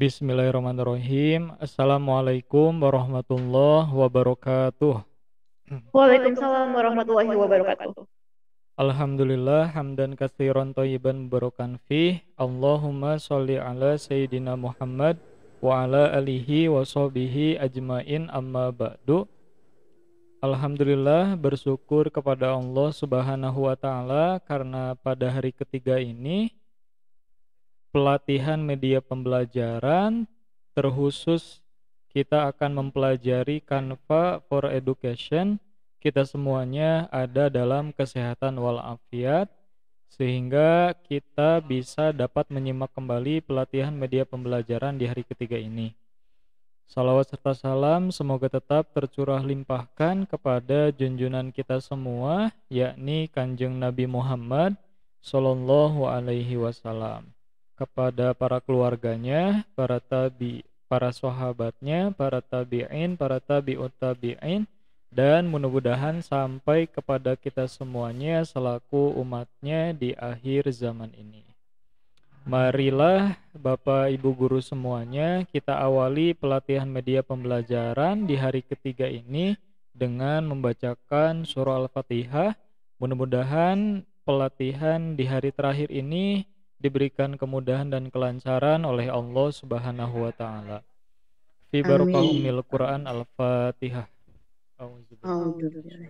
Bismillahirrahmanirrahim. Assalamualaikum warahmatullahi wabarakatuh. Waalaikumsalam warahmatullahi wabarakatuh. Alhamdulillah hamdan katsiran thayyiban mubarakan fih. Allahumma sholli ala sayyidina Muhammad wa ala alihi wa sahbihi ajmain amma ba'du. Alhamdulillah bersyukur kepada Allah Subhanahu wa taala karena pada hari ketiga ini pelatihan media pembelajaran terkhusus kita akan mempelajari Canva for Education. Kita semuanya ada dalam kesehatan walafiat sehingga kita bisa dapat menyimak kembali pelatihan media pembelajaran di hari ketiga ini. Salawat serta salam semoga tetap tercurah limpahkan kepada junjungan kita semua, yakni Kanjeng Nabi Muhammad Sallallahu Alaihi Wasallam, kepada para keluarganya, para sahabatnya, para tabi'in, para tabi'ut tabi'in, dan mudah-mudahan sampai kepada kita semuanya selaku umatnya di akhir zaman ini. Marilah Bapak Ibu guru semuanya, kita awali pelatihan media pembelajaran di hari ketiga ini dengan membacakan surah Al-Fatihah. Mudah-mudahan pelatihan di hari terakhir ini diberikan kemudahan dan kelancaran oleh Allah Subhanahu wa taala. Fi barokah Amin. ummil Quran Al-Fatihah. Alhamdulillah.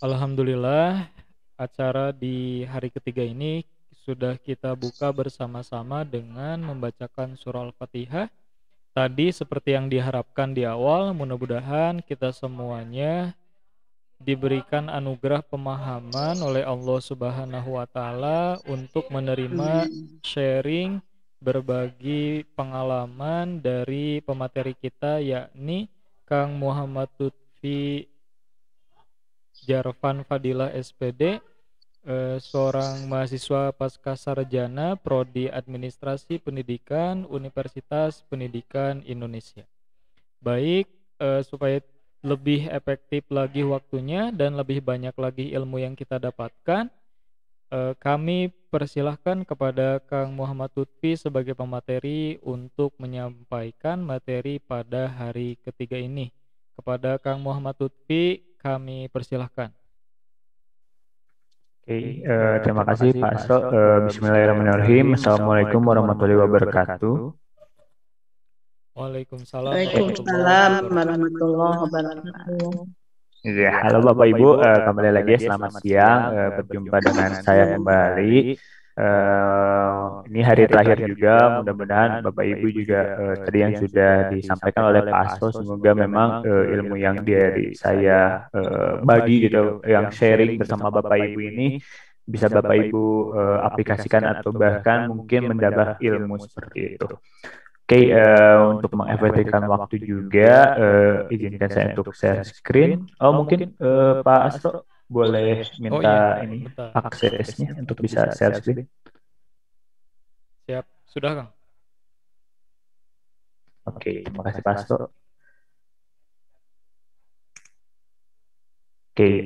Alhamdulillah, acara di hari ketiga ini sudah kita buka bersama-sama dengan membacakan surah Al-Fatihah. Tadi seperti yang diharapkan di awal, mudah-mudahan kita semuanya diberikan anugerah pemahaman oleh Allah Subhanahu wa taala untuk menerima Amin. sharing berbagi pengalaman dari pemateri kita, yakni Kang Muhammad Lutfi Jarvan Fadilah SPD, seorang mahasiswa pasca sarjana Prodi Administrasi Pendidikan Universitas Pendidikan Indonesia. Baik, supaya lebih efektif lagi waktunya dan lebih banyak lagi ilmu yang kita dapatkan, kami persilahkan kepada Kang Muhammad Lutfi sebagai pemateri untuk menyampaikan materi pada hari ketiga ini. Kepada Kang Muhammad Lutfi kami persilahkan. Oke, terima kasih Pak Astro. Bismillahirrahmanirrahim. Assalamualaikum warahmatullahi wabarakatuh. Waalaikumsalam warahmatullahi Waalaikumsalam wabarakatuh. warahmatullahi wabarakatuh. Ya, halo Bapak Ibu, kembali lagi ya, selamat siang. Berjumpa dengan saya kembali. Ini hari terakhir juga, mudah-mudahan Bapak Ibu juga tadi yang sudah disampaikan oleh Pak Astro, semoga memang ilmu yang dari saya bagi gitu, yang sharing bersama Bapak Ibu ini bisa Bapak Ibu aplikasikan atau bahkan mungkin menambah ilmu seperti itu. Oke, untuk mengefektifkan waktu juga, izinkan saya untuk share screen. Oh, mungkin Pak Astro boleh Oh iya, minta ini bentar. aksesnya untuk bisa share screen. Siap, sudah Kang? Oke, terima kasih Pak Astro. Oke,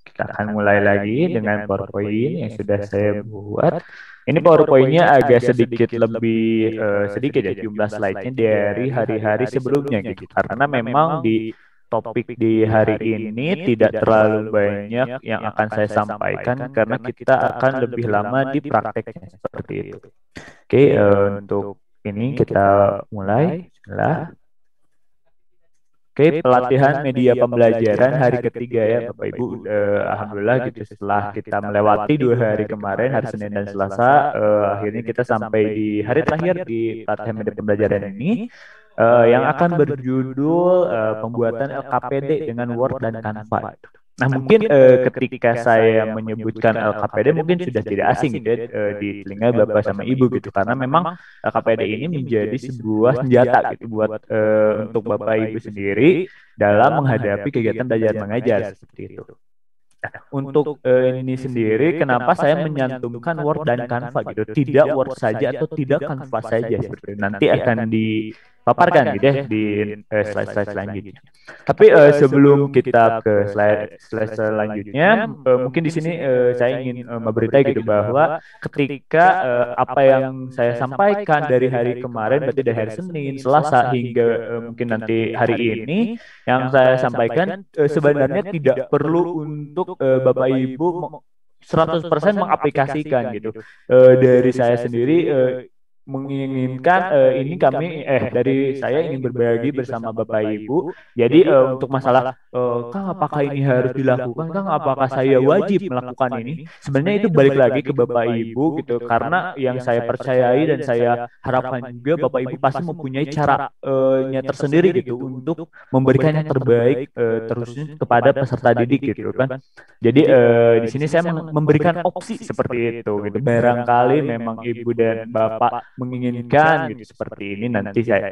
kita akan mulai lagi dengan PowerPoint yang sudah saya buat. Ini PowerPoint-nya agak sedikit lebih sedikit ya jumlah slide-nya dari hari-hari sebelumnya gitu. Karena memang di topik di hari ini tidak terlalu banyak yang akan saya sampaikan karena kita akan lebih lama di prakteknya seperti itu. Oke, untuk ini kita mulai. Bismillah. Oke, pelatihan media pembelajaran hari ketiga ya Bapak Ibu. Alhamdulillah gitu setelah kita melewati 2 hari kemarin, hari Senin dan Selasa, akhirnya kita sampai di hari terakhir di pelatihan media pembelajaran ini yang akan berjudul pembuatan LKPD dengan Word dan Canva. Nah mungkin ketika saya menyebutkan LKPD mungkin sudah tidak asing gitu ya, di telinga Bapak sama Ibu gitu karena memang LKPD ini menjadi sebuah senjata gitu buat untuk Bapak Ibu sendiri dalam menghadapi kegiatan belajar mengajar seperti itu. Untuk ini sendiri, kenapa saya menyantumkan Word dan Canva gitu, tidak Word saja atau tidak Canva saja seperti itu. Nanti akan dipaparkan gitu ya di slide-slide selanjutnya. Tapi sebelum kita ke slide selanjutnya, mungkin di sini saya ingin memberitahu gitu bahwa ketika apa yang saya sampaikan dari hari kemarin, berarti dari hari Senin, Selasa hingga mungkin nanti hari ini, yang saya sampaikan sebenarnya tidak perlu untuk Bapak Ibu 100% mengaplikasikan gitu. Dari saya sendiri menginginkan ini kami dari saya ingin berbagi bersama Bapak Ibu. Jadi untuk masalah Kang, apakah ini harus dilakukan? Kang, apakah saya wajib melakukan ini? Sebenarnya itu balik lagi ke Bapak Ibu gitu, karena yang saya percayai dan saya harapkan juga Bapak Ibu pasti mempunyai caranya tersendiri gitu untuk memberikan yang terbaik terusnya kepada peserta didik gitu kan. Jadi di sini saya memberikan opsi seperti itu gitu. Barangkali memang Ibu dan Bapak menginginkan gitu seperti ini, nanti saya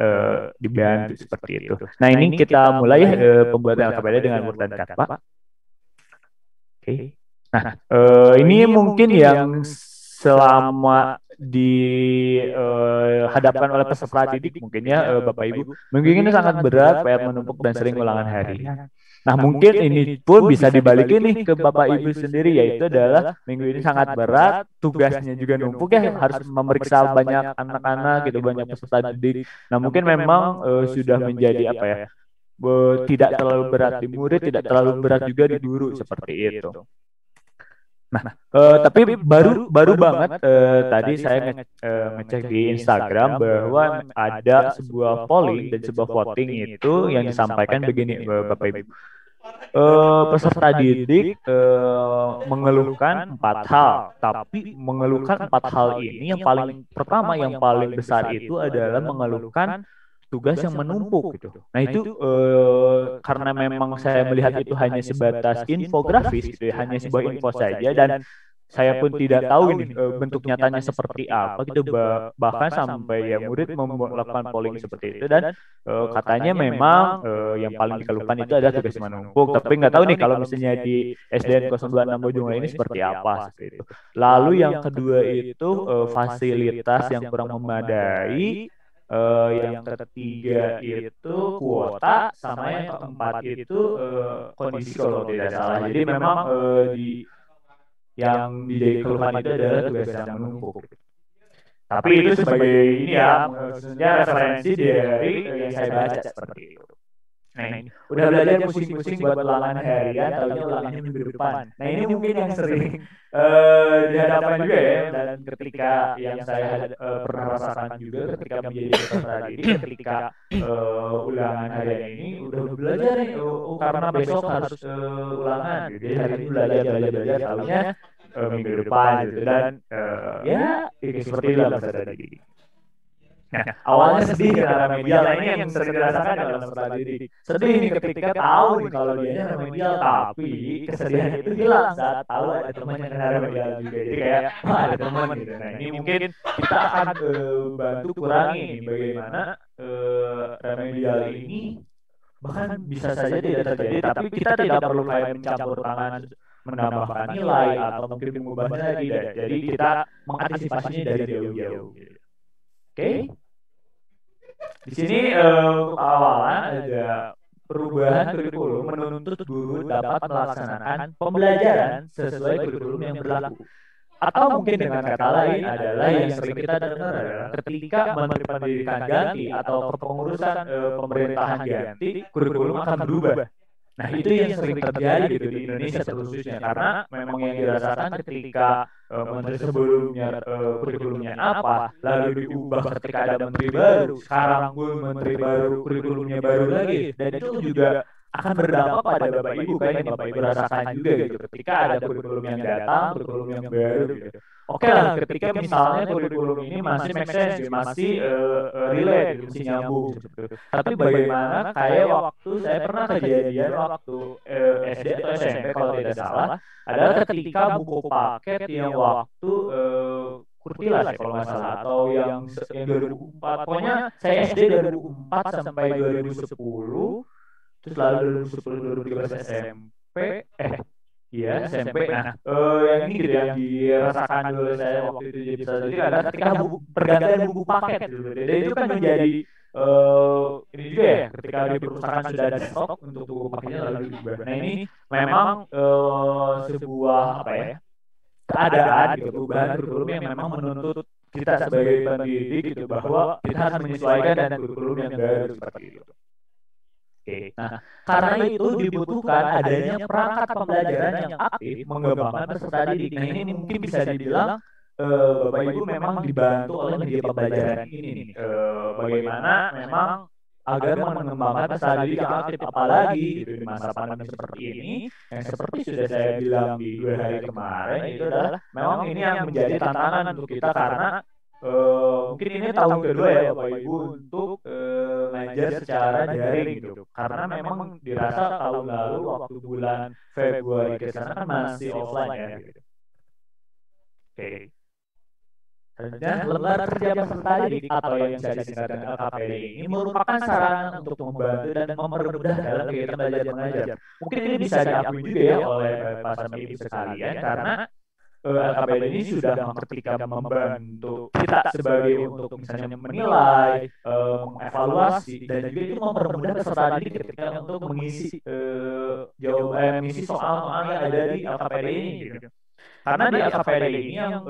dibantu seperti itu. Nah, ini kita mulai pembuatan LKPD dengan Word dan Canva. Oke. Nah, ini mungkin yang selama dihadapkan oleh peserta didik mungkin ya Bapak Ibu, mungkin ini sangat berat, PR menumpuk dan sering ulangan harian. Nah, mungkin ini pun bisa dibalikin nih ke Bapak Ibu sendiri, yaitu adalah minggu ini sangat berat, tugasnya juga numpuk ya, harus memeriksa banyak anak-anak gitu, banyak peserta didik. Nah, mungkin memang sudah menjadi apa ya, tidak terlalu berat di murid, tidak terlalu berat juga di guru seperti itu. Nah, tapi baru banget tadi saya ngecek di Instagram bahwa ada sebuah polling dan sebuah voting itu yang disampaikan begini Bapak Ibu. Peserta didik mengeluhkan 4 hal, tapi mengeluhkan 4 hal ini yang paling pertama, yang paling besar itu adalah mengeluhkan tugas yang menumpuk gitu. Nah, itu karena memang saya melihat itu hanya sebatas infografis gitu ya, hanya sebuah info saja, dan saya pun tidak tahu ini bentuk nyatanya seperti apa gitu, bahkan sampai ya murid melakukan polling seperti itu, dan katanya memang yang paling dikeluhkan itu adalah tugas menumpuk. Tapi nggak tahu nih kalau misalnya di SDN 026 Bojong ini seperti apa seperti itu. Lalu yang kedua itu fasilitas yang kurang memadai. Yang ketiga itu kuota, sama yang keempat itu kondisi kalau tidak salah. Jadi memang yang dijadi keluhan itu adalah tugas yang menumpuk. Tapi itu sebagai ini ya, maksudnya referensi dari yang saya baca seperti itu. Nah, ini udah belajar pusing-pusing buat ulangan harian, tahunya ulangannya minggu depan. Nah, ini mungkin yang sering dihadapkan juga ya, dan ketika yang saya pernah rasakan juga ketika menjadi peserta didik, ketika ulangan harian ini udah belajar nih, karena besok harus ulangan gitu. Jadi hari ini belajar, tahunya minggu depan gitu, dan ya seperti itu lah peserta didik. Nah, awalnya sedih karena remedial. Nah, ini yang sering dirasakan dalam peserta didik. Sedih nih ketika tahu nih kalau dia remedial, tapi kesedihan itu hilang saat tahu ada teman yang kena remedial juga. Jadi kayak, wah, ada teman gitu. Nah, ini mungkin kita akan bantu kurangi nih bagaimana remedial ini bahkan bisa saja tidak terjadi, tapi kita tidak perlu kayak mencampur tangan menambahkan nilai atau mungkin mengubahnya lagi. Jadi kita mengantisipasinya dari jauh-jauh. Oke. Di sini awalan ada perubahan kurikulum menuntut guru dapat melaksanakan pembelajaran sesuai kurikulum yang berlaku. Atau mungkin dengan kata lain adalah yang sering kita dengar adalah ketika Menteri Pendidikan ganti atau kepengurusan pemerintahan ganti, kurikulum akan berubah. Nah, itu yang sering terjadi gitu di Indonesia khususnya, karena memang yang dirasakan ketika menteri sebelumnya kurikulumnya apa, lalu diubah ketika ada menteri baru, sekarang pun menteri baru kurikulumnya baru lagi, dan itu juga akan berdampak pada Bapak Ibu, kan yang Bapak Ibu rasakan juga gitu, ketika ada kurikulum yang datang, kurikulum yang baru gitu. Oke lah, ketika misalnya kurikulum ini masih make sense, masih relate, masih nyambung seperti itu. Tapi bagaimana kayak waktu saya pernah kejadian waktu SD atau SMP kalau tidak salah, adalah ketika buku paket yang waktu Kurtilas ya kalau nggak salah, atau yang 2004, pokoknya saya SD 2004 sampai 2010, terus lalu 2010 2013 SMP, Iya, SMP. Nah, yang ini gitu yang dirasakan dulu saya waktu itu jadi peserta didik adalah ketika pergantian buku paket gitu. Dan itu kan menjadi ini juga ya, ketika di perpustakaan sudah ada stok untuk buku paketnya lalu diubah. Nah, ini memang sebuah apa ya? Keadaan gitu, perubahan kurikulum yang memang menuntut kita sebagai pendidik gitu bahwa kita harus menyesuaikan dengan kurikulum yang baru seperti itu. Oke. Nah, karena itu dibutuhkan adanya perangkat pembelajaran yang aktif mengembangkan peserta didik. Nah, ini mungkin bisa dibilang Bapak Ibu memang dibantu oleh media pembelajaran ini nih. Bagaimana memang agar mengembangkan peserta didik yang aktif, apalagi gitu di masa pandemi seperti ini, yang seperti sudah saya bilang di 2 hari kemarin, itu adalah memang ini yang menjadi tantangan untuk kita karena mungkin ini tahun kedua ya Bapak Ibu untuk ngajar secara daring gitu. Karena memang dirasa tahun lalu waktu bulan Februari ke sana kan masih offline ya gitu. Oke. Dan lembar kerja peserta didik atau yang bisa disingkat LKPD ini merupakan sarana untuk membantu dan mempermudah dalam kegiatan belajar mengajar. Mungkin ini bisa diakui juga ya oleh Pak sama Ibu sekalian karena LKPD ini sudah ketika membantu kita sebagai untuk misalnya menilai, mengevaluasi dan juga itu mempermudah peserta didik ketika untuk mengisi mengisi soal-soal yang ada di LKPD ini gitu. Karena di LKPD ini yang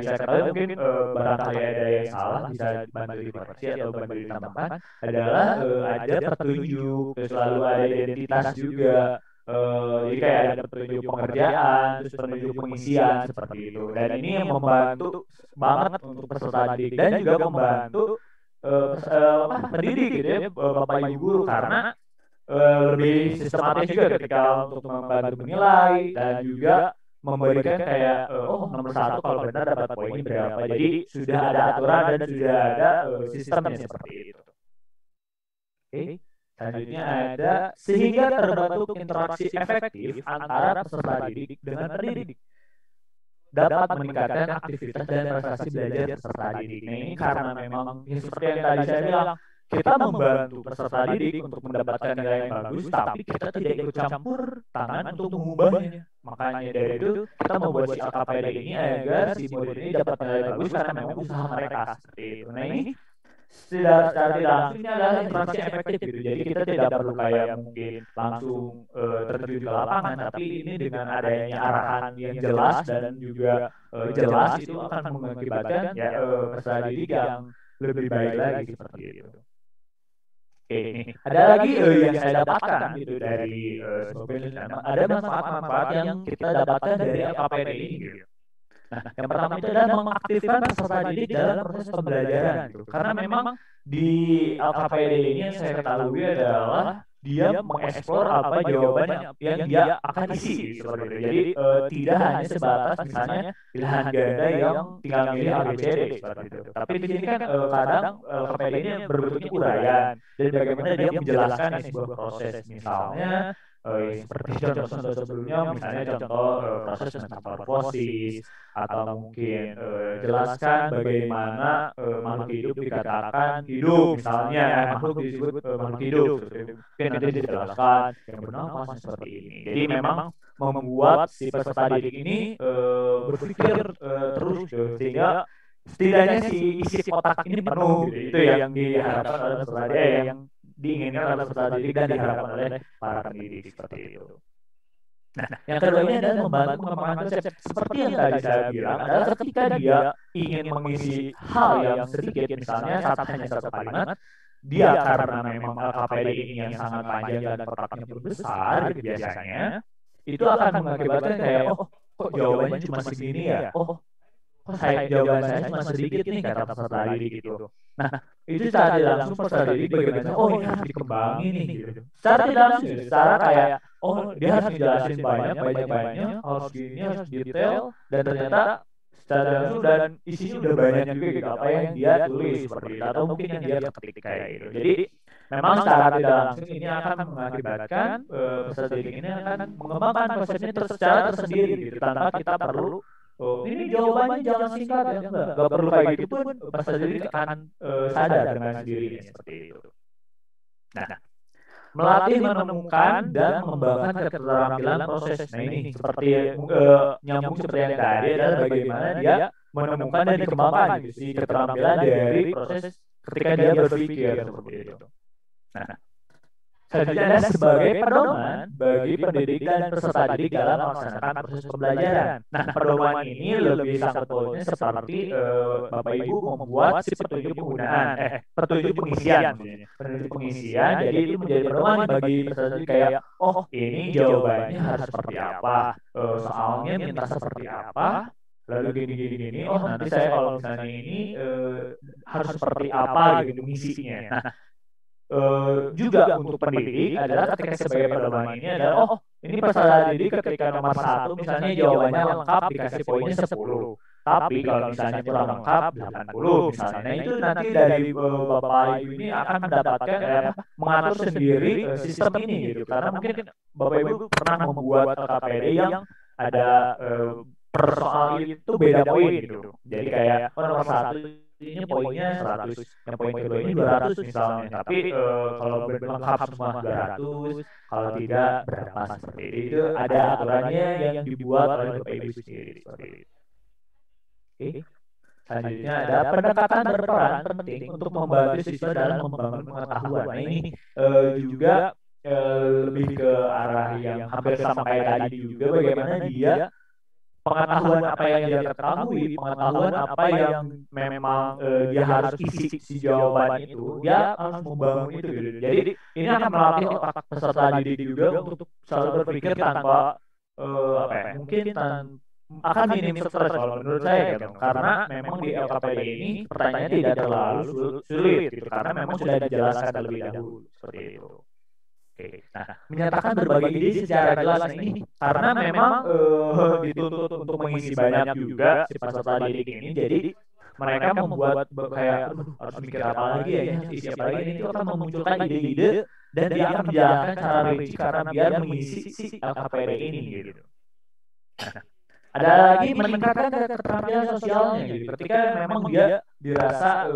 saya ketahui mungkin barangkali ada yang salah bisa dibantu dikoreksi atau bantu ditambahkan adalah ada petunjuk, terus selalu ada identitas juga. Jadi kayak ada petunjuk pengerjaan, terus petunjuk pengisian seperti itu. Dan ini yang membantu banget untuk peserta didik dan juga membantu pendidik gitu ya, Bapak Ibu guru karena lebih sistematis juga ketika untuk membantu menilai dan juga memberikan kayak nomor 1 kalau benar dapat poinnya berapa. Jadi sudah ada aturan dan sudah ada sistemnya seperti itu. Oke. Selanjutnya ada sehingga terbentuk interaksi efektif antara peserta didik dengan pendidik dapat meningkatkan aktivitas dan prestasi belajar peserta didik. Nah, ini karena memang ya, seperti yang tadi saya bilang, kita membantu peserta didik untuk mendapatkan nilai yang bagus, tapi kita tidak ikut campur tangan untuk mengubahnya. Makanya dari itu kita membuat si LKPD ini agar si murid ini dapat nilai bagus karena memang usaha mereka seperti itu. Nah, ini secara tidak langsung ini adalah interaksi efektif gitu. Jadi kita tidak perlu kayak mungkin langsung terjun ke lapangan, tapi ini dengan adanya arahan yang jelas dan juga jelas itu akan mengakibatkan ya peserta didik yang lebih baik lagi seperti itu. Oke, ada lagi yang saya dapatkan gitu dari sebuah penelitian. Ada manfaat-manfaat yang kita dapatkan dari LKPD ini gitu. Nah, yang pertama itu adalah mengaktifkan peserta didik dalam proses pembelajaran gitu. Karena memang di LKPD ini yang saya ketahui adalah dia mengeksplor apa jawaban yang dia akan isi seperti itu. Jadi tidak hanya sebatas misalnya pilihan ganda yang tinggal milih A B C D seperti itu. Tapi di sini kan kadang LKPD ini berbentuknya uraian dan bagaimana dia menjelaskan sebuah proses misalnya seperti contoh sebelumnya misalnya contoh proses metamorfosis atau mungkin jelaskan bagaimana makhluk hidup dikatakan hidup misalnya makhluk disebut makhluk hidup mungkin nanti dijelaskan yang bernafas seperti ini. Jadi memang membuat si peserta didik ini berpikir terus sehingga setidaknya si isi kotak ini penuh gitu. Itu yang diharapkan oleh peserta didik yang diinginkan oleh peserta didik dan diharapkan oleh para pendidik seperti itu. Nah, yang kedua ini adalah membantu mengembangkan konsep. Seperti yang tadi saya bilang adalah ketika dia ingin mengisi hal yang sedikit, misalnya hanya satu kalimat, dia karena memang LKPD ini yang sangat panjang dan kotaknya pun besar gitu biasanya, itu akan mengakibatkan kayak kok jawabannya cuma segini ya, kok jawaban saya cuma sedikit nih kata peserta didik gitu. Nah, itu secara tidak langsung peserta didik bagaimana ini harus dikembangin nih gitu. Secara tidak langsung, secara kayak dia harus dijelasin banyak harus gini, harus detail dan ternyata secara langsung dan isinya udah banyak juga gitu apa yang dia tulis seperti itu atau mungkin yang dia ketik kayak gitu. Jadi memang secara tidak langsung ini akan mengakibatkan peserta didik ini akan mengembangkan konsepnya secara tersendiri gitu tanpa kita perlu ini jawabannya jangan singkat ya enggak perlu kayak gitu pun peserta didik akan sadar dengan sendirinya seperti itu. Nah, melatih menemukan dan mengembangkan keterampilan proses. Nah ini seperti nyambung seperti yang tadi adalah bagaimana dia menemukan dan dikembangkan gitu si keterampilan dari proses ketika dia berpikir seperti itu. Nah, selanjutnya adalah sebagai pedoman bagi pendidik dan peserta didik dalam melaksanakan proses pembelajaran. Nah, pedoman ini lebih sangkut pautnya seperti Bapak Ibu membuat si petunjuk penggunaan, petunjuk pengisian, maksudnya. Petunjuk pengisian. Jadi itu menjadi pedoman bagi peserta didik kayak, oh ini jawabannya harus seperti apa, soalnya minta seperti apa. Lalu gini. Oh nanti saya kalau misalnya ini harus seperti apa gitu mengisinya. Nah, juga untuk pendidik adalah ketika sebagai pedoman ini adalah ini peserta didik ketika nomor 1 misalnya jawabannya lengkap dikasih poinnya 10, tapi kalau misalnya kurang lengkap 80 misalnya. Nah itu nanti dari Bapak Ibu ini akan mendapatkan mengatur sendiri sistem ini gitu, karena mungkin Bapak Ibu pernah membuat LKPD yang ada per soal itu beda poin gitu. Jadi kayak nomor 1 ini poinnya 100, yang poin kedua ini 200 misalnya. Tapi kalau lengkap semua 200, kalau tidak berapa seperti itu. Ada aturannya yang dibuat oleh Bapak Ibu sendiri seperti itu. Oke. Selanjutnya ada pendekatan berperan penting untuk membantu siswa dalam membangun pengetahuan. Nah ini juga lebih ke arah yang hampir sama kayak tadi juga, bagaimana dia pengetahuan apa yang dia ketahui, pengetahuan apa yang memang dia harus isi si jawaban itu, dia harus membangun itu gitu. Jadi ini akan melatih otak peserta didik juga untuk selalu berpikir tanpa mungkin akan minim stres kalau menurut saya gitu. Karena memang di LKPD ini pertanyaan tidak terlalu sulit gitu, karena memang sudah dijelaskan terlebih dahulu seperti itu. Oke. Nah, menyatakan berbagi ide secara jelas ini karena memang dituntut untuk mengisi banyak juga si peserta didik ini. Jadi mereka membuat kayak harus mikir apa lagi ya, isi apa lagi, ini akan memunculkan ide-ide dan dia akan menjalankan cara rinci karena biar mengisi si LKPD ini gitu. Ada lagi meningkatkan keterampilan sosialnya gitu. Ketika memang dia dirasa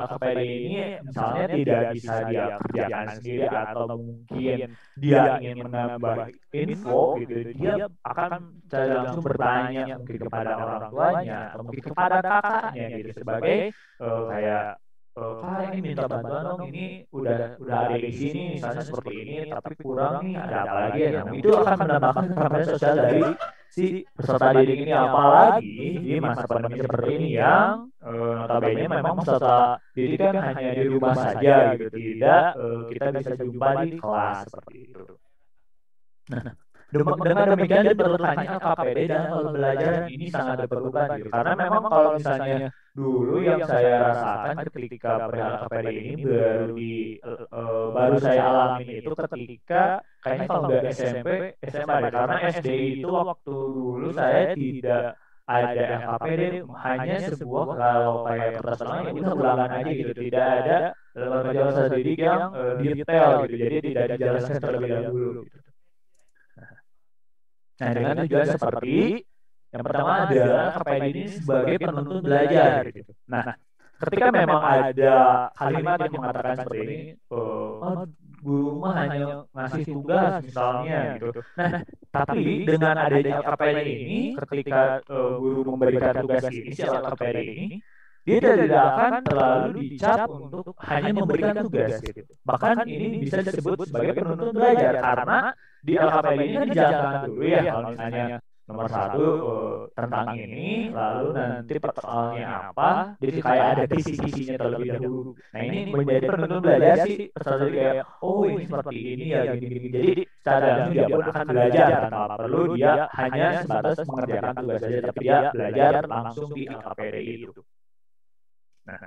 LKPD ini misalnya tidak bisa dia kerjakan sendiri atau mungkin dia ingin menambah info gitu, dia akan secara langsung bertanya mungkin kepada orang tuanya atau mungkin kepada kakaknya gitu sebagai kayak Kak ini minta bantuan dong, ini udah ada di sini misalnya seperti ini tapi kurang nih, ada apa lagi ya. Nah, itu akan menambahkan keterampilan sosial dari si peserta didik ini, apalagi di masa pandemi seperti ini yang notabene memang peserta didik kan hanya di rumah saja gitu, tidak kita bisa jumpa di kelas seperti itu. Nah, dengan demikian diperlukannya LKPD dan pembelajaran ini sangat diperlukan gitu. Karena memang kalau misalnya dulu yang saya rasakan ketika LKPD ini baru saya alami itu ketika kayaknya kalau nggak SMP, SMA deh. Karena SD itu waktu dulu saya tidak ada LKPD, hanya sebuah kalau kayak kertas ulangan itu ulangan aja gitu, tidak ada majalah didik yang detail gitu. Jadi tidak dijelaskan terlebih dahulu gitu. Nah, dengan tujuan seperti yang pertama adalah LKPD ini sebagai penuntun belajar gitu. Nah, ketika memang ada kalimat yang mengatakan seperti ini, guru mah hanya ngasih tugas misalnya gitu. Nah, tapi dengan adanya LKPD ini, ketika guru memberikan tugas ini, si LKPD ini, dia tidak akan terlalu dicap untuk hanya memberikan tugas gitu. Bahkan ini bisa disebut sebagai penuntun belajar karena di LKPD ini kan dijalankan dulu ya, kalau misalnya nomor 1 tentang ini, lalu nanti soalnya apa, jadi kayak ada kisi-kisinya terlebih dahulu. Nah ini menjadi penuntun belajar sih, peserta kayak ini seperti ini ya gini-gini. Jadi secara langsung dia pun akan belajar tanpa perlu dia hanya sebatas mengerjakan tugas saja, tapi dia belajar langsung di LKPD itu. Nah,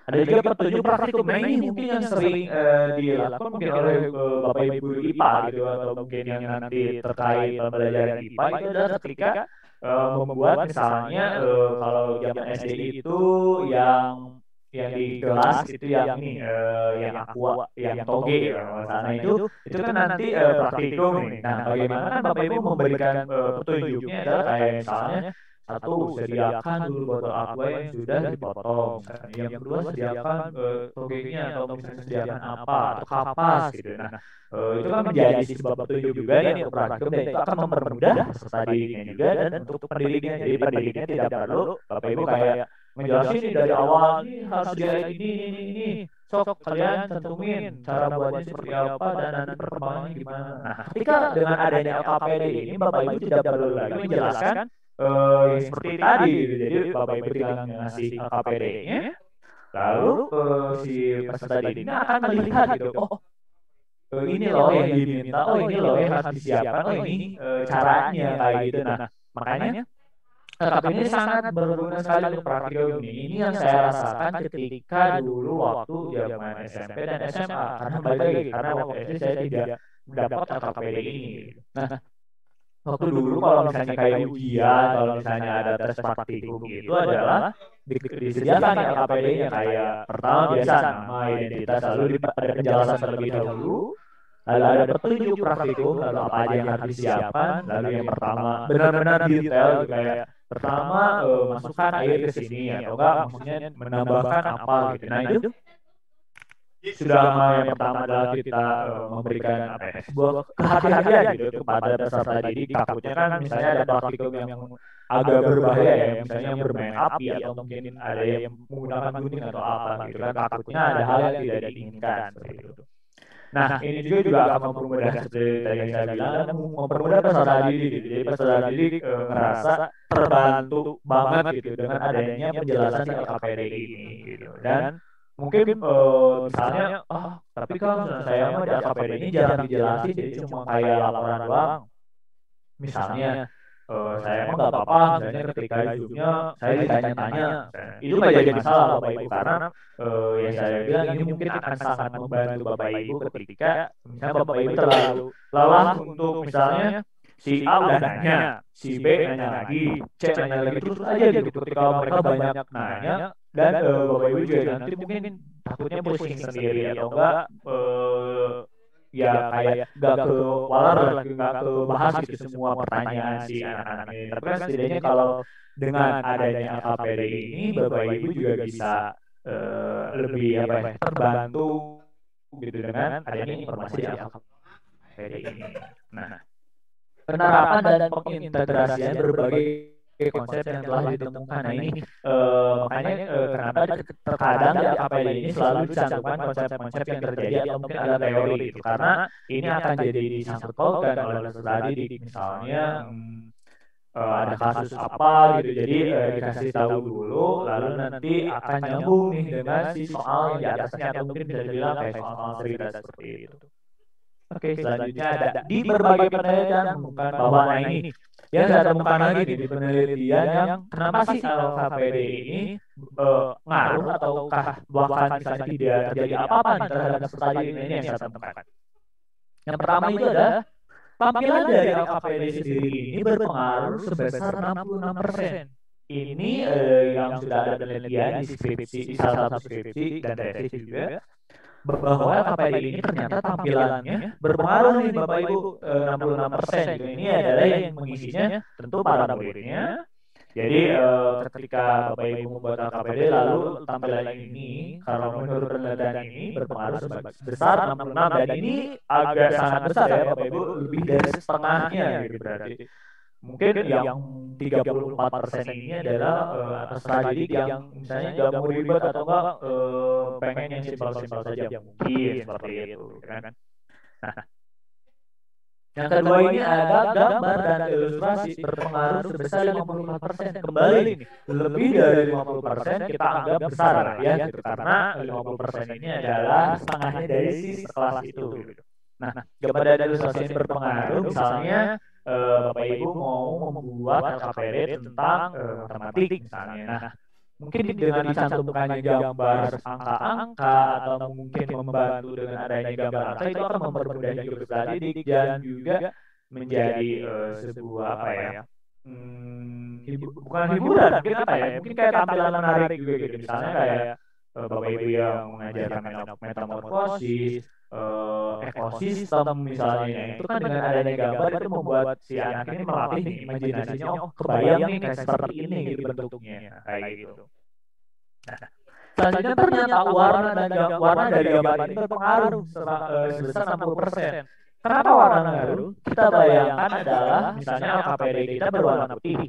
ada juga petunjuk praktikum. Nah ini mungkin yang sering dilakukan mungkin oleh Bapak Ibu IPA gitu, atau mungkin yang nanti terkait pembelajaran IPA itu adalah ketika membuat misalnya kalau zaman SD itu yang di kelas itu yang ini yang aqua, yang toge kalau sana itu kan nanti praktikum nih. Nah, bagaimana kan Bapak Ibu memberikan petunjuknya adalah kayak misalnya satu, sediakan dulu botol aqua yang sudah dipotong. Misalnya. Yang kedua, sediakan togenya atau misalnya sediakan apa atau kapas gitu. Nah, itu kan menjadi sebab petunjuk juga nih untuk praktikum dan itu akan mempermudah peserta didiknya juga dan untuk pendidiknya. Jadi pendidiknya tidak perlu Bapak Ibu kayak ngejelasin nih dari awal nih harus diet ini. Sok kalian tentuin cara buatnya seperti apa dan nanti perkembangannya gimana. Nah, ketika dengan adanya LKPD ini Bapak Ibu tidak perlu lagi menjelaskan seperti tadi gitu. Jadi Bapak Ibu tinggal ngasih LKPD-nya, lalu si peserta didiknya akan melihat gitu, oh ini loh yang diminta, oh ini loh yang harus disiapkan, oh ini caranya kayak gitu. Nah, makanya LKPD ini sangat berguna sekali untuk praktikum ini. Ini yang saya rasakan ketika dulu waktu zaman SMP dan SMA. Karena balik lagi, karena waktu SD saya tidak mendapat LKPD ini. Nah, waktu dulu kalau misalnya kayak ujian, kalau misalnya ada tes praktikum itu adalah disediakan nih LKPD-nya kayak pertama biasa nama, identitas, lalu ada penjelasan terlebih dahulu, lalu ada petunjuk praktikum, lalu apa aja yang harus disiapkan, lalu yang pertama benar-benar detail kayak pertama masukkan air ke sini atau enggak maksudnya menambahkan apa gitu. Nah itu sudah yang pertama adalah kita memberikan apa ya, sebuah kehati-hatian gitu kepada peserta didik. Takutnya kan misalnya ada praktikum yang agak berbahaya ya, misalnya yang bermain api atau mungkin ada yang menggunakan gunting atau apa gitu kan. Takutnya ada hal yang tidak diinginkan seperti itu. Nah, ini juga akan mempermudah seperti tadi yang saya bilang dan mempermudah peserta didik. Jadi peserta didik merasa terbantu banget gitu dengan adanya penjelasan di LKPD ini gitu. Dan mungkin misalnya, tapi kan saya mah di LKPD ini jarang dijelasin, jadi cuma kayak laporan doang. Misalnya, saya emang nggak apa-apa, misalnya ketika Zoom-nya saya ditanya-tanya, itu nggak jadi masalah Bapak Ibu karena yang saya bilang ini mungkin akan sangat membantu Bapak Ibu ketika misalnya Bapak Ibu terlalu lelah untuk misalnya si A udah nanya, si B nanya lagi, C nanya lagi terus aja gitu ketika mereka banyak nanya dan Bapak Ibu juga nanti mungkin takutnya pusing sendiri atau enggak ya kayak gak ke walar lagi gak ke bahas gitu semua pertanyaan si anak-anak ini. Tapi kan setidaknya kalau dengan adanya LKPD ini Bapak Ibu juga bisa lebih apa ya terbantu gitu dengan adanya informasi di LKPD ini. Nah, penerapan dan pengintegrasian berbagai konsep yang telah ditemukan. Nah ini makanya kenapa terkadang di LKPD ini selalu dicantumkan konsep-konsep yang terjadi atau mungkin ada teori itu karena ini akan jadi disangkut pautkan oleh peserta didik misalnya ada kasus apa gitu jadi dikasih tahu dulu lalu nanti akan nyambung nih dengan si soal yang di atasnya atau mungkin bisa dibilang kayak soal cerita seperti itu. Oke, selanjutnya ada di berbagai penelitian menemukan bahwa nah ini yang saya temukan lagi di penelitian yang kenapa sih LKPD ini ngaruh ataukah bahkan misalnya tidak terjadi apa-apa nih terhadap peserta didik ini yang saya temukan. Yang pertama itu adalah tampilan dari LKPD sendiri ini berpengaruh sebesar 66%. Ini yang sudah ada penelitian di skripsi, di salah satu skripsi dan tesis juga bahwa LKPD ini ternyata tampilannya berpengaruh nih Bapak Ibu 66% gitu. Ini adalah yang mengisinya tentu para muridnya. Jadi ketika Bapak Ibu membuat LKPD lalu tampilan ini kalau menurut penelitian ini berpengaruh sebesar 66 dan ini agak sangat besar ya Bapak Ibu lebih dari setengahnya gitu berarti. Mungkin yang 34% ini adalah peserta didik yang misalnya gak mau ribet atau enggak pengen yang simpel-simpel saja mungkin seperti itu kan. Nah, yang kedua ini ada gambar dan ilustrasi berpengaruh sebesar 54%. Kembali nih, lebih dari 50% kita anggap besar ya gitu karena 50% ini adalah setengahnya dari si sekelas itu gitu. Nah, gambar dan ilustrasi ini berpengaruh misalnya Bapak Ibu mau membuat LKPD tentang matematik misalnya. Nah, mungkin dengan dicantumkannya gambar angka-angka atau mungkin membantu dengan adanya gambar angka itu akan mempermudah hidup peserta didik dan juga menjadi sebuah apa ya? Bukan hiburan, mungkin apa ya? Mungkin kayak tampilan menarik juga gitu. Misalnya kayak Bapak Ibu yang mengajarkan metamorfosis ekosistem misalnya. Itu kan dengan adanya gambar itu membuat si anak ini melatih nih imajinasinya, oh kebayang nih kayak seperti ini gitu bentuknya, kayak gitu. Nah, selanjutnya ternyata warna dari gambar ini berpengaruh sebesar 60%. Kenapa warna ngaruh? Kita bayangkan adalah misalnya LKPD kita berwarna putih.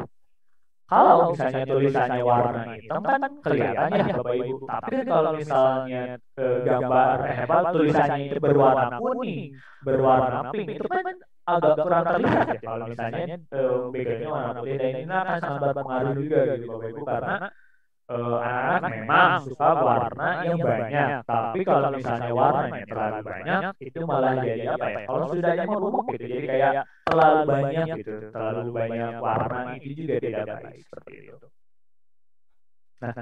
Kalau misalnya tulisannya warna hitam kan kelihatan ya Bapak Ibu. Tapi kan kalau misalnya gambar tulisannya itu berwarna kuning, berwarna pink, itu kan agak kurang terlihat ya kalau misalnya backgroundnya warna putih. Dan ini akan sangat berpengaruh juga gitu Bapak Ibu, karena anak-anak memang suka warna yang banyak, tapi kalau misalnya warnanya terlalu banyak itu malah jadi apa ya, kalau sudahnya menumpuk gitu, jadi kayak terlalu banyak gitu, terlalu banyak warna itu juga tidak baik seperti itu. Nah,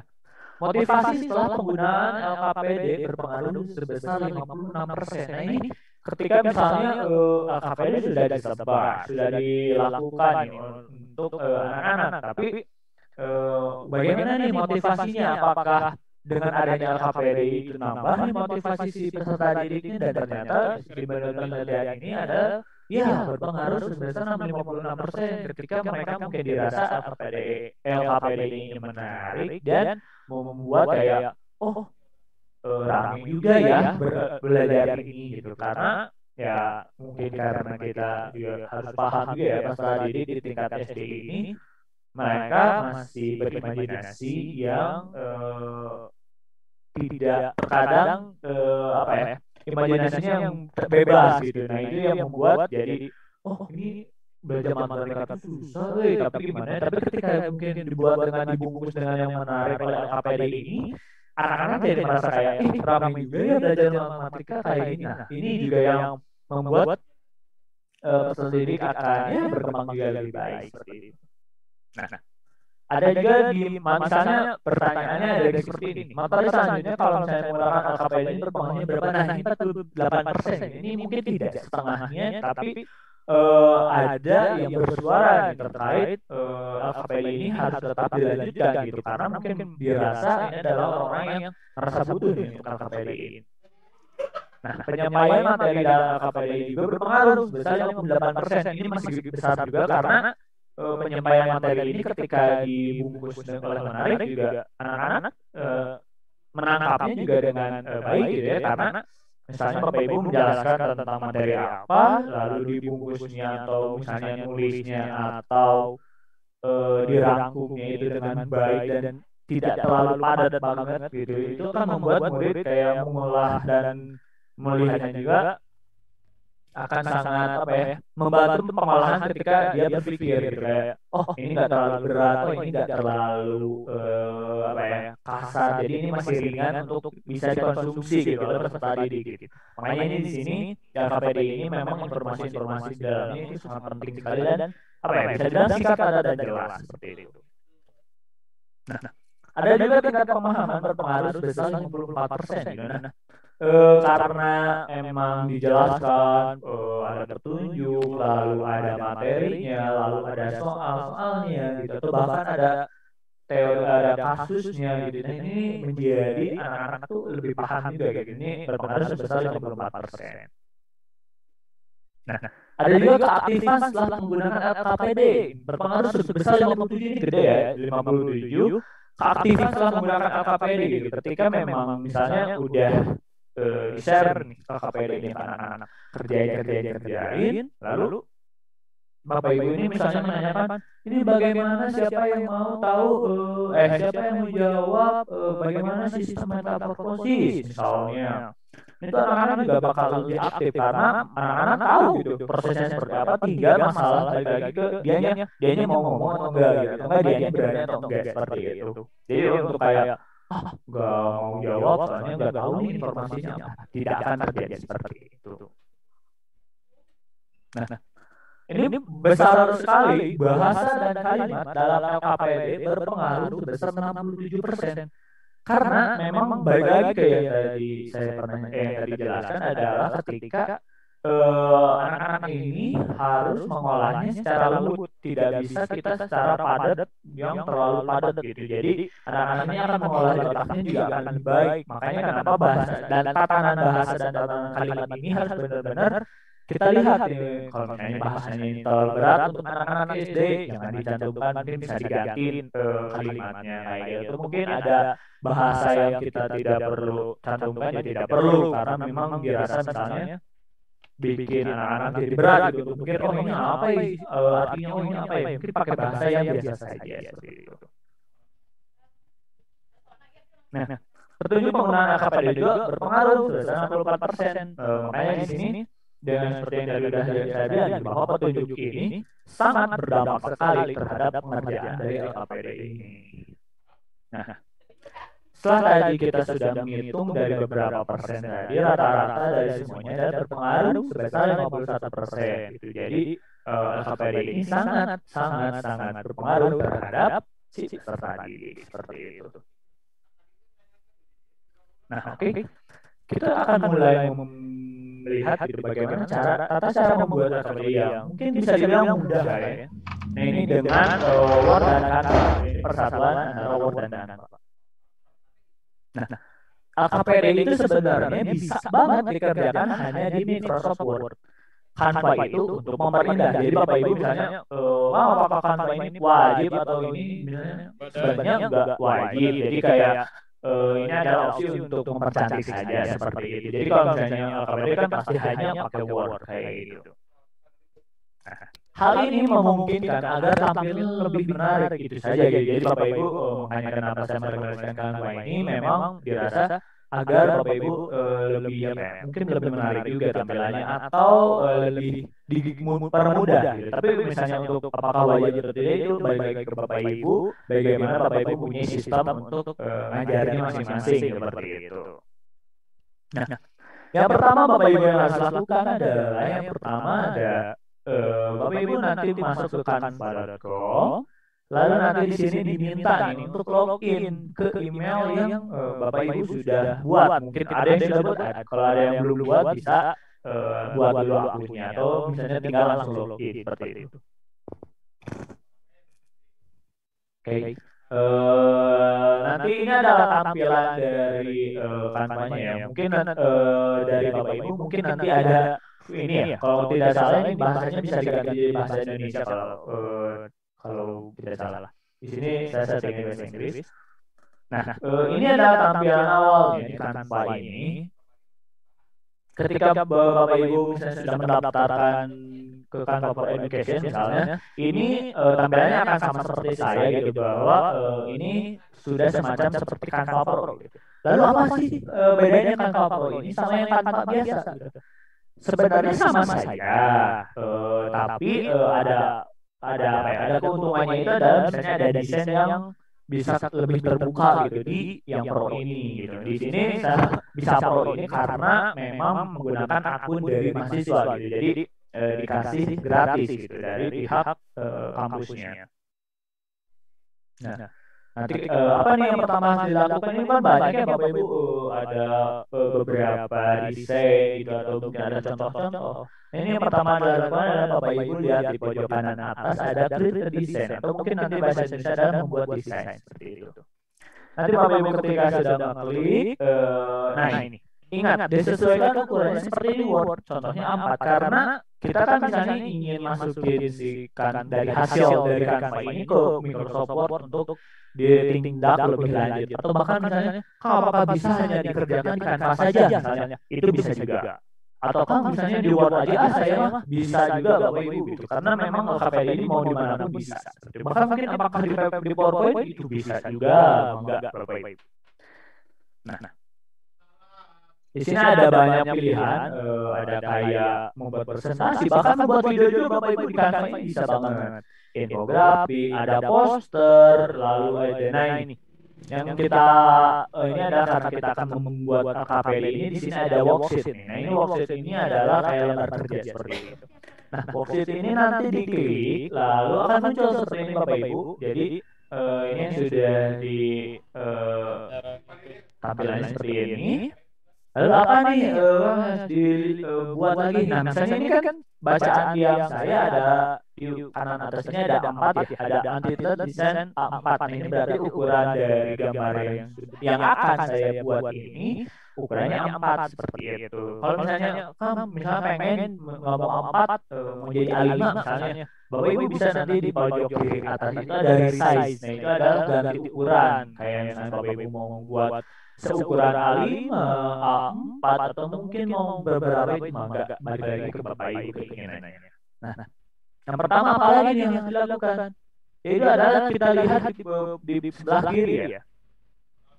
motivasi setelah penggunaan LKPD berpengaruh sebesar 56%. Nah ini ketika misalnya LKPD sudah disebar, sudah dilakukan untuk anak-anak, tapi bagaimana nih motivasinya? Apakah dengan adanya LKPD itu nambah nih motivasi si peserta didik ini? Dan ternyata di penelitian ini ada berpengaruh sebesar 56% ketika mereka mungkin dirasa LKPD ini menarik dan membuat kayak ramai juga ya belajar ini gitu, karena ya mungkin karena kita juga harus paham juga ya peserta didik di tingkat SD ini mereka masih berimajinasi yang tidak terkadang imajinasinya yang bebas gitu. Nah itu yang membuat jadi ini belajar matematika itu susah, tapi gimana? Tapi ketika mungkin dibuat dengan dibungkus dengan yang menarik oleh LKPD ini, anak-anak jadi merasa kayak ramai juga ya belajar matematika kayak ini. Nah ini juga yang membuat peserta didik akan berkembang juga lebih baik seperti itu. Nah, ada juga di misalnya pertanyaannya ada seperti ini. Materi selanjutnya kalau misalnya menggunakan LKPD ini berpengaruhnya berapa? Nah, ini 48%. Ini mungkin tidak setengahnya, tapi ada yang bersuara terkait LKPD ini harus tetap dilanjutkan gitu, karena mungkin dirasa ini adalah orang yang merasa butuh nih untuk LKPD ini. Nah, penyampaian materi dalam LKPD juga berpengaruh sebesar 58%. Ini masih besar juga karena penyampaian materi ini ketika dibungkus oleh menarik juga anak-anak menangkapnya juga dengan baik gitu ya, karena misalnya Bapak Ibu menjelaskan tentang materi apa, lalu dibungkusnya atau misalnya nulisnya atau dirangkumnya itu dengan baik dan tidak terlalu padat banget gitu, itu kan membuat murid kayak mengolah dan melihatnya juga akan sangat membantu pengolahan ketika dia berpikir gitu, kayak ini nggak terlalu berat, ini nggak terlalu kasar, jadi ini masih ringan untuk bisa dikonsumsi gitu oleh peserta didik gitu. Makanya ini di sini LKPD ini memang informasi-informasi di dalamnya itu sangat penting sekali dan bisa dibilang singkat, padat dan jelas seperti itu. Nah, ada juga tingkat pemahaman berpengaruh sebesar 54% gitu. Nah, karena emang dijelaskan ada petunjuk, lalu ada materinya, lalu ada soal-soalnya gitu, atau bahkan ada teori, ada kasusnya gitu. Nah ini menjadi anak-anak tuh lebih paham juga kayak gini, berpengaruh sebesar 54%. Nah, ada juga keaktifan setelah menggunakan LKPD berpengaruh sebesar 57, ini gede ya, 57. Keaktifan setelah menggunakan LKPD gitu, ketika memang misalnya udah share nih LKPD ini ke anak-anak, kerjain, lalu Bapak Ibu ini misalnya menanyakan, ini bagaimana, siapa yang mau tahu, siapa yang mau jawab bagaimana sistem metamorfosis misalnya. Itu anak-anak juga bakal lebih aktif karena anak-anak tahu gitu prosesnya seperti apa, tinggal masalah lagi ke dianya mau ngomong atau enggak gitu, atau enggak dianya berani atau enggak seperti itu. Jadi untuk kayak nggak mau jawab soalnya nggak tahu nih informasinya apa, tidak akan terjadi seperti itu. Nah, ini besar sekali bahasa dan kalimat dalam LKPD berpengaruh sebesar 67%. Karena memang balik lagi ke yang tadi saya pernah tadi jelaskan adalah ketika anak-anak ini harus mengolahnya secara lembut, tidak bisa kita secara padat yang terlalu padat gitu. Jadi anak-anak ini akan mengolah di otaknya juga akan lebih baik. Makanya kenapa bahasa dan tatanan bahasa dan tatanan kalimat ini harus benar-benar kita lihat nih. Kalau misalnya bahasanya ini terlalu berat untuk anak-anak SD, jangan dicantumkan, mungkin bisa digantiin kalimatnya kayak gitu. Mungkin ada bahasa yang kita tidak perlu cantumkan, ya tidak perlu karena memang dirasa misalnya bikin anak-anak jadi berat gitu untuk mikir oh ini apa ya artinya oh ini apa ya mungkin pakai bahasa yang biasa saja seperti itu. Nah, petunjuk penggunaan LKPD juga berpengaruh sebesar 64%. Makanya di sini dengan seperti yang tadi sudah saya bilang bahwa petunjuk ini sangat berdampak sekali terhadap pengerjaan dari LKPD ini. Nah, setelah tadi kita sudah menghitung dari beberapa persen tadi, rata-rata dari semuanya adalah berpengaruh sebesar 51% gitu. Jadi LKPD ini sangat berpengaruh terhadap si peserta didik seperti itu. Nah, oke. Kita akan mulai melihat gitu bagaimana cara membuat LKPD yang mungkin bisa dibilang mudah ya. Nah, ini dengan Word dan Canva, persatuan antara Word dan Canva. Nah, LKPD itu sebenarnya bisa banget dikerjakan hanya di Microsoft Word. Canva itu untuk memperindah. Jadi Bapak Ibu misalnya, apakah Canva ini wajib atau ini misalnya sebenarnya enggak wajib. Jadi kayak ini adalah opsi untuk mempercantik saja seperti itu. Jadi kalau misalnya LKPD kan pasti hanya pakai Word kayak gitu. Hal ini memungkinkan agar tampil lebih menarik gitu saja. Jadi Bapak Ibu makanya kenapa saya merekomendasikan Canva ini memang dirasa agar Bapak Ibu lebih mungkin lebih menarik juga tampilannya atau lebih dipermudah gitu. Tapi misalnya untuk apakah wajib atau tidak itu balik lagi ke Bapak Ibu, bagaimana Bapak Ibu punya sistem untuk ngajarnya masing-masing seperti itu. Nah, yang pertama Bapak Ibu yang harus lakukan adalah yang pertama ada Bapak Ibu nanti masuk ke canva.com, lalu nanti di sini diminta nih untuk login ke email yang Bapak Ibu sudah buat. Mungkin ada yang sudah buat, kalau ada yang belum buat bisa buat dulu akunnya atau misalnya tinggal langsung login seperti itu. Oke. Nanti ini adalah tampilan dari Canva-nya ya. Mungkin dari Bapak Ibu mungkin nanti ada ini ya, kalau tidak salah ini bahasanya bisa diganti jadi bahasa Indonesia kalau tidak salah. Di sini saya setting bahasa Inggris. Nah, ini adalah tampilan awalnya di Canva ini. Ketika Bapak Ibu misalnya sudah mendaftarkan ke Canva for Education misalnya, ini tampilannya akan sama seperti saya gitu bahwa ini sudah semacam seperti Canva Pro gitu. Lalu apa sih bedanya Canva Pro ini sama yang Canva biasa gitu? Sebenarnya sama saja, tapi ada keuntungannya itu adalah misalnya ada desain yang bisa lebih terbuka gitu di yang Pro ini gitu. Di sini saya bisa Pro ini karena memang menggunakan akun dari mahasiswa gitu. Jadi dikasih gratis gitu dari pihak kampusnya. Nah, nanti apa nih yang pertama harus dilakukan ini kan banyak ya Bapak Ibu ada beberapa desain gitu atau mungkin ada contoh-contoh. Ini yang pertama dilakukan adalah Bapak Ibu lihat di pojok kanan atas ada create a design atau mungkin nanti bahasa Indonesia adalah membuat desain seperti itu. Nanti Bapak Ibu ketika sudah mengklik, nah ini ingat disesuaikan ukurannya seperti di Word. Contohnya 4 karena kita kan misalnya ingin masukin dari hasil dari Canva ini ke Microsoft Word untuk ditindak lebih lanjut atau bahkan misalnya apakah bisa hanya dikerjakan di Canva saja misalnya itu bisa juga atau kan misalnya di Word aja saya mah bisa juga Bapak Ibu gitu karena memang LKPD ini mau dimanapun bisa bahkan mungkin apakah di PowerPoint itu bisa juga enggak Bapak Ibu. Nah di sini ada banyak pilihan, ada kayak membuat presentasi, bahkan membuat video juga Bapak Ibu di Canva ini bisa banget. Infografik, ada poster, lalu ada nah ini. Yang kita ini adalah karena kita akan membuat LKPD ini di sini ada worksheet. Nah ini worksheet ini adalah kayak lembar kerja seperti itu. Nah worksheet ini nanti diklik, lalu akan muncul seperti ini Bapak Ibu. Jadi ini sudah di tampilannya seperti ini. Lalu apa nih Mas, dibuat lagi? Nah, misalnya ini kan bacaan diam saya ada di kanan atasnya ada 4 ya, ada antithesis desain A4. Nah, ini berarti ukuran dari gambar yang akan saya buat ini ukurannya 4 seperti itu. Kalau misalnya kamu misalnya pengen ngomong A4 mau jadi A5 misalnya, Bapak Ibu bisa nanti di pojok kiri atas itu ada resize. Nah, itu adalah ganti ukuran. Kayak misalnya Bapak Ibu mau buat seukuran A5, A4 atau mungkin mau beberapa itu mah enggak balik lagi ke Bapak Ibu keinginannya. Nah, yang pertama apa lagi nih yang harus dilakukan? Yaitu adalah kita lihat di sebelah kiri ya.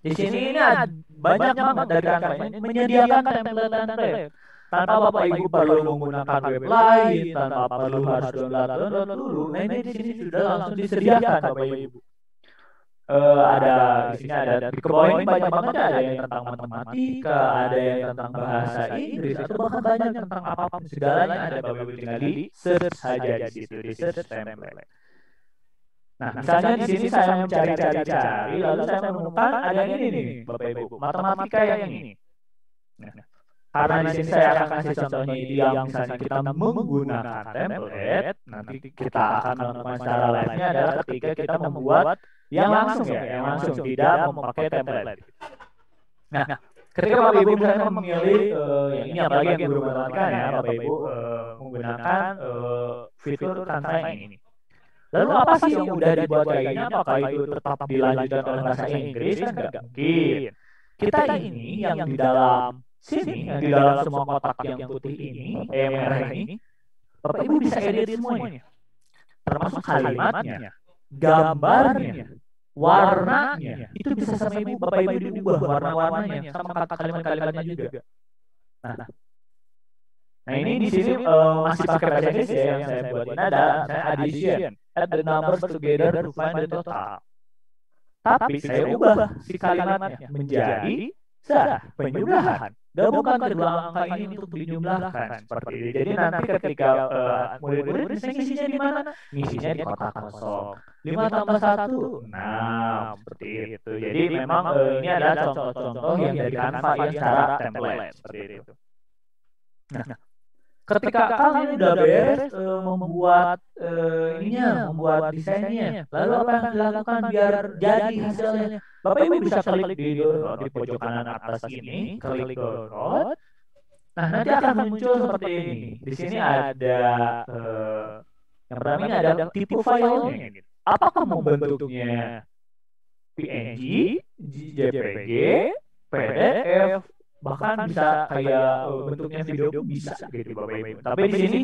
Di sini ini ada banyak banget dari Canva ini menyediakan template-template. Tanpa Bapak Ibu perlu menggunakan web lain, tanpa perlu harus download dulu. Nah, ini di sini sudah langsung disediakan Bapak Ibu. Ada di sini ada di bawah ini banyak banget ada yang tentang matematika, ada yang tentang bahasa Inggris, atau bahkan banyak tentang apapun segalanya ada Bapak Ibu tinggal di search saja di situ di search template. Nah, misalnya di sini saya mencari-cari, lalu saya menemukan ada yang ini nih Bapak Ibu, matematika yang ini. Nah, karena di sini saya akan kasih contohnya ini yang misalnya kita menggunakan template, nanti kita akan melakukan secara lainnya adalah ketika kita membuat yang langsung ya, yang langsung tidak memakai template. Nah, ketika Bapak Ibu misalnya memilih yang ini apalagi yang guru matematika ya, Bapak Ibu menggunakan fitur Canva yang ini. Lalu apa sih yang udah dibuat kayak gini? Apakah itu tetap dilanjutkan oleh bahasa Inggris? Kan nggak mungkin. Kita ini yang di dalam sini, yang di dalam semua kotak yang putih ini, yang merah ini, Bapak Ibu bisa edit semuanya. Termasuk kalimatnya, gambarnya, warnanya. Itu bisa sama Ibu, Bapak Ibu diubah warna-warnanya, sama kalimat-kalimatnya juga. Nah ini di sini masih pakai bahasa Inggris ya yang saya buat ini ada saya addition, add the numbers together to find the total. Tapi saya ubah si kalimatnya menjadi penjumlahan. Gabungkan kedua angka ini untuk dijumlahkan seperti ini. Jadi nanti ketika murid-murid bisa ngisinya di mana? Ngisinya di kotak kosong. 5 tambah 1, 6 seperti itu. Jadi memang ini adalah contoh-contoh yang dari Canva yang secara template seperti itu. Nah, ketika kalian udah beres membuat membuat desainnya, lalu apa yang dilakukan biar jadi hasilnya? Bapak Ibu bisa klik di download di pojok kanan atas ini, klik download. Nah, nanti akan muncul seperti ini. Di sini ada yang pertama ini ada tipe filenya. Apakah mau bentuknya PNG, JPG, PDF, bahkan bisa kayak bentuknya video bisa gitu Bapak Ibu. Tapi di sini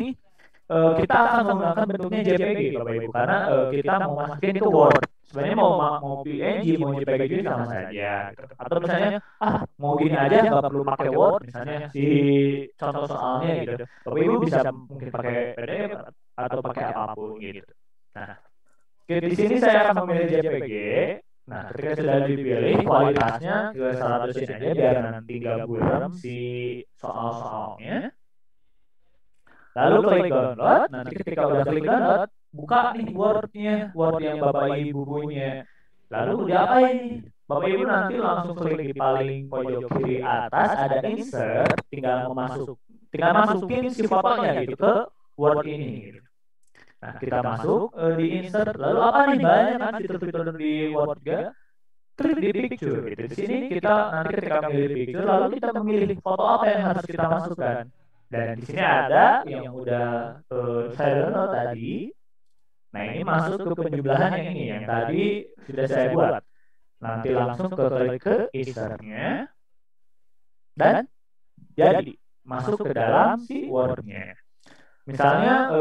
kita akan menggunakan bentuknya JPG Bapak Ibu karena kita mau masukin itu Word. Sebenarnya mau PNG mau JPG itu sama saja. Gitu. Atau misalnya mau gini aja nggak perlu pakai Word misalnya si contoh soalnya gitu. Bapak Ibu bisa mungkin pakai PDF atau pakai apapun gitu. Nah, di sini saya akan memilih JPG. Nah, ketika sudah dipilih kualitasnya ke 100 aja biar nanti gak buram si soal-soalnya. Lalu klik download. Nanti ketika udah klik download, buka nih Word yang Bapak Ibu punya. Lalu udah apa ini? Bapak Ibu nanti langsung klik di paling pojok kiri atas ada insert, tinggal masukin si fotonya gitu ke Word ini. Gitu. Nah, kita masuk di insert. Lalu apa nih banyak kan fitur-fitur di Word juga. Klik di picture gitu. Di sini kita nanti ketika memilih picture lalu kita memilih foto apa yang harus kita masukkan. Dan di sini ada yang udah saya download tadi. Nah, ini masuk ke penjumlahan yang ini yang tadi sudah saya buat. Nanti langsung klik ke insertnya dan jadi masuk ke dalam si Word-nya. Misalnya,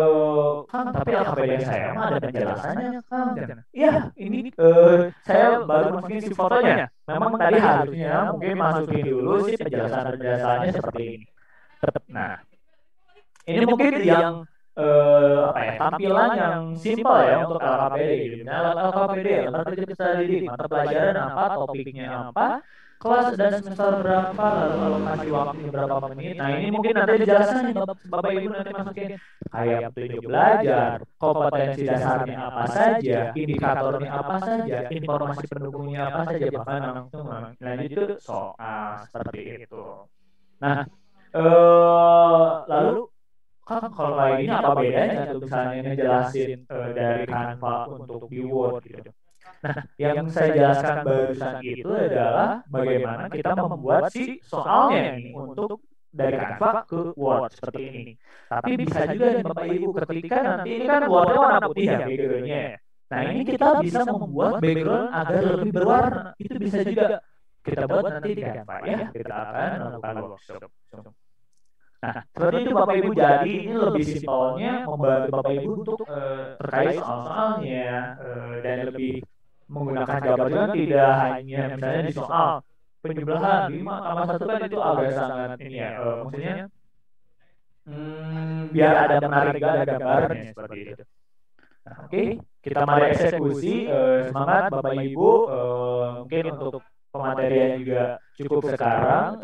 Kang, tapi LKPD saya mah ada penjelasannya, Kang. Iya, ini saya baru masukin si fotonya. Memang tadi harusnya mungkin masukin dulu si penjelasannya seperti ini. Nah, ini mungkin yang tampilan yang simpel ya untuk LKPD gitu. Nah, LKPD, lalu kita didik, mata pelajaran apa, topiknya apa, kelas dan semester berapa, lalu alokasi waktunya berapa menit. Nah, ini mungkin nanti dijelaskan nih Bapak Ibu nanti masukin kayak petunjuk belajar, kompetensi dasarnya apa saja, indikatornya apa saja, informasi pendukungnya apa saja, bahkan langsung lanjut itu soal seperti itu. Nah, lalu kan kalau kayak gini apa bedanya tuh misalnya ngejelasin dari Canva untuk di Word gitu. Nah, yang saya jelaskan barusan itu adalah bagaimana kita membuat si soalnya ini untuk dari Canva ke Word seperti ini. Tapi bisa juga nih Bapak Ibu ketika nanti ini kan Wordnya warna putih ya backgroundnya. Nah ini kita bisa membuat background agar lebih berwarna. Itu bisa juga kita buat nanti di Canva ya. Kita akan melakukan workshop. Nah, seperti itu Bapak Ibu. Jadi ini lebih simpelnya membantu Bapak Ibu untuk terkait soal-soalnya dan lebih menggunakan Jabar juga tidak hanya misalnya di soal penjumlahan 5 tambah 1 kan itu agak sangat ini ya, maksudnya biar ada menarik juga ada gambarnya seperti itu. Nah, oke, kita mari eksekusi. Semangat Bapak Ibu. Mungkin untuk pematerian juga cukup sekarang.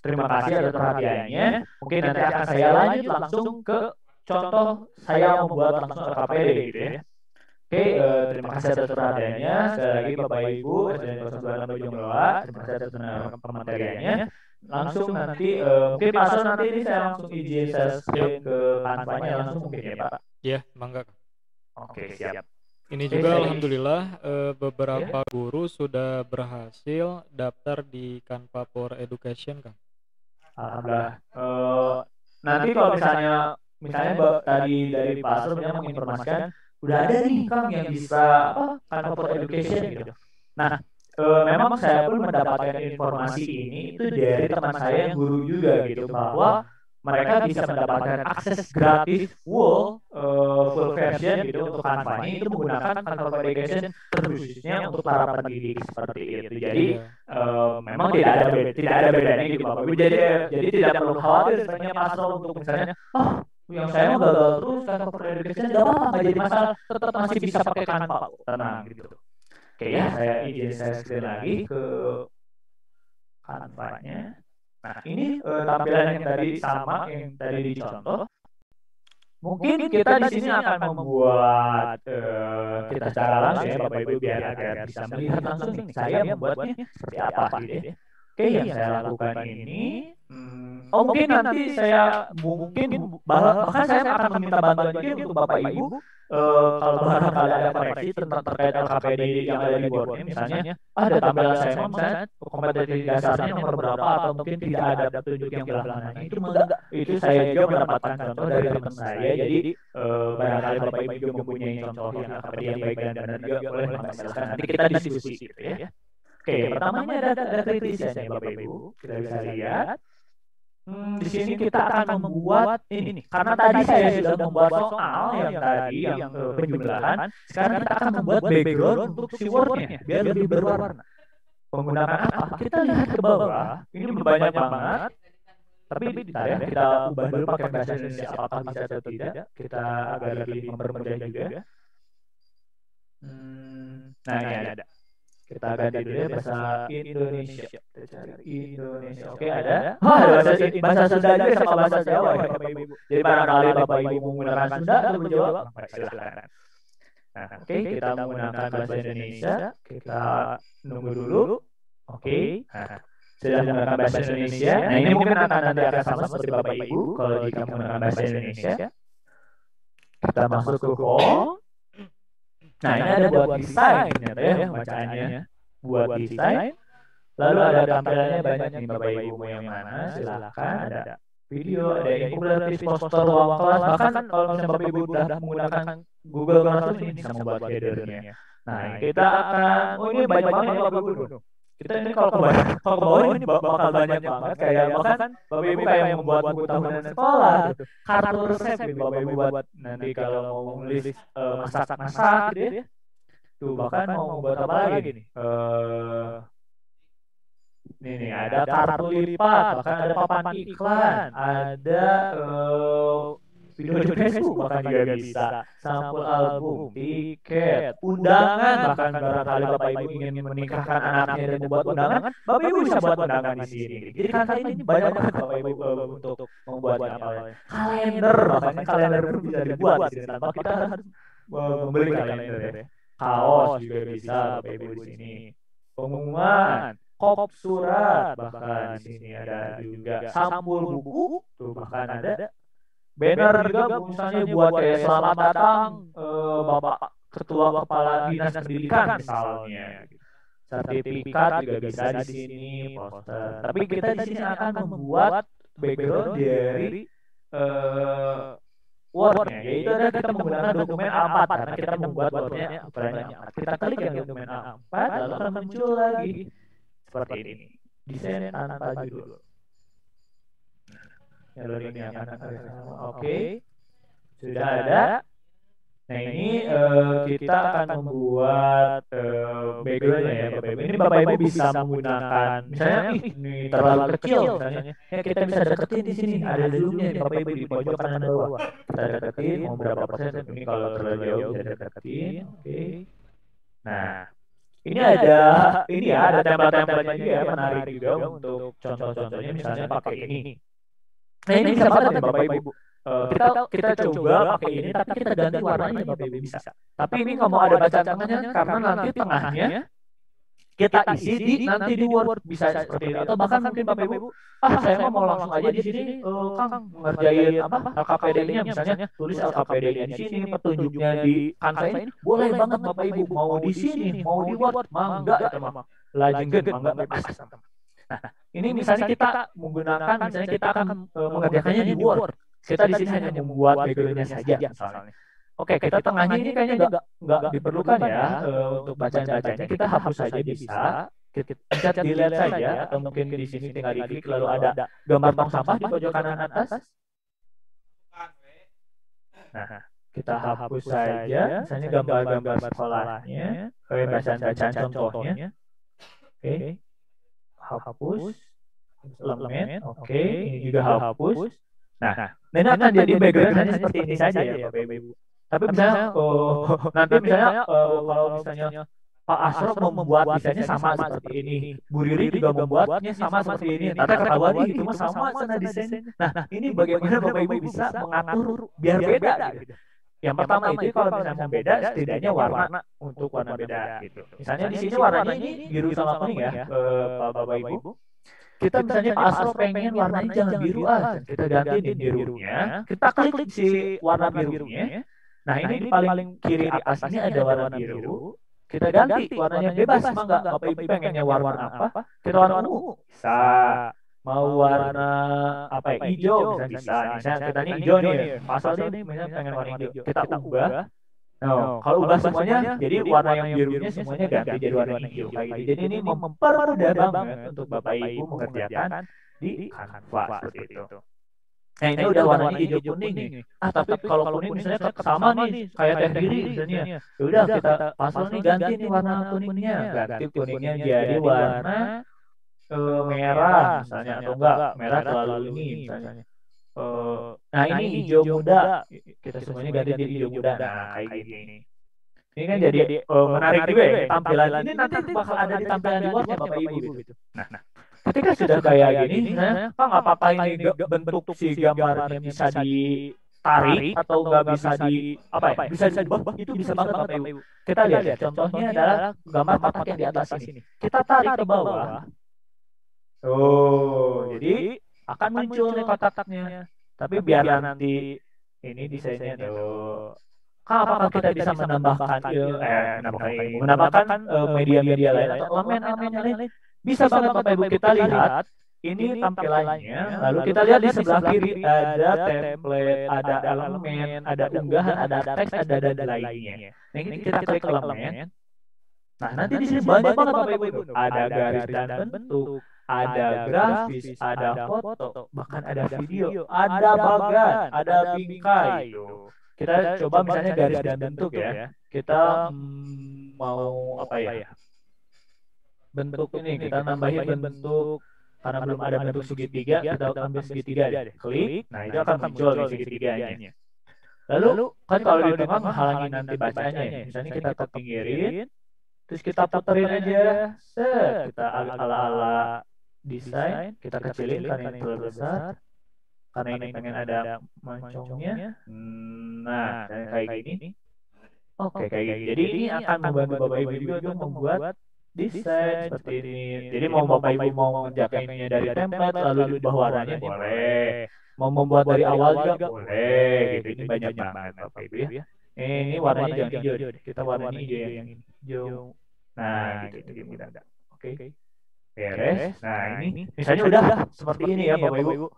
Terima kasih atas perhatiannya. Mungkin nanti akan saya lanjut langsung ke contoh saya membuat langsung RKPD gitu ya. Oke, terima kasih atas perhatiannya. Sekali lagi Bapak Ibu, SDN 09 Bojongloa, terima kasih atas pemateriannya. Langsung nanti, mungkin Pak Sos nanti ini saya langsung izin saya screen ke Canva-nya langsung mungkin ya Pak. Ya, mangga. Oke, siap. Ini juga alhamdulillah beberapa guru sudah berhasil daftar di Canva for Education, Kang. Alhamdulillah. Nanti kalau misalnya tadi dari Pak Sos menginformasikan udah ada nih Kang yang bisa Canva for Education gitu. Nah, memang saya pun mendapatkan informasi ini itu dari teman saya yang guru juga gitu bahwa mereka bisa mendapatkan akses gratis full version gitu untuk Canva-nya itu menggunakan Canva for Education khususnya untuk para pendidik seperti itu. Jadi memang tidak ada bedanya gitu Bapak Ibu. Jadi tidak perlu khawatir sebenarnya pasal untuk misalnya yang saya mau gagal terus Canva for Education tidak apa-apa, nggak jadi masalah, tetap masih bisa pakai Canva, tenang gitu. Oke ya, saya izin saya screen lagi ke Canva-nya. Nah ini tampilan yang tadi sama yang tadi dicontoh. Mungkin kita di sini akan membuat kita secara langsung ya Bapak Ibu biar agar bisa melihat langsung nih saya membuatnya seperti apa gitu ya. Oke, yang saya lakukan ini mungkin nanti saya bahkan saya akan meminta bantuan juga untuk Bapak Ibu kalau barangkali ada koreksi tentang terkait LKPD yang ada di boardnya misalnya ada tampilan saya misalnya kompetensi dasarnya nomor berapa atau mungkin tidak ada petunjuk yang belah mananya itu saya juga mendapatkan contoh dari teman saya. Jadi barangkali Bapak Ibu juga mempunyai contoh yang LKPD yang baik dan benar juga boleh silahkan nanti kita diskusi gitu ya. Oke, pertamanya ada kritisannya Bapak Ibu, kita bisa lihat. Di sini kita akan membuat ini, karena tadi saya sudah membuat soal yang tadi yang penjumlahan. Sekarang kita akan membuat background untuk si Word-nya biar lebih berwarna. Menggunakan apa? Kita lihat ke bawah, ini banyak banget. Tapi bentar ya, kita ubah dulu pakai bahasa Indonesia apakah bisa atau tidak. Kita agak lebih mempermudah juga. Nah, ini ada. Kita ganti dulu ya bahasa Indonesia. Kita cari Indonesia. Oke, ada. Bahasa Sunda juga sama bahasa Jawa ya Bapak Ibu. Jadi barangkali Bapak Ibu menggunakan Sunda untuk menjawab, silakan. Nah, oke, kita menggunakan bahasa Indonesia. Kita nunggu dulu. Oke. Nah, sudah menggunakan bahasa Indonesia. Nah, ini mungkin nanti akan sama seperti Bapak Ibu kalau jika menggunakan bahasa Indonesia. Kita masuk ke home. Nah, ini ada buat desain ya bacaannya. Buat desain. Lalu ada tampilannya banyak nih Bapak Ibu mau yang mana silakan. Ada video, ada infografis, poster ruang kelas. Bahkan kalau misalnya Bapak Ibu sudah menggunakan Google Classroom ini bisa membuat header-nya. Nah, kita akan ini banyak banget Bapak Ibu. Kita ini kalau ke bawah ini bakal banyak banget kayak bahkan Bapak Ibu kayak yang membuat buku tahunan sekolah gitu. Kartu resep gitu Bapak Ibu buat nanti kalau mau nulis masak-masak gitu ya. Tuh bahkan mau buat apa lagi nih? Nih ada kartu lipat, bahkan ada papan iklan, ada video di Facebook bahkan juga bisa, sampul album, tiket, undangan, bahkan barangkali Bapak Ibu ingin menikahkan anaknya dan membuat undangan, Bapak Ibu bisa buat undangan di sini. Jadi kan ini banyak banget Bapak Ibu untuk membuat kalender, bahkan kalender pun bisa dibuat di sini tanpa kita harus membeli kalender ya. Kaos juga bisa Bapak Ibu di sini. Pengumuman, kop surat, bahkan di sini ada juga sampul buku, tuh bahkan ada banner juga misalnya buat kayak selamat datang Bapak Ketua Kepala Dinas Pendidikan misalnya. Sertifikat juga bisa di sini, poster. Tapi kita di sini akan membuat background dari Word-nya, yaitu ada kita menggunakan dokumen A4 karena kita membuat Word-nya ukurannya A4. Kita klik yang dokumen A4 lalu akan muncul lagi seperti ini. Desain tanpa judul. Jalur ini akan oke. Sudah ada. Nah ini kita akan membuat background-nya ya Bapak Ibu. Ini Bapak Ibu bisa menggunakan misalnya ini terlalu kecil misalnya. Ya kita bisa deketin di sini ada zoom-nya nih Bapak Ibu di pojok kanan bawah. Kita deketin mau berapa persen ini kalau terlalu jauh bisa deketin. Oke. Nah, ini ada template-templatenya juga ya menarik juga untuk contoh-contohnya misalnya pakai ini. Nah ini bisa banget nih Bapak Ibu. Kita coba pakai ini tapi kita ganti warnanya Bapak Ibu bisa. Tapi ini kalau mau ada bacaan tengahnya karena nanti tengahnya kita isi nanti di Word bisa seperti itu atau bahkan mungkin Bapak Ibu saya mau langsung aja di sini Kang ngerjain LKPD-nya misalnya tulis LKPD-nya di sini petunjuknya di Canva ini boleh banget Bapak Ibu mau di sini mau di Word mangga itu mah lajengkeun mangga bebas. Nah, ini misalnya kita menggunakan misalnya kita akan mengerjakannya di Word. Kita di sini hanya membuat background-nya saja misalnya. Oke, kita tengahnya ini kayaknya nggak diperlukan ya untuk bacaan-bacanya. Kita hapus saja bisa. Kita pencet delete saja atau mungkin di sini tinggal diklik lalu ada gambar tong sampah di pojok kanan atas. Nah, kita hapus saja misalnya gambar-gambar sekolahnya, bacaan-bacaan contohnya. Oke. Hapus elemen, oke, ini juga hapus. Nah, ini akan jadi background hanya seperti ini saja ya Bapak Ibu. Tapi misalnya, nanti misalnya kalau misalnya Pak Asrop mau membuat desainnya sama seperti ini, Bu Riri juga membuatnya sama seperti ini, Tata Katawari itu mah sama sana desainnya. Nah, ini bagaimana Bapak Ibu bisa mengatur biar beda gitu. Yang pertama itu kalau misalnya mau beda, setidaknya warna untuk warna beda gitu. Misalnya di sini warnanya ini biru sama kuning ya, Bapak Ibu. Kita misalnya Pak Asro pengen warnanya jangan biru kita gantiin birunya. Kita klik si warna birunya. Nah ini di paling kiri atas ini ada warna biru. Kita ganti warnanya bebas, mangga. Bapak Ibu pengennya warna apa? Kita warna ungu. Bisa. Mau warna apa ya? Hijau bisa. Misalnya kita ini hijau nih. Pasal ini misalnya pengen warna hijau. Kita ubah. Kalau ubah semuanya, jadi warna yang birunya semuanya ganti jadi warna hijau kayak gitu. Jadi ini mempermudah banget untuk Bapak Ibu mengerjakan di Canva seperti itu. Nah ini udah warnanya hijau kuning nih. Tapi kalau kuning misalnya sama nih kayak teh diri misalnya. Ya udah kita pasal nih ganti nih warna kuningnya. Ganti kuningnya jadi warna merah misalnya atau enggak merah terlalu ini misalnya. Nah ini hijau muda kita semuanya ganti jadi hijau muda. Nah kayak gini. Ini kan jadi menarik juga ya tampilan ini nanti bakal ada di tampilan di Word Bapak Ibu gitu. Nah ketika sudah kayak gini, Kang apa ini bentuk si gambarnya bisa ditarik atau nggak bisa di apa ya? Bisa diubah itu bisa banget Bapak Ibu. Kita lihat ya contohnya adalah gambar kotak yang di atas ini. Kita tarik ke bawah. Jadi akan muncul nih kotaknya. Tapi biar nanti ini desainnya tuh. Apakah kita bisa menambahkan media-media lain atau elemen-elemen yang lain? Bisa banget Bapak Ibu kita lihat ini tampilannya. Lalu kita lihat di sebelah kiri ada template, ada elemen, ada unggahan, ada teks, ada lainnya. Nah ini kita klik elemen. Nah nanti di sini banyak banget Bapak Ibu. Ada garis dan bentuk, ada grafis, ada foto, bahkan ada video, ada bagan, ada bingkai. Kita coba misalnya garis dan bentuk ya. Kita mau apa ya? Bentuk ini kita nambahin bentuk karena belum ada bentuk segitiga, kita ambil segitiga deh. Klik, nah itu akan muncul di segitiganya. Lalu kan kalau di tengah menghalangi nanti bacanya ya. Misalnya kita ke pinggirin, terus kita puterin aja, kita ala-ala desain, kita kecilin karena ini terlalu besar, karena ini pengen ada mancungnya. Nah, kayak gini. Oke, kayak gini. Jadi ini akan membantu Bapak Ibu juga untuk membuat desain seperti ini. Jadi mau Bapak Ibu mau ngerjakannya dari template lalu diubah warnanya boleh. Mau membuat dari awal juga boleh gitu. Ini banyak banget Bapak Ibu ya. Ini warnanya jangan hijau deh. Kita warnanya hijau yang ini. Hijau. Nah, gitu gimana? Oke. Beres. Nah, ini misalnya udah seperti ini ya Bapak Ibu.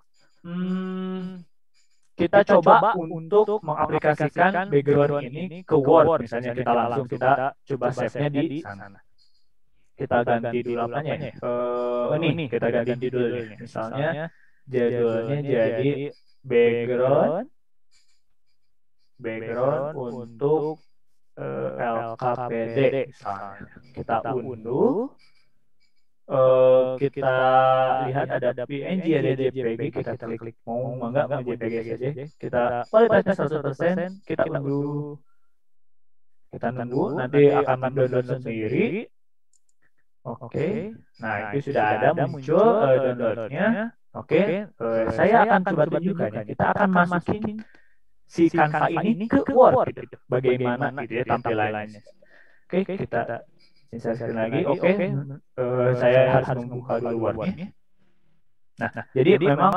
Kita coba untuk mengaplikasikan background ini ke Word. Misalnya kita coba save-nya di sana. Kita ganti dulu apanya ya? Ini kita ganti judulnya. Misalnya judulnya jadi background untuk LKPD misalnya. Kita unduh. Kita lihat ada PNG, ada JPG, kita klik mau enggak mau JPG saja. Kita kualitasnya 100%, kita unduh. Kita tunggu nanti akan download sendiri. Oke. Nah, itu sudah ada muncul downloadnya. Oke. Saya akan coba tunjukkan ya. Kita akan masukin si Canva ini ke Word gitu. Bagaimana gitu ya tampilannya. Oke, kita insert lagi. Oke. Saya harus membuka dulu Word-nya. Nah, jadi memang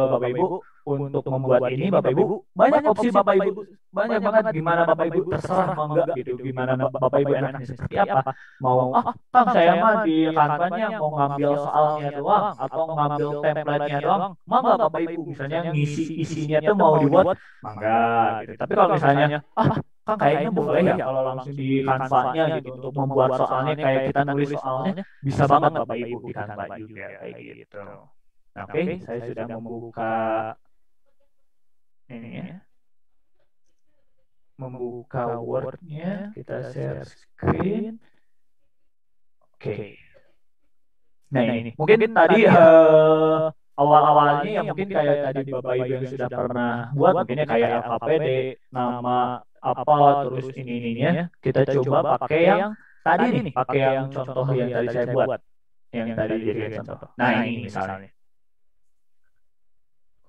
Bapak Ibu untuk membuat ini Bapak Ibu banyak opsi Bapak Ibu, banyak banget gimana Bapak Ibu terserah mangga gitu, gimana Bapak Ibu enaknya seperti apa. Mau Kang saya mah di Canva-nya mau ngambil soalnya doang atau ngambil template-nya doang. Mangga Bapak Ibu misalnya ngisi isinya tuh mau dibuat mangga gitu. Tapi kalau misalnya Kang kayaknya boleh ya kalau langsung di Canva-nya gitu untuk membuat soalnya kayak kita nulis soalnya bisa banget Bapak Ibu di Canva juga kayak gitu. Nah, oke, saya sudah membuka ini ya. Membuka Word-nya, kita share screen. Oke. Nah, ini. Mungkin tadi awal-awalnya ya mungkin kayak tadi Bapak Ibu yang sudah pernah buat, mungkinnya kayak LKPD, nama apa, terus ininya. Kita coba pakai yang tadi nih, pakai yang contoh yang tadi saya buat. Yang tadi jadi contoh. Nah, ini misalnya.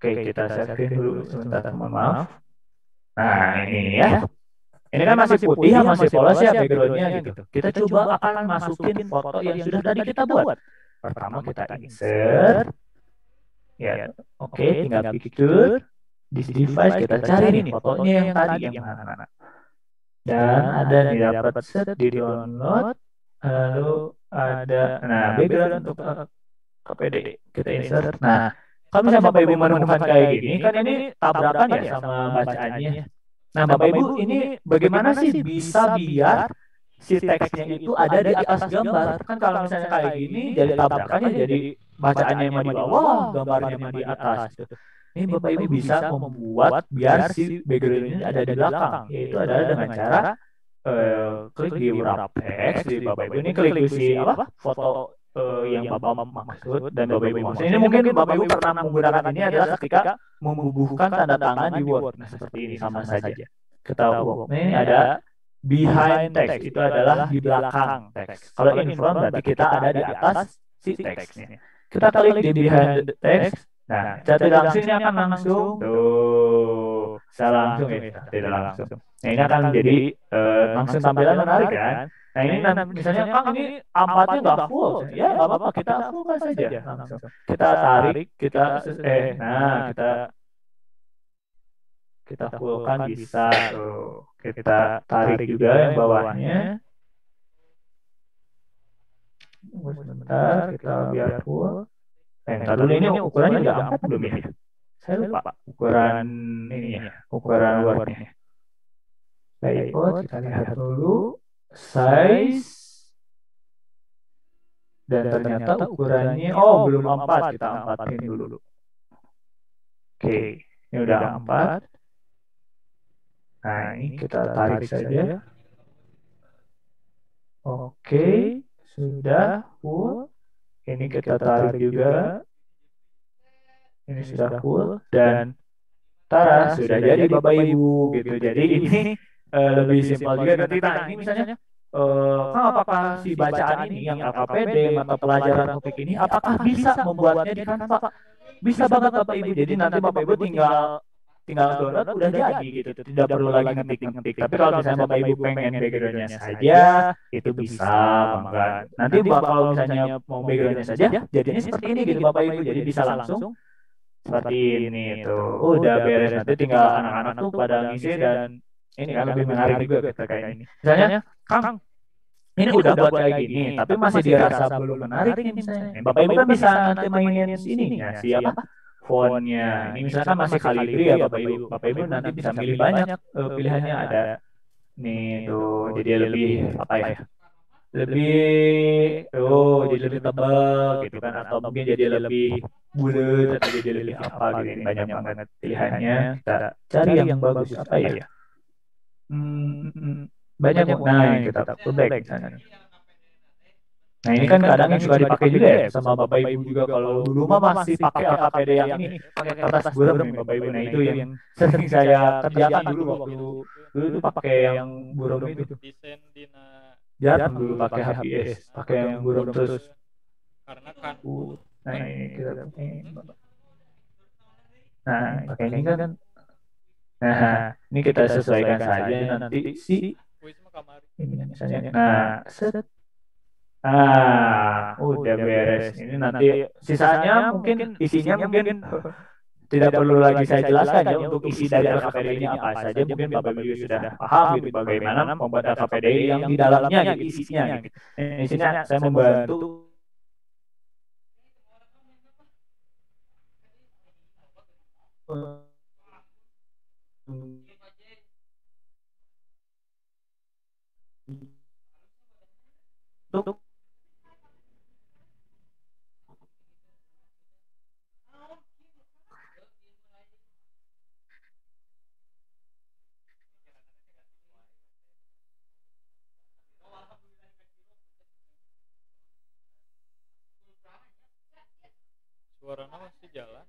Oke, kita share screen dulu sebentar, mohon maaf. Nah, ini ya. Ini kan masih putih ya, masih polos ya background-nya gitu. Kita coba akan masukin foto yang sudah tadi kita buat. Pertama kita insert. Ya, oke, tinggal picture. Di device kita cari nih fotonya yang tadi yang mana. Dan ada nih dapat set di download. Lalu ada background untuk KPD. Kita insert. Nah, kalau misalnya Bapak Ibu menemukan kayak gini, kan ini tabrakan ya sama bacaannya. Nah, Bapak Ibu ini bagaimana sih bisa biar si teksnya itu ada di atas gambar? Kan kalau misalnya kayak gini, jadi tabrakannya jadi bacaannya yang di bawah, gambarnya yang di atas. Ini Bapak Ibu bisa membuat biar si background ini ada di belakang, yaitu adalah dengan cara klik di wrap text di Bapak Ibu ini klik di si foto yang Bapak maksud dan Bapak Ibu maksud. Ini mungkin Bapak Ibu pernah menggunakan ini adalah ketika membubuhkan tanda tangan di Word. Nah, seperti ini sama saja. Kita ini ada behind text, itu adalah di belakang teks. Kalau in front berarti kita ada di atas si teksnya. Kita klik di behind the text. Nah, tidak langsung ini akan langsung tuh, bisa langsung ya, tidak langsung. Nah, ini akan jadi langsung tampilan menarik kan. Nah, ini misalnya Kang ini ampatnya nggak full, ya nggak apa-apa, kita fullkan saja langsung. Kita tarik, kita fullkan bisa tuh. Kita tarik juga yang bawahnya. Sebentar, kita biar full. Ntar dulu ini ukurannya udah 4 belum ya? Saya lupa ukuran ini ya, ukuran Word-nya. Layout, kita lihat dulu. Size dan ternyata ukurannya belum 4, kita 4-in dulu. Oke, ini udah 4. Nah, ini kita tarik saja. Oke, sudah full. Ini kita tarik juga. Ini sudah full dan tara sudah jadi Bapak Ibu gitu. Jadi ini lebih simpel juga nanti. Nah, ini misalnya apakah si bacaan ini yang LKPD mata pelajaran topik ini apakah bisa membuatnya di Canva? Bisa banget Bapak Ibu. Jadi nanti Bapak Ibu tinggal tinggal download udah jadi gitu, tidak perlu lagi ngetik. Tapi kalau misalnya Bapak Ibu pengen backgroundnya saja, itu bisa banget. Nanti kalau misalnya mau backgroundnya saja, jadinya seperti ini gitu Bapak Ibu, jadi bisa langsung seperti ini tuh. Udah beres, nanti tinggal anak-anak tuh pada ngisi dan ini kan lebih menarik juga kita kayak ini. Misalnya, Kang, ini udah buat kayak gini, tapi masih dirasa belum menarik nih misalnya. Bapak Ibu kan bisa nanti mainin ininya, siapa? Fontnya. Ini misalkan masih Calibri ya Bapak Ibu. Bapak Ibu nanti bisa milih banyak pilihannya ada nih tuh. Jadi lebih apa ya? Lebih jadi lebih tebal gitu kan, atau mungkin jadi lebih bulat atau jadi lebih apa gitu. Ini banyak banget pilihannya. Kita cari yang bagus apa ya? Banyak. Nah, ini kita back misalnya. Nah ini kan kadang yang suka dipakai juga ya sama Bapak Ibu juga, kalau dulu mah masih pakai LKPD yang ini pakai kertas buram nih Bapak Ibu. Nah itu yang sering saya kerjakan dulu waktu dulu tuh pakai yang buram itu. desain dina Jarang dulu pakai HPS, pakai yang buram terus. karena kan Nah ini kita pakai. Nah pakai ini kan. Nah ini kita sesuaikan saja nanti si kuis mah kamari. ini misalnya. Nah set. Udah beres. Ini nanti sisanya mungkin isinya mungkin tidak perlu lagi saya jelaskan ya untuk isi dari LKPD ini apa saja. Mungkin Bapak Ibu sudah paham gitu bagaimana membuat LKPD yang di dalamnya gitu isinya gitu. Di sini saya membantu untuk suaranya masih jalan.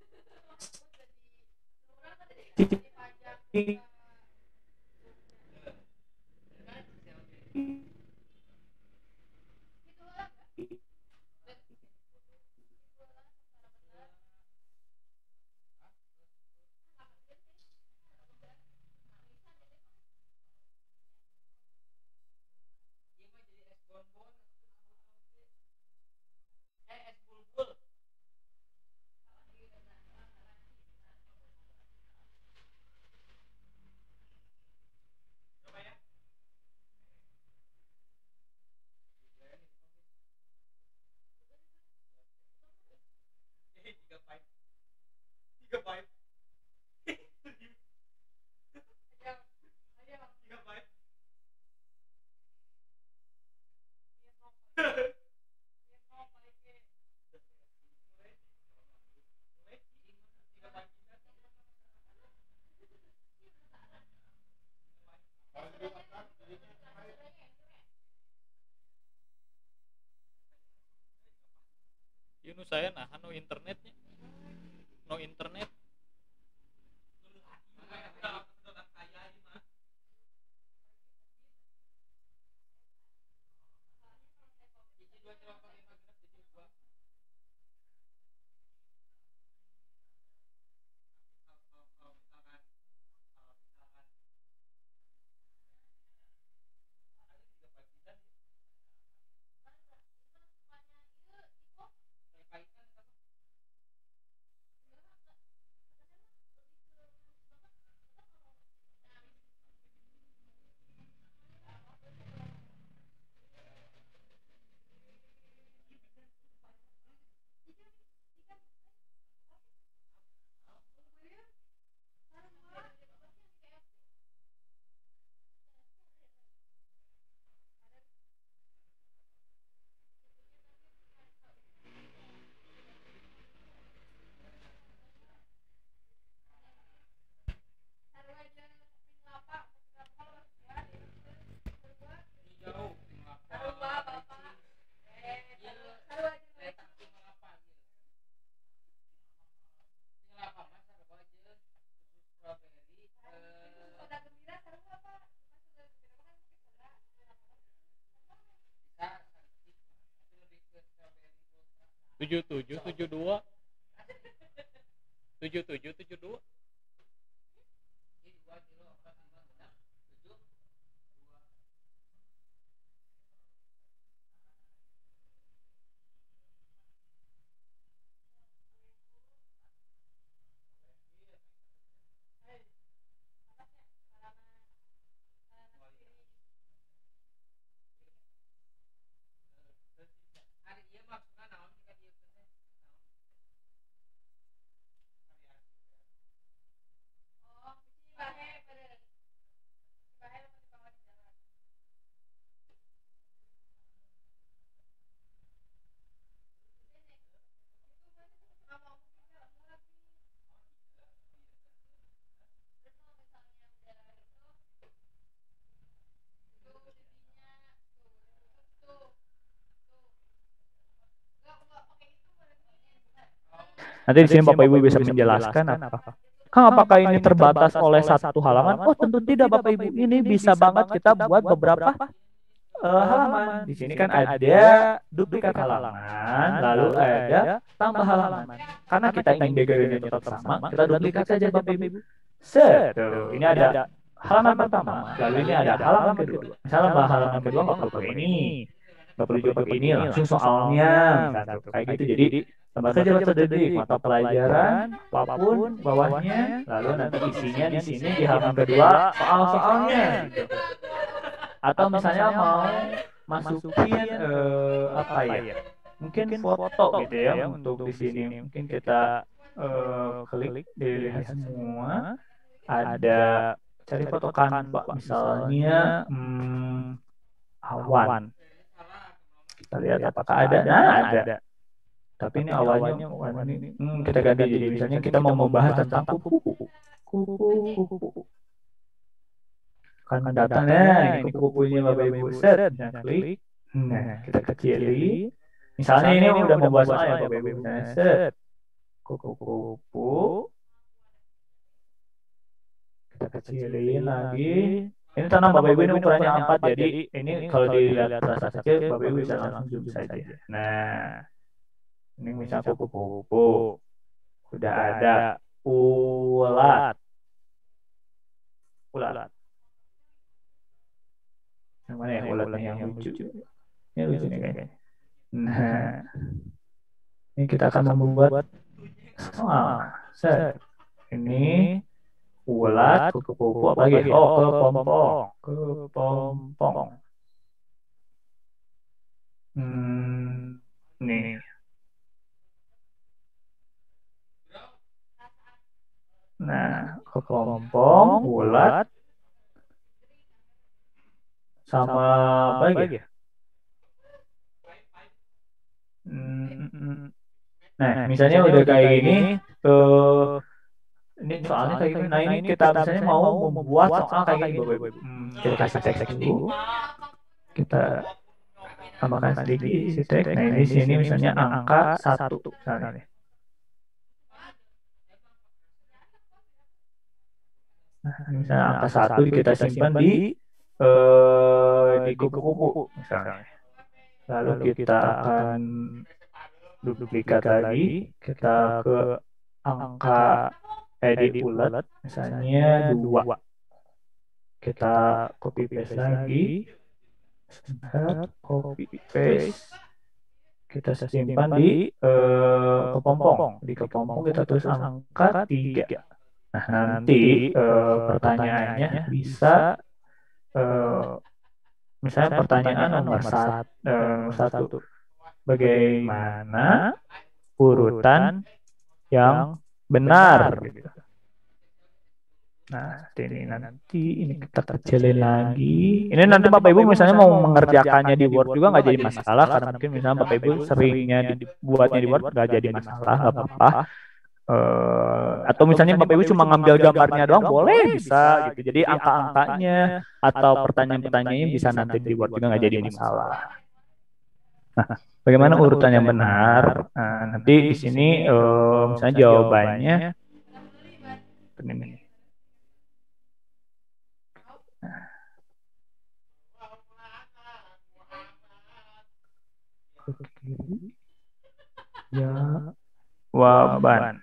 Ini saya nahan no internetnya. No internet. tujuh tujuh tujuh dua 7772 Nanti di sini Bapak Ibu bisa menjelaskan apa. Kang, apakah ini terbatas oleh satu halaman? Oh, tentu tidak Bapak Ibu. Ini bisa banget kita buat beberapa halaman. Di sini kan ada duplikat halaman, lalu ada tambah halaman. Karena kita ingin backgroundnya tetap sama, kita duplikat saja Bapak Ibu. Set. Tuh, ini ada halaman pertama, lalu ini ada halaman kedua. Misalnya halaman kedua nggak perlu pakai ini, nggak perlu juga pakai ini, langsung soalnya, misalnya tuh, kayak gitu. Jadi tambah saja detik mata pelajaran apapun bawahnya, lalu nanti isinya di sini di halaman kedua soal-soalnya. Gitu. Atau misalnya mau masukin apa ya? Mungkin foto gitu ya untuk di sini. Mungkin kita klik dilihat semua. Ada cari foto Canva misalnya awan. Kita lihat apakah ada. Nah, ada. Tapi ini awalnya ini kita ganti jadi misalnya kita mau membahas tentang kupu-kupu. Kupu-kupu. Kan datanya ini kupu-kupunya Bapak Ibu, set, nah klik. Nah, kita kecili. Misalnya ini udah membahas soal ya Bapak Ibu, nah, set. Kupu-kupu. Kita kecilin lagi. Ini tenang Bapak Ibu, ini ukurannya 4, jadi ini kalau dilihat rasa kecil Bapak Ibu bisa langsung zoom saja. Nah, ini misalnya kupu-kupu. Udah ada ulat. Yang mana ya ulatnya yang lucu? Ini lucu nih kayaknya. Nah, ini kita akan membuat set. Ini ulat, kupu-kupu, apa lagi? Oh, kepompong. Nih. Nah, kepompong, ulat, sama apa lagi? Nah, misalnya udah kayak gini, ini soalnya kayak gini. Nah, ini kita misalnya mau membuat soal kayak gini, Bapak Ibu. Kita kasih teks dulu. Kita tambahkan sedikit isi teks. Nah, di sini misalnya angka 1 misalnya. Nah, misalnya angka 1 kita simpan di kupu-kupu misalnya. Lalu kita akan duplikat lagi, kita ke angka di ulat misalnya 2. Kita copy paste lagi. Copy paste. Kita simpan di kepompong. Di kepompong kita tulis angka 3. Nah, nanti pertanyaannya bisa misalnya pertanyaan nomor 1, bagaimana urutan yang benar gitu. Nah, ini kita kecilin lagi. Ini nanti Bapak Ibu misalnya mau mengerjakannya di Word juga nggak jadi masalah, karena mungkin misalnya Bapak Ibu seringnya dibuatnya di Word nggak jadi masalah, nggak apa-apa. Atau misalnya Bapak Ibu cuma ngambil gambarnya doang boleh, bisa gitu. Jadi angka-angkanya atau pertanyaan-pertanyaannya bisa nanti di Word juga nggak jadi masalah. Nah, bagaimana urutan yang benar? Nah, nanti di sini misalnya jawabannya ini. Jawaban.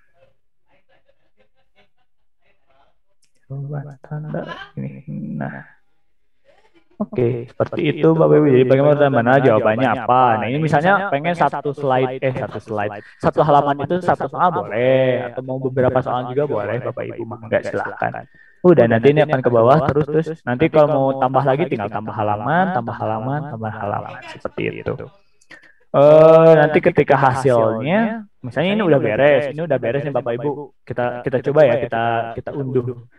Tanda ini. Nah, oke, seperti itu Bapak Ibu. Jadi bagaimana jawabannya apa? Nah, ini misalnya pengen satu satu halaman itu satu soal boleh, atau mau beberapa soal juga boleh Bapak Ibu, enggak silahkan. Udah, nanti ini akan ke bawah terus nanti kalau mau tambah lagi tinggal tambah halaman seperti itu. Nanti ketika hasilnya, misalnya ini udah beres nih Bapak Ibu. Kita coba ya, kita unduh.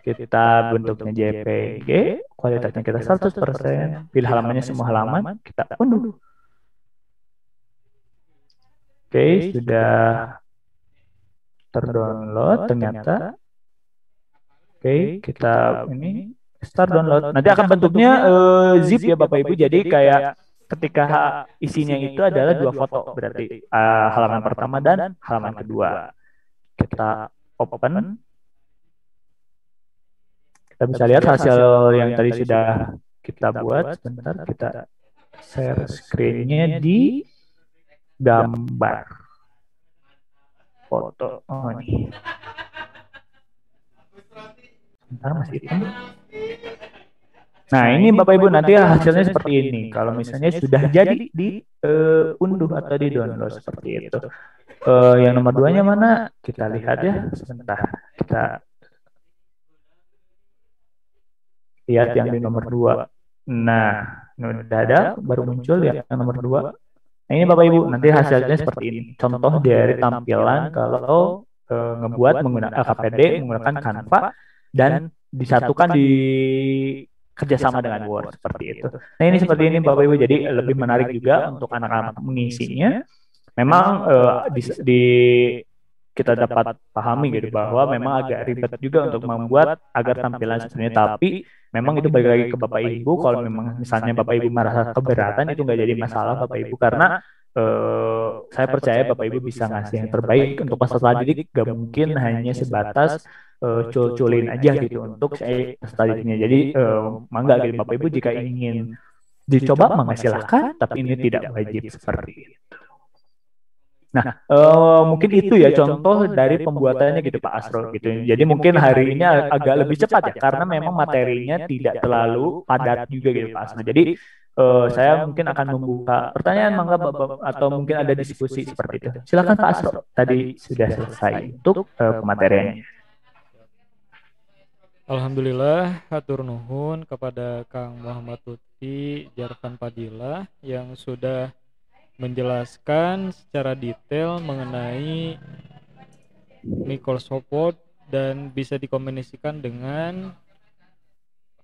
Kita bentuknya JPG, kualitasnya kita 100%, pilih halamannya semua halaman, kita unduh. Oke, sudah terdownload ternyata. Oke, kita ini start download. Nanti akan bentuknya zip ya Bapak Ibu, jadi kayak ketika isinya itu adalah 2 foto, berarti halaman pertama dan halaman kedua. Kita open, kita bisa lihat hasil yang tadi sudah kita buat. Sebentar, kita share screen-nya di gambar foto. Oh, ini. Sebentar, masih hitam. Nah, ini Bapak Ibu nanti hasilnya seperti ini. Kalau misalnya sudah jadi diunduh atau di download seperti itu. Yang nomor 2-nya mana? Kita lihat ya. Sebentar, kita lihat yang di nomor 2. Nah, udah ada, baru muncul ya yang nomor 2. Nah, ini Bapak Ibu nanti hasilnya seperti ini. Contoh dari tampilan kalau ngebuat menggunakan LKPD menggunakan Canva dan disatukan di kerjasama dengan Word seperti itu. Nah, ini seperti ini Bapak Ibu, jadi lebih menarik juga untuk anak-anak mengisinya. Memang kita dapat pahami gitu bahwa memang agak ribet juga untuk membuat agar tampilan seperti ini, tapi memang itu balik lagi ke Bapak Ibu. Kalau memang misalnya Bapak Ibu merasa keberatan, itu nggak jadi masalah Bapak Ibu, karena saya percaya Bapak Ibu bisa ngasih yang terbaik untuk peserta didik. Gak mungkin hanya sebatas cul-culin aja gitu untuk peserta didiknya. Jadi mangga gitu Bapak Ibu, jika ingin dicoba mangga silahkan, tapi ini tidak wajib seperti itu. Nah, mungkin itu ya contoh dari pembuatannya gitu Pak Asrul gitu. Jadi mungkin hari ini agak lebih cepat ya, karena memang materinya tidak terlalu padat juga gitu Pak Asrul. Jadi saya mungkin akan membuka pertanyaan mangga atau mungkin ada diskusi seperti itu. Silakan Pak Asrul. Tadi sudah selesai untuk pemateriannya. Alhamdulillah, hatur nuhun kepada Kang Muhammad Lutfi Jarvan Padilla yang sudah menjelaskan secara detail mengenai Microsoft Word dan bisa dikombinasikan dengan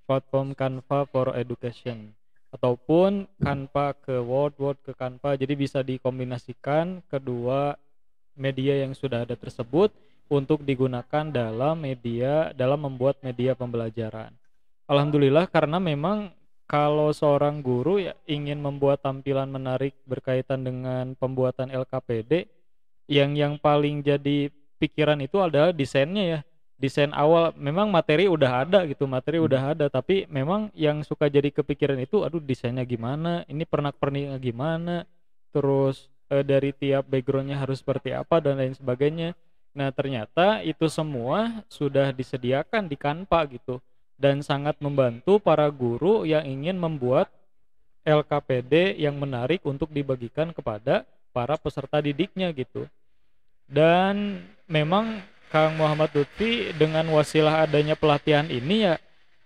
platform Canva for Education ataupun Canva ke Word, Word ke Canva. Jadi bisa dikombinasikan kedua media yang sudah ada tersebut untuk digunakan dalam membuat media pembelajaran. Alhamdulillah, karena memang kalau seorang guru ya ingin membuat tampilan menarik berkaitan dengan pembuatan LKPD, yang paling jadi pikiran itu adalah desainnya ya. Desain awal memang materi udah ada gitu, tapi memang yang suka jadi kepikiran itu, aduh desainnya gimana, ini pernak-perniknya gimana, terus dari tiap backgroundnya harus seperti apa dan lain sebagainya. Nah, ternyata itu semua sudah disediakan di Canva gitu, dan sangat membantu para guru yang ingin membuat LKPD yang menarik untuk dibagikan kepada para peserta didiknya gitu. Dan memang Kang Muhammad Lutfi dengan wasilah adanya pelatihan ini ya,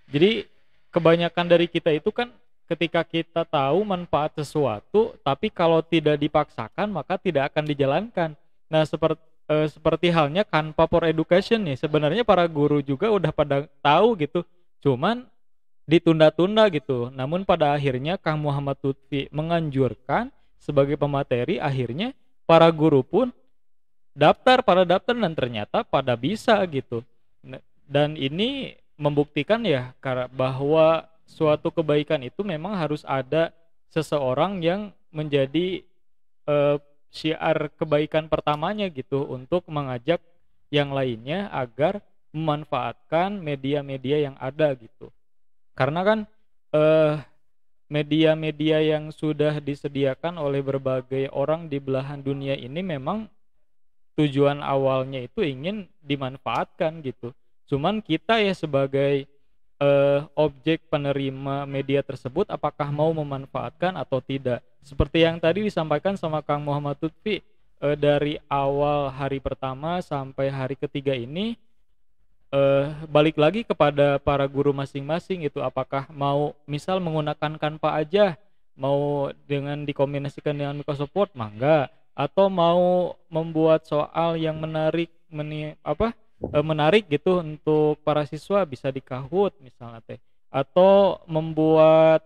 jadi kebanyakan dari kita itu kan ketika kita tahu manfaat sesuatu, tapi kalau tidak dipaksakan maka tidak akan dijalankan. Nah, seperti halnya Canva for Education nih, sebenarnya para guru juga udah pada tahu gitu, cuman ditunda-tunda gitu. Namun pada akhirnya Kang Muhammad Lutfi menganjurkan sebagai pemateri, akhirnya para guru pun daftar dan ternyata pada bisa gitu. Dan ini membuktikan ya bahwa suatu kebaikan itu memang harus ada seseorang yang menjadi syiar kebaikan pertamanya gitu, untuk mengajak yang lainnya agar memanfaatkan media-media yang ada gitu. Karena kan media-media yang sudah disediakan oleh berbagai orang di belahan dunia ini memang tujuan awalnya itu ingin dimanfaatkan gitu. Cuman kita ya sebagai objek penerima media tersebut, apakah mau memanfaatkan atau tidak. Seperti yang tadi disampaikan sama Kang Muhammad Lutfi, dari awal hari pertama sampai hari ketiga ini, balik lagi kepada para guru masing-masing itu, apakah mau misal menggunakan Canva aja, mau dengan dikombinasikan dengan Microsoft Word, mangga, atau mau membuat soal yang menarik gitu untuk para siswa, bisa di Kahoot misalnya teh, atau membuat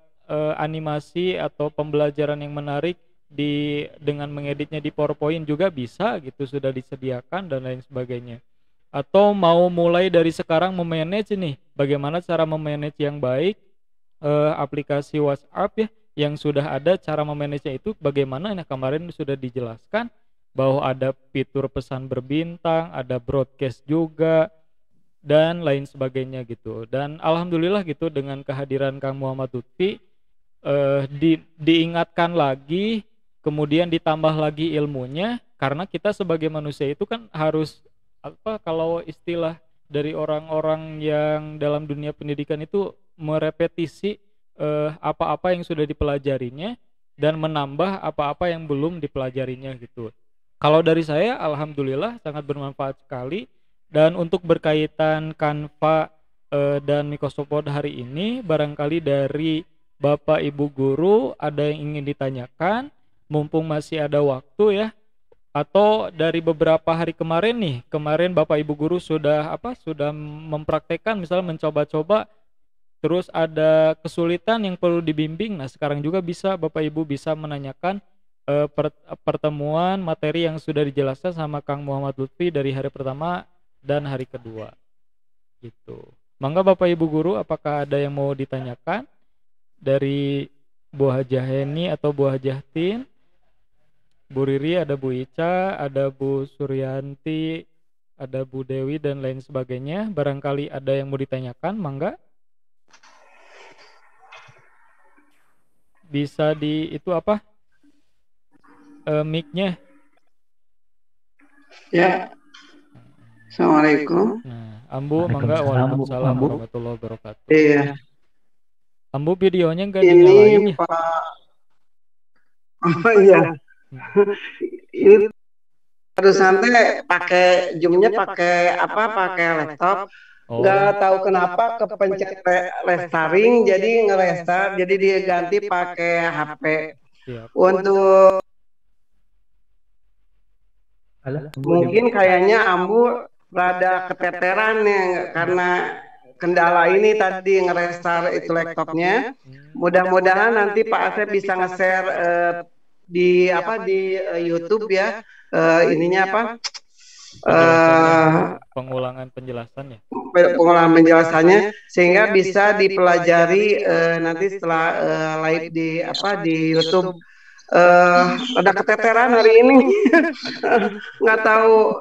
animasi atau pembelajaran yang menarik dengan mengeditnya di PowerPoint juga bisa gitu, sudah disediakan dan lain sebagainya. Atau mau mulai dari sekarang memanage nih, bagaimana cara memanage yang baik aplikasi WhatsApp ya, yang sudah ada cara memanagenya itu bagaimana. Nah, kemarin sudah dijelaskan bahwa ada fitur pesan berbintang, ada broadcast juga dan lain sebagainya gitu. Dan alhamdulillah gitu dengan kehadiran Kang Muhammad Lutfi diingatkan lagi, kemudian ditambah lagi ilmunya, karena kita sebagai manusia itu kan harus apa, kalau istilah dari orang-orang yang dalam dunia pendidikan itu merepetisi apa-apa yang sudah dipelajarinya dan menambah apa-apa yang belum dipelajarinya gitu. Kalau dari saya alhamdulillah sangat bermanfaat sekali. Dan untuk berkaitan Canva dan Microsoft Word hari ini, barangkali dari Bapak Ibu guru ada yang ingin ditanyakan, mumpung masih ada waktu ya. Atau dari beberapa hari kemarin nih, kemarin Bapak Ibu guru sudah mempraktekkan, misalnya mencoba-coba, terus ada kesulitan yang perlu dibimbing. Nah, sekarang juga bisa Bapak Ibu bisa menanyakan pertemuan materi yang sudah dijelaskan sama Kang Muhammad Lutfi dari hari pertama dan hari kedua gitu. Mangga Bapak Ibu guru, apakah ada yang mau ditanyakan dari Bu Hajah Heni atau Bu Hajah Tin, Bu Riri, ada Bu Ica, ada Bu Suryanti, ada Bu Dewi dan lain sebagainya. Barangkali ada yang mau ditanyakan, mangga. Bisa di itu apa? Mic-nya. Ya. Assalamualaikum. Nah, Ambu, mangga. Waalaikumsalam warahmatullahi wabarakatuh. Iya. Ambu, videonya enggak Ini dinyalain ya? Pak. Oh iya. Ini barusan teh pakai Zoom-nya pakai apa? Pakai laptop. Nggak tahu kenapa kepencet restart jadi ngerestart, jadi dia ganti pakai HP. Siap. Untuk mungkin kayaknya Ambu rada keteteran ya karena kendala ini tadi nge-restart itu laptopnya. Mudah-mudahan nanti Pak Asep bisa nge-share di YouTube ya, ininya apa? Pengulangan penjelasannya. Pengulangan penjelasannya sehingga bisa dipelajari nanti setelah live di YouTube. Ada keteteran hari ini. Nggak tahu.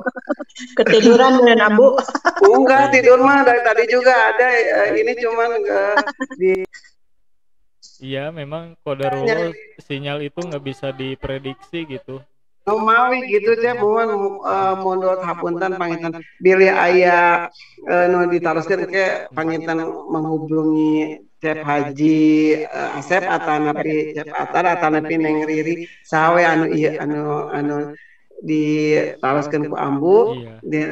Ketiduran dengan Abu? Enggak, tidur mah dari tadi juga ada. Ini cuman di. Iya, memang kodarullah sinyal itu nggak bisa diprediksi gitu. Mawi gitu teh mohon mundur hapunten panginten bilih aya nu ditaroskeun ke panginten menghubungi Cep Haji Asep atanapi Cep Atar atanapi Neng Riri sawe anu ieu anu ditaroskeun ku Ambu di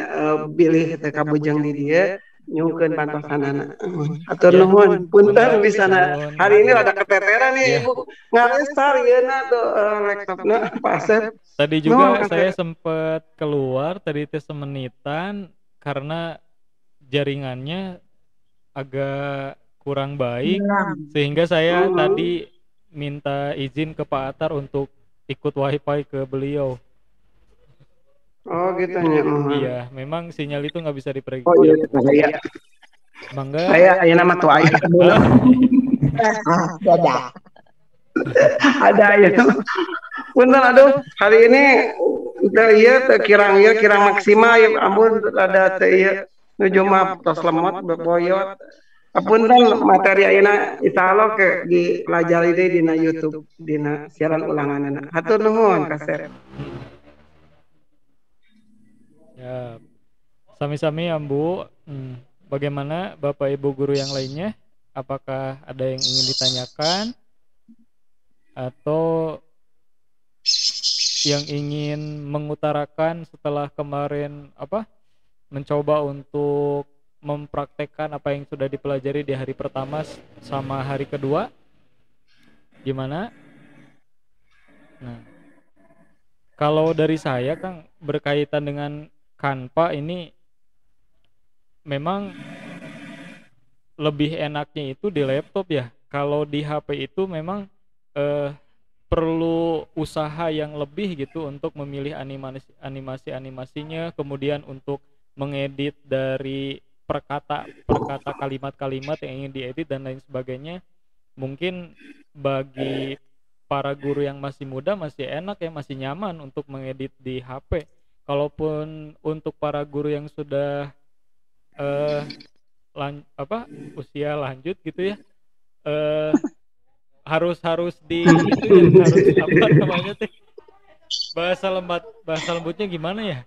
bilih teh kabujeng di dieu nyungkeun pantosanana. Atur nuhun, punten bisana. Hari ini rada keteteran nih Ibu. Ngarestar yeuna tuh laptopna Pak Asep. Tadi juga saya sempat keluar tadi teh semenitan karena jaringannya agak kurang baik sehingga saya tadi minta izin ke Pak Atar untuk ikut wifi ke beliau. Oh gitu ya. Iya, memang sinyal itu nggak bisa diprediksi. Oh iya. Bangga. Aya nama tuh ayah. Ada ya. Punten aduh, hari ini kirang maksimal ya ampun ada teh ieu nuju mah tos lemot beboyot. Apunten materi ayeuna insyaallah ke dipelajari deui dina YouTube dina siaran ulanganna. Hatur nuhun Kasep. Ya, sami-sami Ambu. Bagaimana Bapak Ibu guru yang lainnya? Apakah ada yang ingin ditanyakan atau yang ingin mengutarakan setelah kemarin mencoba untuk mempraktekkan apa yang sudah dipelajari di hari pertama sama hari kedua? Gimana? Nah, kalau dari saya Kang berkaitan dengan Canva ini memang lebih enaknya itu di laptop ya. Kalau di HP itu memang perlu usaha yang lebih gitu untuk memilih animasinya, kemudian untuk mengedit dari perkata kalimat-kalimat yang ingin diedit dan lain sebagainya. Mungkin bagi para guru yang masih muda masih enak ya, masih nyaman untuk mengedit di HP. Kalaupun untuk para guru yang sudah eh usia lanjut gitu ya, eh harus di itu ya, harus apa namanya teh, bahasa lembutnya gimana ya,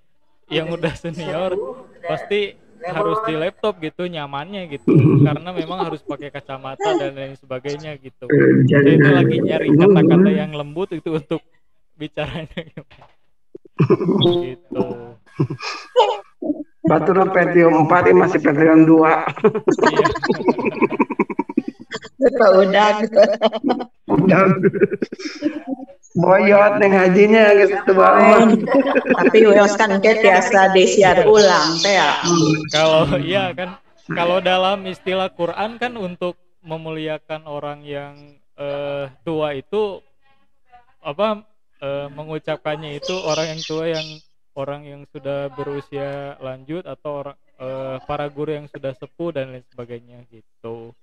yang udah senior pasti harus di laptop gitu nyamannya gitu, karena memang harus pakai kacamata dan lain sebagainya gitu. Saya itu lagi nyari kata-kata yang lembut itu untuk bicaranya gitu. Batur Pentium 4 ini masih Pentium 2. Iya. Udah gitu. Udah. Boyot neng hajinya gitu banget. Tapi weos kan ke biasa disiar ulang teh ya. Kalau iya kan, kalau dalam istilah Quran kan untuk memuliakan orang yang tua itu apa, mengucapkannya itu orang yang tua, orang yang sudah berusia lanjut, atau orang para guru yang sudah sepuh dan lain sebagainya gitu.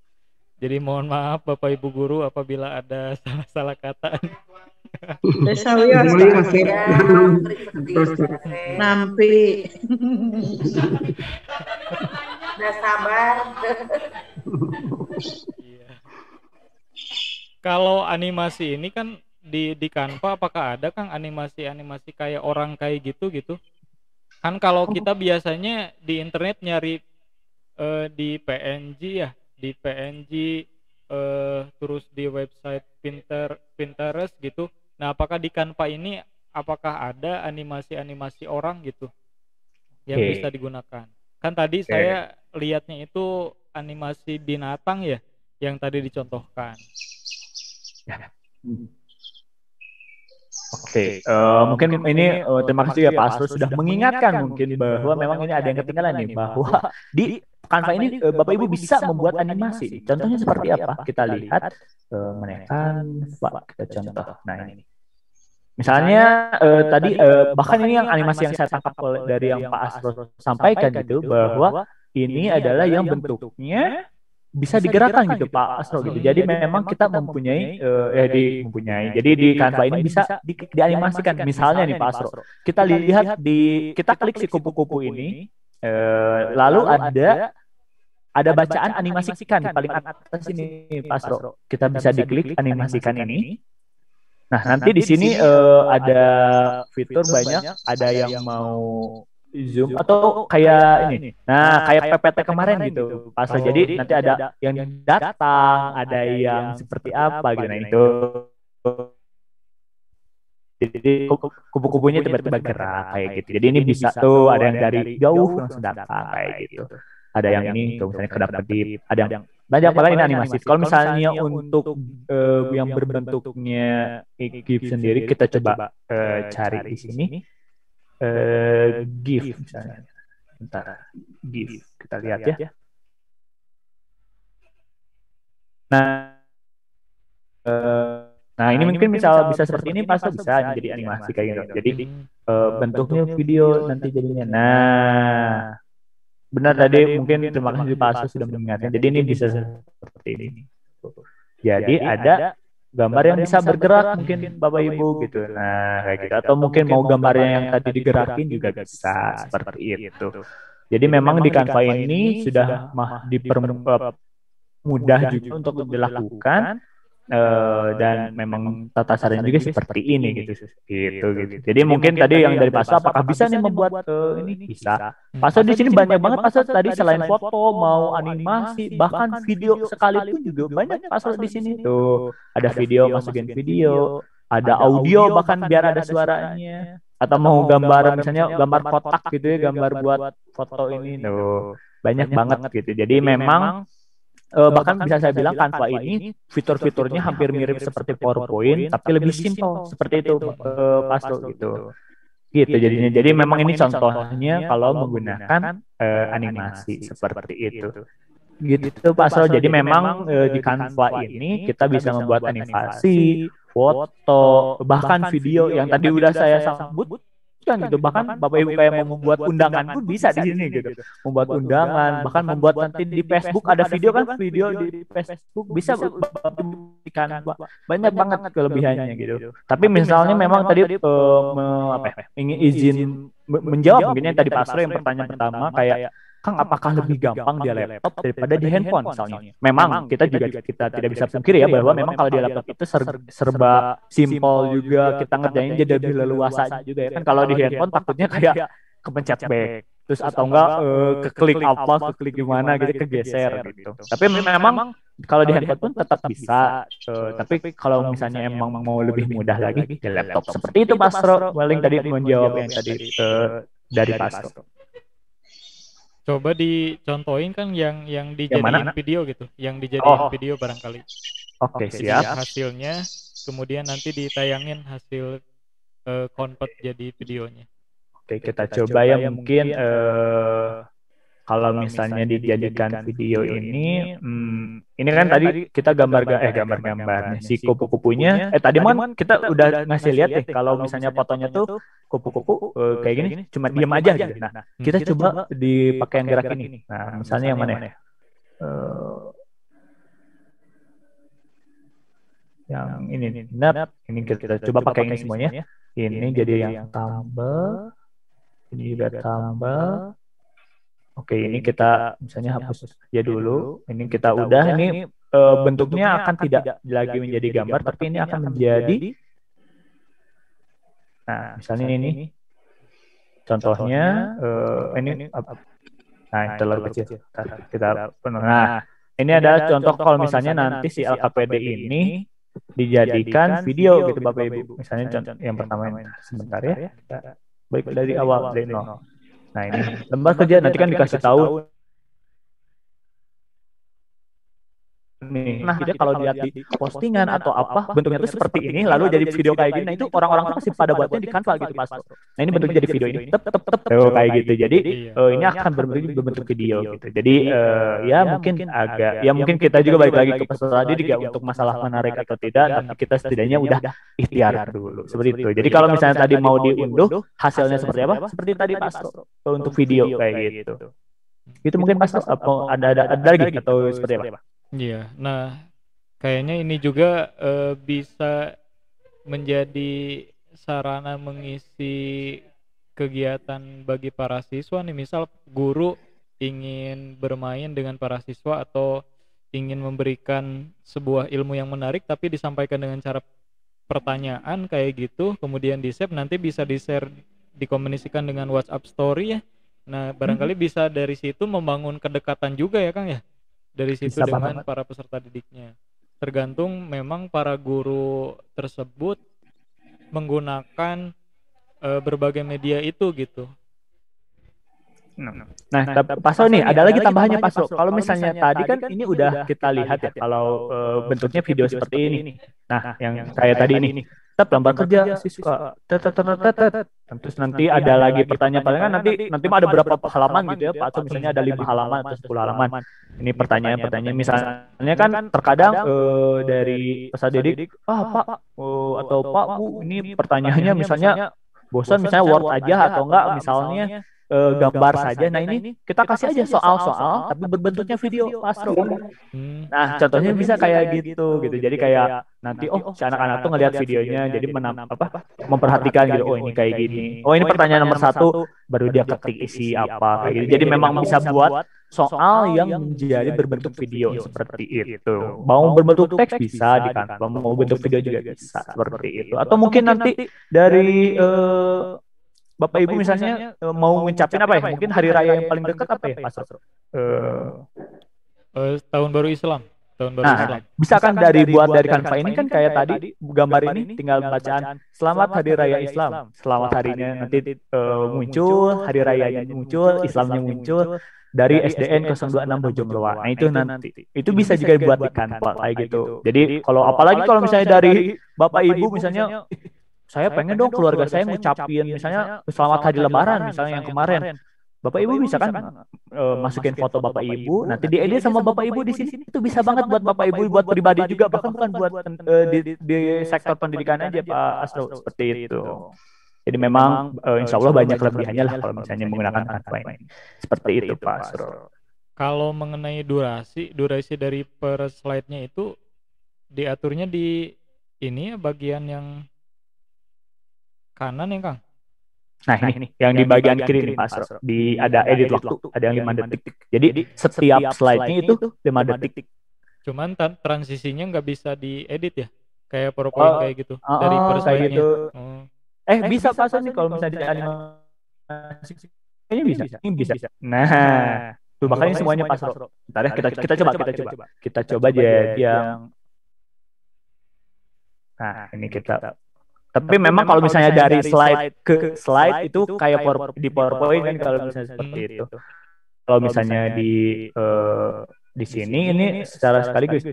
Jadi mohon maaf Bapak Ibu guru apabila ada salah-salah kata. Desa wios nampi. Udah sabar. Iya. Kalau animasi ini kan di Canva, apakah ada Kang animasi kayak orang kayak gitu? Kan kalau kita biasanya di internet nyari di PNG ya, di PNG, terus di website Pinterest gitu. Nah, apakah di Canva ini apakah ada animasi orang gitu yang bisa digunakan? Kan tadi saya lihatnya itu animasi binatang ya, yang tadi dicontohkan. Oke, mungkin ini terima kasih ya Pak Asro sudah mengingatkan mungkin bahwa memang ini ada yang ketinggalan nih, bahwa di Canva ini Bapak Ibu bisa membuat animasi. Contohnya seperti apa? Kita lihat menekan, Pak, kita contoh. Nah ini, misalnya tadi bahkan ini yang animasi yang saya tangkap dari yang Pak Asro sampaikan gitu, bahwa ini adalah yang bentuknya bisa digerakkan gitu Pak Asro gitu. Jadi memang kita mempunyai jadi di Canva ini bisa dianimasikan. Misalnya nih Pak Asro, kita lihat kita klik si kupu-kupu ini, lalu ada bacaan animasikan paling atas ini Pak Asro. Kita bisa diklik animasikan ini. Nah, nanti di sini ada fitur banyak, ada yang mau zoom atau kayak ini. Nah, kayak PPT kemarin gitu. Pas jadi nanti ada yang datang, ada yang seperti apa gitu. Nah, itu jadi kupu-kupunya tiba-tiba gerak kayak gitu. Jadi ini bisa tuh ada yang dari jauh langsung datang kayak gitu. Ada yang ini tuh misalnya kedap-kedip, ada yang banyak banget ini animasi. Kalau misalnya untuk yang berbentuknya GIF sendiri, kita coba cari di sini. GIF misalnya, bentar, GIF kita lihat ya. Nah ini mungkin bisa seperti ini, pasti bisa jadi animasi kayak gitu. Jadi bentuknya video nanti jadinya. Nah, benar tadi mungkin terima kasih Pak Asus sudah mengingatkan. Jadi ini bisa seperti ini. Jadi ada gambar yang bisa bergerak mungkin Bapak Ibu gitu. Nah kayak gitu. Atau mungkin mau gambarnya yang tadi digerakin juga bisa seperti itu. Jadi memang di Canva ini sudah dipermudah juga untuk dilakukan, dan memang tata caranya juga seperti ini gitu. Jadi mungkin tadi yang dari Paso, apakah bisa nih membuat ini? Bisa. Paso di sini banyak banget Paso tadi, selain foto, mau animasi, bahkan video sekalipun juga banyak Paso di sini. Tuh, ada video, masukin video, ada audio bahkan biar ada suaranya. Atau mau gambar misalnya gambar kotak gitu ya, gambar buat foto ini. Tuh, banyak banget gitu. Jadi memang bahkan bisa saya bilang Canva ini fitur-fiturnya hampir mirip seperti PowerPoint, tapi lebih simple seperti itu Pak Astro gitu jadinya. Jadi memang ini contohnya kalau menggunakan animasi seperti itu gitu Pak Astro. Jadi memang di Canva ini kita bisa membuat animasi, foto, bahkan video yang tadi udah saya sebut kan gitu. Bahkan Bapak Ibu kayak mau membuat undangan pun bisa di sini gitu. Membuat undangan, bahkan membuat nanti di Facebook ada video kan, video di Facebook bisa Bapak Ibu buktikan banyak banget kelebihannya gitu. Tapi misalnya memang tadi ingin izin menjawab mungkin yang tadi Pak Astro yang pertanyaan pertama kayak Kang, apakah lebih gampang di laptop daripada di handphone misalnya? Memang kita tidak bisa pungkiri ya bahwa memang kalau di laptop itu serba simpel juga, kita ngerjain jadi lebih leluasa juga ya kan. Kalau di handphone takutnya kayak kepencet back terus atau enggak keklik apa, keklik gimana gitu, kegeser gitu. Tapi memang kalau di handphone pun tetap bisa. Tapi kalau misalnya emang mau lebih mudah lagi di laptop. Seperti itu Pak Astro, paling tadi menjawab yang tadi dari Pak Astro. Coba dicontohin kan yang dijadiin video gitu, yang dijadiin video barangkali. Oke, siap. Hasilnya, kemudian nanti ditayangin hasil convert jadi videonya. Oke, kita coba ya mungkin kalau misalnya dijadikan video ini kan tadi kita gambar-gambarnya si kupu-kupunya. Tadi kan kita udah ngasih lihat kalau misalnya fotonya tuh kupu-kupu kayak gini, cuma diam aja gitu. Nah, kita coba dipakai yang gerak ini. Nah, misalnya yang mana ya? Yang ini. Nah, ini kita coba pakai ini semuanya. Ini jadi yang tambah. Ini juga tambah. Oke, ini kita misalnya hapus ya dulu. Ini kita udah, ini bentuknya akan tidak lagi menjadi gambar, tapi ini akan menjadi. Nah, misalnya ini contohnya, ini, nah ini terlalu kecil. Nah, ini adalah contoh kalau misalnya nanti si LKPD ini dijadikan video gitu Bapak Ibu. Misalnya contoh yang pertama ini, sebentar ya. Baik dari awal dari nol. Nah ini lembar kerja nanti kan dikasih tahu nih. Nah, jadi kalau dilihat di postingan atau apa bentuknya itu seperti ini, lalu jadi video kayak gini. Nah, itu orang-orang tuh pasti pada buatnya di Canva gitu Pak. Nah, ini bentuknya jadi video ini. Kayak gitu. Jadi ini akan berbentuk video gitu. Jadi mungkin kita juga balik lagi ke peserta didik ya untuk masalah menarik atau tidak, tapi kita setidaknya udah ikhtiar dulu. Seperti itu. Jadi kalau misalnya tadi mau diunduh, hasilnya seperti apa? Seperti tadi Pak untuk video kayak gitu. Itu mungkin Pak ada lagi atau seperti apa? Iya, nah kayaknya ini juga bisa menjadi sarana mengisi kegiatan bagi para siswa nih. Misal guru ingin bermain dengan para siswa atau ingin memberikan sebuah ilmu yang menarik tapi disampaikan dengan cara pertanyaan kayak gitu, kemudian di-save, nanti bisa di-share, dikomunikasikan dengan WhatsApp story ya. Nah, barangkali bisa dari situ membangun kedekatan juga ya Kang ya. Dari situ bisa dengan para peserta didiknya. Tergantung memang para guru tersebut menggunakan berbagai media itu gitu. Nah, Pak So nih ada lagi tambahannya Pak So. Kalau misalnya tadi kan ini udah kita lihat ya kalau bentuknya video seperti ini. Nah, yang kayak tadi ini. Lembar kerja siswa. Terus nanti ada lagi pertanyaan nanti ada berapa halaman gitu ya Pak So, misalnya ada 5 halaman atau 10 halaman. Ini pertanyaan misalnya kan terkadang dari peserta didik, Pak atau Pak Bu, ini pertanyaannya misalnya bosan misalnya Word aja atau enggak misalnya gambar saja. Nah, ini kita kasih aja soal-soal tapi berbentuknya video Astro. Nah, contohnya bisa kayak gitu. Jadi kayak nanti si anak-anak tuh ngelihat videonya jadi memperhatikan gitu. Oh, ini kayak gini. Oh, ini pertanyaan nomor 1 baru dia ketik isi apa kayak gitu. Jadi memang bisa buat soal yang menjadi berbentuk video seperti itu. Mau berbentuk teks bisa di Canva, mau bentuk video juga bisa seperti itu. Atau mungkin nanti dari Bapak Ibu misalnya mau ngucapin apa ya? Mungkin hari raya yang paling dekat apa ya, Pak Astro? Tahun baru Islam. Islam. Bisa kan dari Canva ini kan kayak tadi gambar ini tinggal bacaan Selamat Hari Raya Islam. Selamat harinya nanti muncul, hari rayanya muncul, Islamnya muncul dari SDN 026 Bojongloa. Nah, itu nanti. Itu bisa juga dibuat di Canva kayak gitu. Jadi apalagi kalau misalnya dari Bapak Ibu misalnya saya pengen dong keluarga saya ngucapin misalnya selamat hari lebaran misalnya yang kemarin. Bapak Ibu bisa kan masukin foto Bapak Ibu, nanti diedit sama Bapak Ibu di sini. Itu bisa banget buat Bapak Ibu, buat pribadi juga, bahkan bukan buat di sektor pendidikan aja Pak Astro, seperti itu. Jadi memang insya Allah banyak kelebihannya lah kalau misalnya menggunakan Canva ini. Seperti itu Pak Asrul. Kalau mengenai durasi dari per slide-nya itu diaturnya di ini ya, bagian yang kanan ya Kang? Nah ini yang di bagian kiri nih Pak Asro, ada edit waktu, ada yang 5 detik. Jadi setiap slide-nya itu 5 detik. Cuman transisinya nggak bisa diedit ya? Kayak PowerPoint kayak gitu dari per slide-nya. Gitu. Bisa Pak Asro nih kalau misalnya di animasi. Kayaknya bisa. Ini bisa. Nah, tuh makanya semuanya Pak Asro. Bentar ya, kita coba jadi yang. Nah, ini kita. Tapi memang kalau misalnya dari slide ke slide itu kayak di PowerPoint kan kalau misalnya seperti itu. Kalau misalnya di sini ini secara sekaligus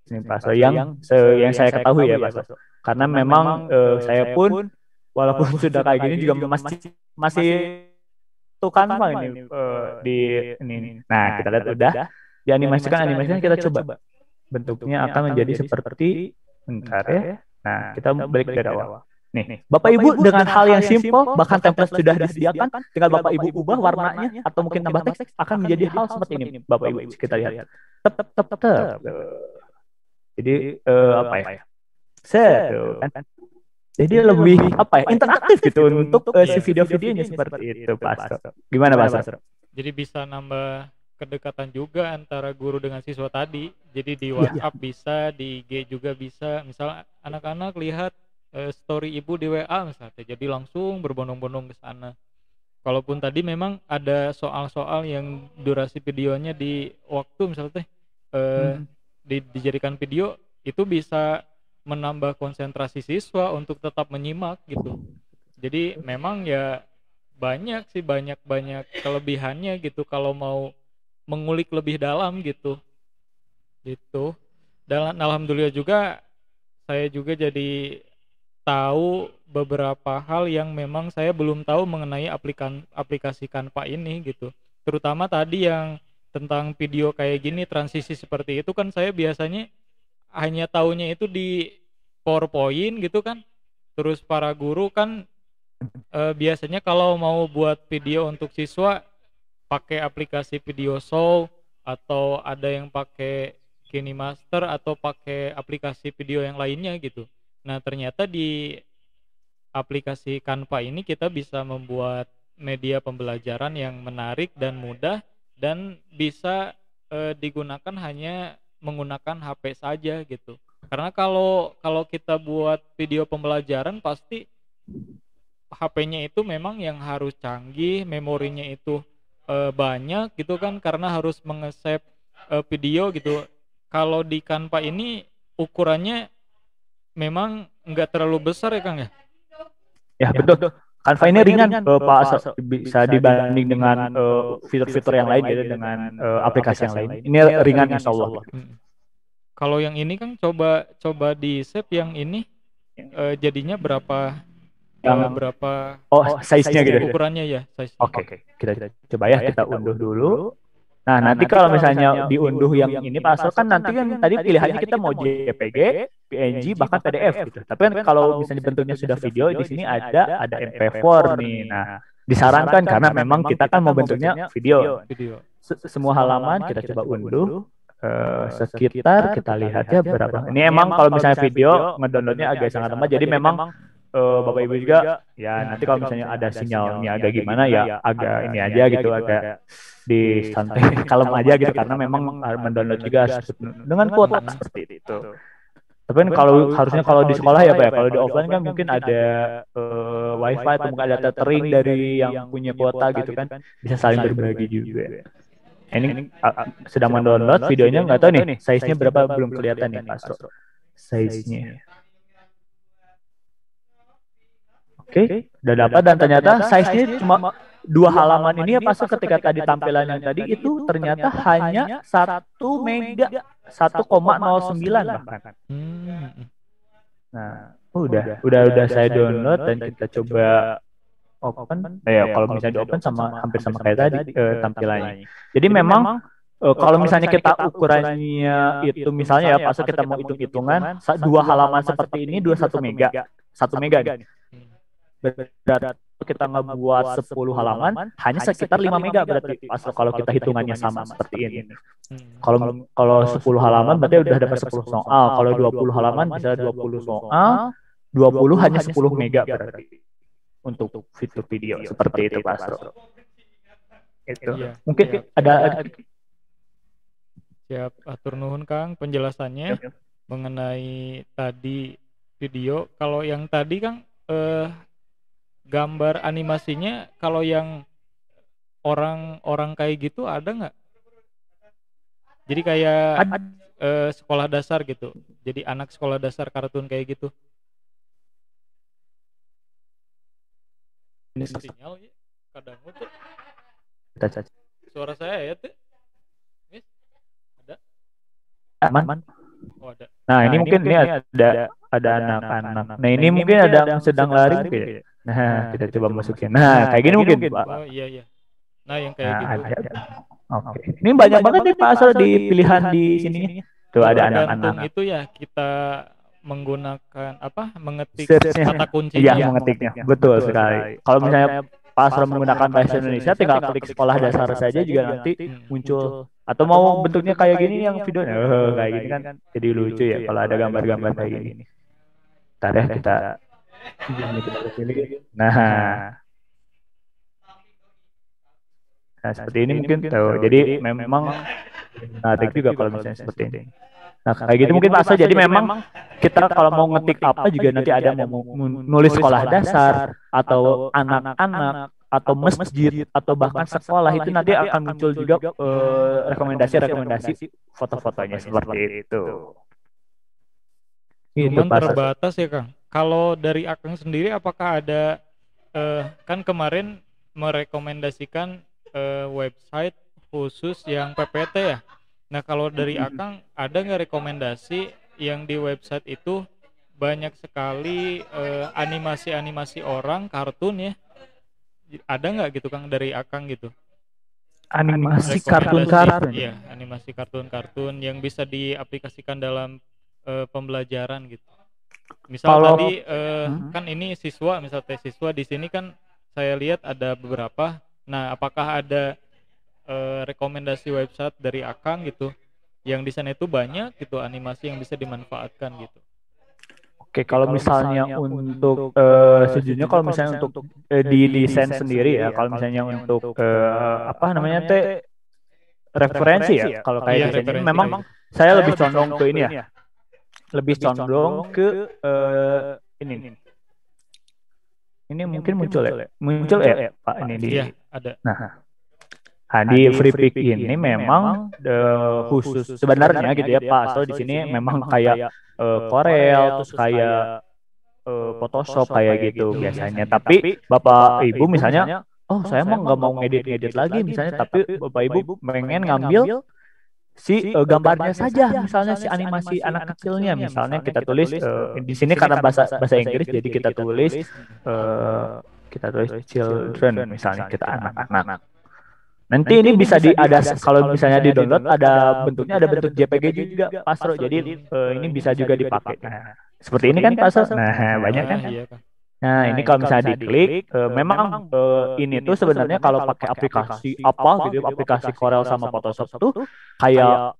ini Pak Asro yang saya ketahui ya Pak Asro. Karena memang saya pun walaupun sudah kayak gini juga masih tuh Canva ini di ini. Nah, kita lihat udah dianimasikan kita coba. Bentuknya akan menjadi seperti bentar ya. Nah, kita balik dari awal. Nih, Bapak Ibu dengan hal yang simpel, bahkan template sudah disediakan, tinggal Bapak Ibu ubah warnanya atau mungkin tambah teks akan menjadi hal seperti ini, Bapak Ibu. Kita lihat. Jadi apa ya? Kan? Jadi lebih apa ya? Interaktif gitu untuk si video-videonya seperti itu, Pak Asro. Gimana Pak Asro? Jadi bisa nambah kedekatan juga antara guru dengan siswa tadi. Jadi di WhatsApp bisa, di IG juga bisa. Misal anak-anak lihat story ibu di WA misalnya, jadi langsung berbondong-bondong ke sana. Kalaupun tadi memang ada soal-soal yang durasi videonya di waktu misalnya dijadikan video, itu bisa menambah konsentrasi siswa untuk tetap menyimak gitu. Jadi memang ya banyak kelebihannya gitu kalau mau mengulik lebih dalam gitu. Dan alhamdulillah juga saya juga jadi tahu beberapa hal yang memang saya belum tahu mengenai aplikasi Canva ini gitu. Terutama tadi yang tentang video kayak gini, transisi seperti itu kan saya biasanya hanya taunya itu di PowerPoint gitu kan. Terus para guru kan biasanya kalau mau buat video untuk siswa pakai aplikasi Video Show atau ada yang pakai KineMaster atau pakai aplikasi video yang lainnya gitu. Nah, ternyata di aplikasi Canva ini kita bisa membuat media pembelajaran yang menarik dan mudah dan bisa digunakan hanya menggunakan HP saja gitu. Karena kalau kita buat video pembelajaran pasti HP-nya itu memang yang harus canggih, memorinya itu banyak gitu kan, karena harus nge-save video gitu. Kalau di Canva ini ukurannya memang nggak terlalu besar ya Kang ya? Ya betul. Canva ini ringan Pak Asro, bisa dibanding dengan fitur-fitur yang lain gitu, dengan aplikasi yang lain. Ini ringan insya Allah. Kalau yang ini Kang coba di save yang ini jadinya berapa? Berapa? Size-nya gitu. Ukurannya ya. Oke. Kita coba ya, kita unduh dulu. Nah, nanti kalau misalnya diunduh yang ini Pak Asro kan nanti kan tadi pilihannya kita mau JPG, PNG, bahkan PDF gitu. Tapi kan kalau misalnya bentuknya sudah video, di sini ada MP4 nih. Nah, disarankan karena memang kita kan mau bentuknya video. Semua halaman kita coba unduh. Sekitar kita lihat ya berapa. Ini emang kalau misalnya video ngedownloadnya agak sangat lemah. Jadi memang Bapak Ibu juga ya nanti kalau misalnya ada sinyalnya agak gimana ya agak ini aja gitu, agak di santai kalem aja gitu karena memang mendownload juga dengan kuota seperti itu. Tapi kan harusnya kalau di sekolah ya Pak ya, kalau di offline kan mungkin ada wifi atau mungkin ada tethering dari yang punya kuota gitu kan, bisa saling berbagi juga. Ini sedang mendownload videonya, nggak tahu nih size-nya berapa, belum kelihatan nih Pak Astro size-nya. Oke, udah dapat dan ternyata size-nya cuma 2 halaman ini ya Pak Astro. Ketika tadi tampilan yang tadi itu ternyata hanya 1 mega, 1,09 bahkan. Nah, udah saya download dan kita coba open. Ya kalau misalnya di open hampir sama kayak tadi tampilannya. Jadi memang kalau misalnya kita ukurannya itu misalnya ya Pak Astro, kita mau hitung-hitungan 2 halaman seperti ini 21 mega. 1 mega nih. berat kita ngebuat 10 halaman hanya sekitar 5 mega berarti pas kalau kita hitungannya sama seperti ini. Kalau kalau 10 halaman berarti udah dapat 10 soal. Kalau 20 halaman bisa 20 soal, 20 hanya 10 mega berarti untuk fitur video seperti itu Pak Astro. Itu. Iya, Mungkin siap. ada Siap, atur nuhun Kang penjelasannya mengenai tadi video. Kalau yang tadi Kang gambar animasinya kalau yang orang-orang kayak gitu ada nggak? Jadi kayak sekolah dasar gitu. Jadi anak sekolah dasar kartun kayak gitu. Ini sinyal ya. Kadang tuh suara saya ya tuh. Mis? Ada? aman. Oh ada. Nah, ini mungkin ini ada anak-anak. Nah, ini mungkin ada yang sedang lari mungkin ya. Nah, kita coba masukin. Nah, kayak gini mungkin, Pak. Oh iya iya. Nah yang kayak Nah, gitu. ada. Oke. Ini banyak banget nih Pak Asal di pilihan di sini. Tuh ada Tergantung anak-anak. itu ya kita menggunakan apa mengetik Search-nya. kata kuncinya. Iya, mengetiknya. Betul sekali. Kalau misalnya Pak Asal menggunakan bahasa Indonesia, tinggal klik sekolah dasar saja juga nanti muncul. Atau mau bentuknya kayak gini yang videonya, kayak gini kan jadi lucu ya kalau ada gambar-gambar kayak gini. Ntar ya kita pilih. Nah, seperti ini mungkin tuh. Jadi memang menarik juga kalau misalnya seperti ini. Nah, kayak gitu mungkin Pak Asal. Jadi memang kita kalau mau ngetik apa juga nanti ada mau nulis sekolah dasar atau anak-anak atau masjid atau bahkan sekolah itu nanti akan muncul juga rekomendasi foto-fotonya seperti itu. Cuman terbatas ya Kang. Kalau dari Akang sendiri apakah ada kan kemarin merekomendasikan website khusus yang PPT ya. Nah kalau dari Akang ada nggak rekomendasi yang di website itu banyak sekali animasi-animasi orang kartun ya? Ada nggak gitu Kang dari Akang gitu? Animasi Rekomendasi, kartun-kartun. Iya, animasi kartun-kartun yang bisa diaplikasikan dalam pembelajaran gitu. Misal Kalau- tadi kan ini siswa, misal tes siswa di sini kan saya lihat ada beberapa. Nah, apakah ada rekomendasi website dari Akang gitu yang di sana itu banyak gitu animasi yang bisa dimanfaatkan gitu? Oke, kalau misalnya untuk sejujurnya kalau misalnya untuk di desain sendiri ya, kalau misalnya untuk apa namanya teh referensi ya, kalau kayak Iya, desain ini referensi memang kayak saya lebih condong ke ini ya, lebih condong ke ini. Ini mungkin muncul ya Pak ini di. Iya, ada. Nah, di free pick ini memang khusus sebenarnya gitu ya Pak. So di sini memang kayak Corel terus kayak Photoshop kayak gitu biasanya. Tapi Bapak Ibu misalnya, oh saya mah nggak mau ngedit lagi misalnya, tapi Bapak Ibu pengen ngambil si gambarnya saja, misalnya si animasi anak kecilnya, misalnya kita tulis di sini karena bahasa Inggris jadi kita tulis children misalnya kita anak-anak. Nanti ini bisa ada kalau misalnya di download ada bentuknya ada bentuk JPG juga Pasro. Jadi ini bisa juga dipakai. Nah, seperti ini kan Pasro. Nah, banyak kan? Iya, Kang. Nah, ini kalau misalnya diklik memang ini tuh sebenarnya kalau pakai aplikasi apa gitu, aplikasi Corel sama Photoshop tuh kayak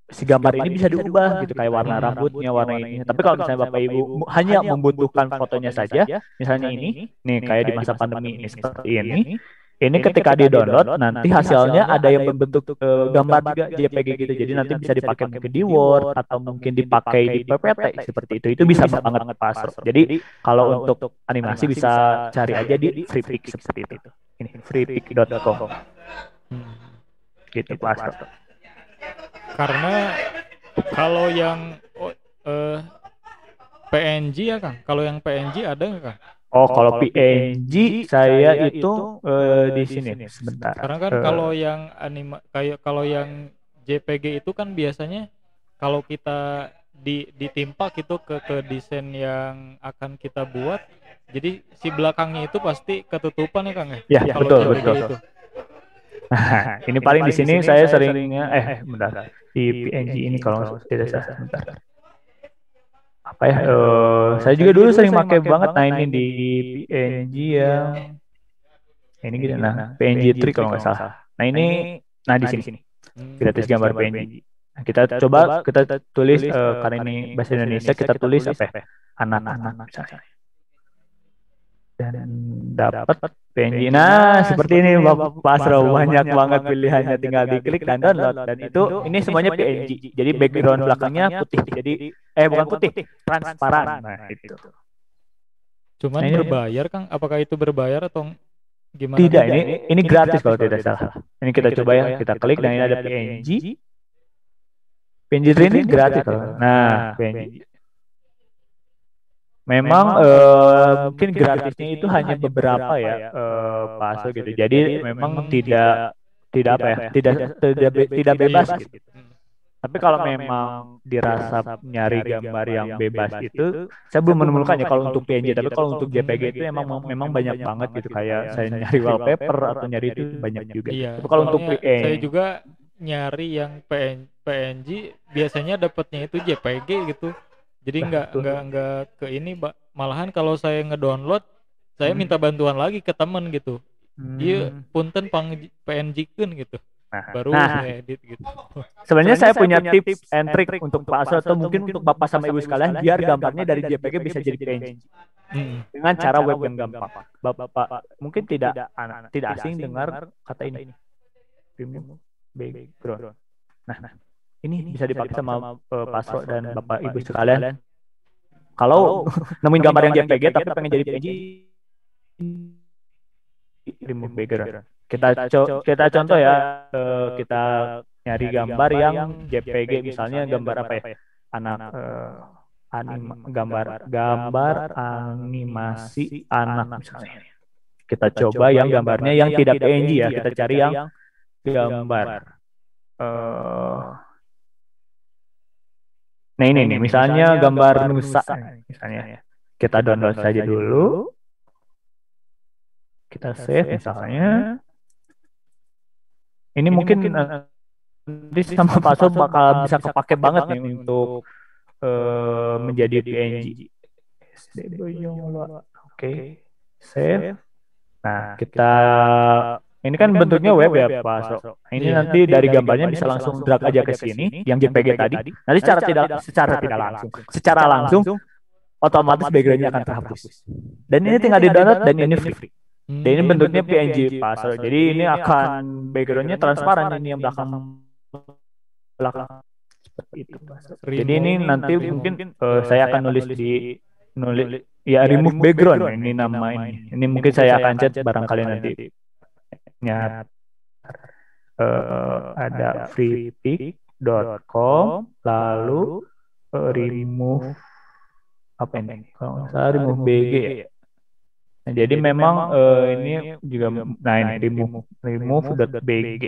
si gambar ini bisa diubah gitu kayak warna rambutnya, warna ini. Tapi kalau misalnya Bapak Ibu hanya membutuhkan fotonya saja, misalnya ini nih kayak di masa pandemi ini seperti ini. Ini ketika di-download nanti hasilnya ada yang berbentuk gambar juga JPG gitu. Jadi nanti bisa dipakai mungkin di Word atau mungkin dipakai di PPT seperti itu. Itu bisa banget Pasro. Jadi kalau untuk animasi bisa cari aja di freepik seperti itu. Ini freepik.com. Gitu Pasro. Karena kalau yang PNG ya Kang, kalau yang PNG ada nggak Kang? Oh, kalau PNG saya itu di sini sebentar. Karena kan kalau yang kalau yang JPG itu kan biasanya kalau kita ditimpa gitu ke desain yang akan kita buat, jadi si belakangnya itu pasti ketutupan ya Kang ya? Ya, Kalau betul. itu. Nah, ini paling di sini saya seringnya bentar. Di PNG ini kalau tidak salah bentar. apa ya? Saya juga dulu sering pakai banget. Nah ini di PNG yang ini gitu. Nah PNG Trick kalau nggak salah. Nah ini, nah di sini gratis gambar PNG. Nah, kita tulis karena ini bahasa Indonesia, kita tulis apa ya? Anak-anak misalnya. Dan dapat PNG. Nah, seperti ini Bapak Pasro, banyak banget pilihannya, tinggal diklik dan download. Dan itu ini semuanya PNG. Jadi background belakangnya putih. Jadi bukan putih, transparan. Nah, itu. Cuman Nah, ini berbayar Kang, apakah itu berbayar atau gimana? tidak, ini gratis kalau tidak salah. Ini kita coba ya, kita klik dan ini ada PNG. PNG ini gratis kalau. Nah, PNG. Memang mungkin gratisnya itu hanya beberapa ya, Pak Aso gitu. Jadi memang tidak apa ya, tidak bebas gitu. Tapi kalau memang dirasa nyari gambar yang bebas itu, saya belum menemukannya kalau untuk PNG. Tapi kalau untuk JPG itu memang banyak banget gitu. Kayak saya nyari wallpaper atau nyari itu banyak juga. Iya, Tapi kalau untuk soalnya saya juga nyari yang PNG biasanya dapatnya itu JPG gitu. Jadi nggak ke ini, malahan kalau saya ngedownload, saya minta bantuan lagi ke temen gitu. Dia punten PNG-keun gitu. Baru saya edit gitu. Sebenarnya saya punya tips and trick untuk Pak Aso atau mungkin untuk Bapak sama Ibu sekalian biar gambarnya dari JPG bisa jadi PNG. Dengan cara web yang gampang. Bapak mungkin tidak asing dengar kata ini. Remove background. Nah, ini bisa dipakai sama Pak Aso dan Bapak Ibu sekalian. Kalau nemuin gambar yang JPG tapi pengen jadi PNG, remove background. Kita contoh ya, kita nyari gambar yang JPG, misalnya gambar apa ya? Anak gambar animasi anak misalnya. Kita coba yang gambarnya yang tidak PNG ya. Kita cari yang gambar. Nah ini nih, misalnya gambar Nusa, misalnya kita download saja dulu, kita save misalnya. Ini mungkin nanti sama Pak Sob bakal bisa kepake banget nih untuk menjadi PNG. Oke, save. Nah kita ini kan bentuknya web ya Pak So. Ini nanti dari gambarnya bisa langsung drag aja ke sini yang JPG tadi. Nanti secara langsung otomatis backgroundnya akan terhapus. Dan ini tinggal di download dan ini free. Dan ini bentuknya PNG Pak So. Jadi ini akan backgroundnya transparan, ini yang belakang seperti itu Pak So. Jadi ini nanti mungkin saya akan nulis ya remove background ini nama ini. Ini mungkin saya akan chat barangkali nanti. Ada freepik.com lalu remove apa ini? Kalau saya remove BG ya. Nah, jadi memang ini juga ini remove.bg.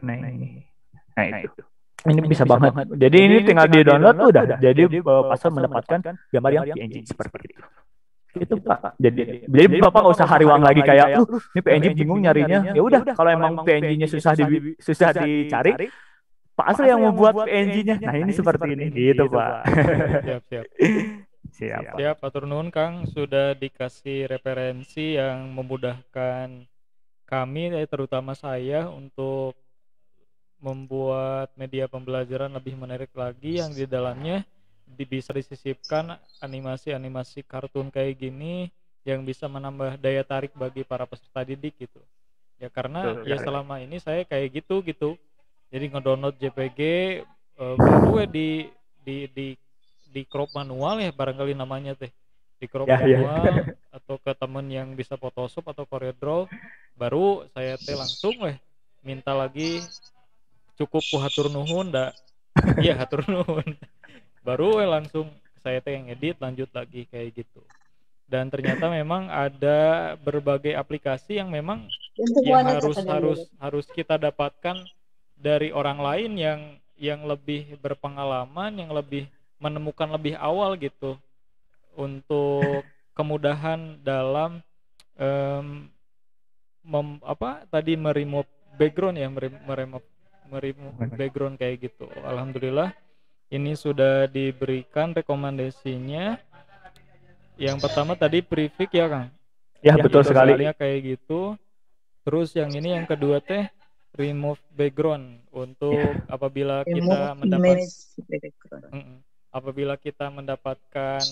Nah ini. Nah itu. Ini bisa banget. Jadi ini tinggal di download udah. Jadi pasar mendapatkan gambar yang PNG seperti itu. Itu Pak. Jadi Bapak nggak usah hariwang lagi kayak ini PNG bingung nyarinya. Ya udah, kalau emang PNG-nya susah dicari, Pak Asri yang membuat PNG-nya. Nah, ini seperti ini gitu, Pak. Siap, atur nuhun Kang, sudah dikasih referensi yang memudahkan kami, terutama saya, untuk membuat media pembelajaran lebih menarik lagi, yang di dalamnya bisa disisipkan animasi-animasi kartun kayak gini yang bisa menambah daya tarik bagi para peserta didik gitu ya. Karena ya selama ini saya kayak gitu jadi ngedownload JPG baru di crop manual ya, barangkali namanya teh di crop manual atau ke temen yang bisa Photoshop atau CorelDRAW, baru saya teh langsung minta lagi cukup hatur nuhun iya hatur nuhun baru langsung saya yang edit lanjut lagi kayak gitu. Dan ternyata memang ada berbagai aplikasi yang memang harus kita dapatkan dari orang lain yang lebih berpengalaman, yang lebih menemukan lebih awal gitu, untuk kemudahan dalam meremove background ya, meremove background kayak gitu. Alhamdulillah Ini sudah diberikan rekomendasinya. Yang pertama tadi prefix ya Kang? Ya, betul sekali. Tutorialnya kayak gitu. Terus yang ini yang kedua teh remove background untuk apabila kita mendapatkan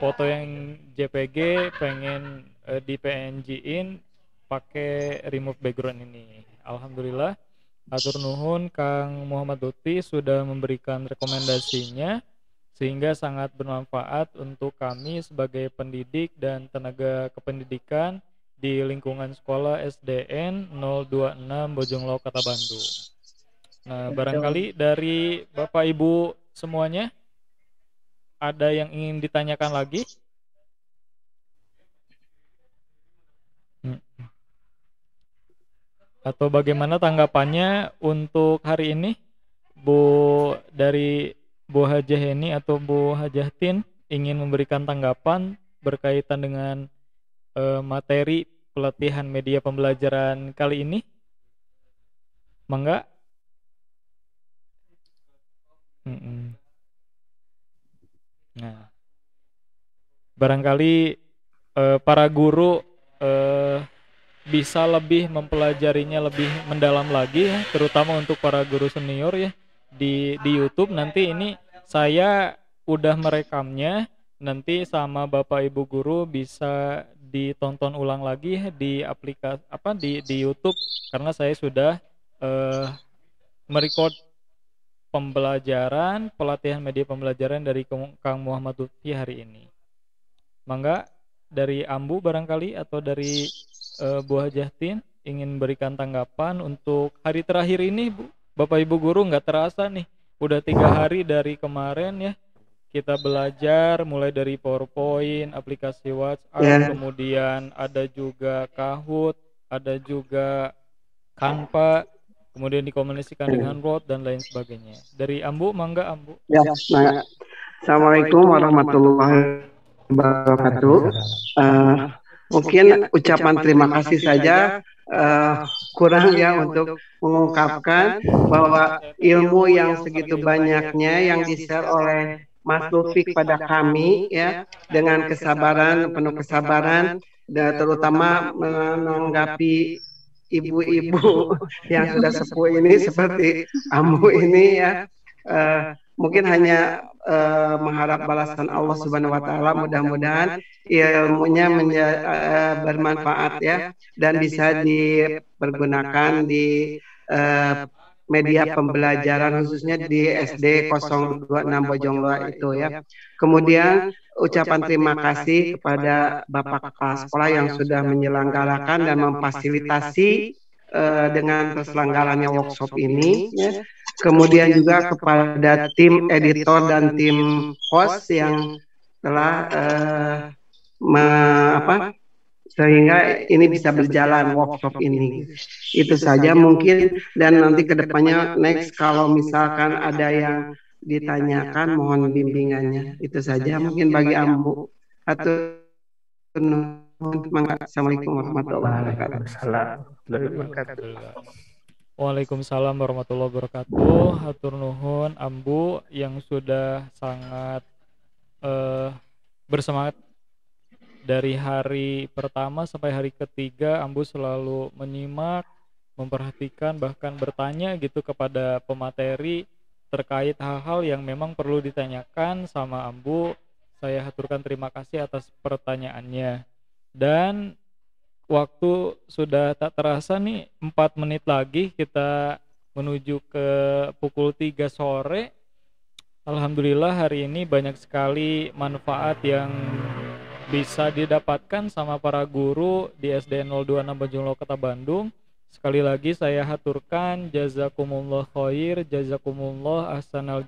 foto yang JPG pengen di PNG-in pakai remove background ini. Alhamdulillah, atur nuhun Kang Muhammad Lutfi sudah memberikan rekomendasinya sehingga sangat bermanfaat untuk kami sebagai pendidik dan tenaga kependidikan di lingkungan sekolah SDN 026 Bojonglo Kota Bandung. Nah, barangkali dari Bapak Ibu semuanya ada yang ingin ditanyakan lagi? Atau bagaimana tanggapannya untuk hari ini? Dari Bu Hajah Heni atau Bu Hajah Tin ingin memberikan tanggapan berkaitan dengan materi pelatihan media pembelajaran kali ini? Mangga? Nah, barangkali para guru bisa lebih mempelajarinya lebih mendalam lagi ya, terutama untuk para guru senior ya di YouTube. Nanti ini saya udah merekamnya, nanti sama Bapak Ibu guru bisa ditonton ulang lagi di aplikasi di YouTube karena saya sudah merecord pelatihan media pembelajaran dari Kang Muhammad Lutfi hari ini. Mangga dari Ambu barangkali atau dari Bu Hajah Tin ingin berikan tanggapan untuk hari terakhir ini, Bu. Bapak Ibu guru, nggak terasa nih udah 3 hari dari kemarin ya kita belajar mulai dari PowerPoint, aplikasi WhatsApp, kemudian ada juga Kahoot, ada juga Canva, kemudian dikomunikasikan dengan Word dan lain sebagainya. Dari Ambu, mangga Ambu. Ya, nah, Assalamualaikum warahmatullahi wabarakatuh. Mungkin ucapan terima kasih saja kurang ya untuk mengungkapkan bahwa ilmu yang segitu banyaknya yang di-share oleh Mas Lutfi pada kami ya dengan kesabaran, penuh kesabaran dan terutama menanggapi ibu-ibu yang sudah sepuh ini seperti Ambu ini ya mungkin hanya mengharap balasan Allah Subhanahu wa taala, mudah-mudahan ilmunya bermanfaat ya dan bisa dipergunakan di media pembelajaran khususnya di SD 026 Bojonglo itu ya. Kemudian ucapan terima kasih kepada Bapak Kepala Sekolah yang sudah menyelenggarakan dan memfasilitasi dengan terselenggaranya workshop ini ya. Kemudian juga kepada tim editor dan tim host yang telah sehingga ini bisa berjalan workshop ini. Itu saja mungkin dan nanti kedepannya next kalau misalkan ada yang ditanyakan mohon bimbingannya. Itu saja mungkin bagi Ambu. Assalamualaikum warahmatullahi wabarakatuh. Waalaikumsalam warahmatullahi wabarakatuh. Hatur nuhun Ambu yang sudah sangat bersemangat dari hari pertama sampai hari ketiga. Ambu selalu menyimak, memperhatikan, bahkan bertanya gitu kepada pemateri terkait hal-hal yang memang perlu ditanyakan sama Ambu. Saya haturkan terima kasih atas pertanyaannya. Dan waktu sudah tak terasa nih, 4 menit lagi kita menuju ke pukul 3 sore. Alhamdulillah hari ini banyak sekali manfaat yang bisa didapatkan sama para guru di SDN 026 Bojonglo Kota Bandung. Sekali lagi saya haturkan jazakumullah khair, jazakumullah ahsanal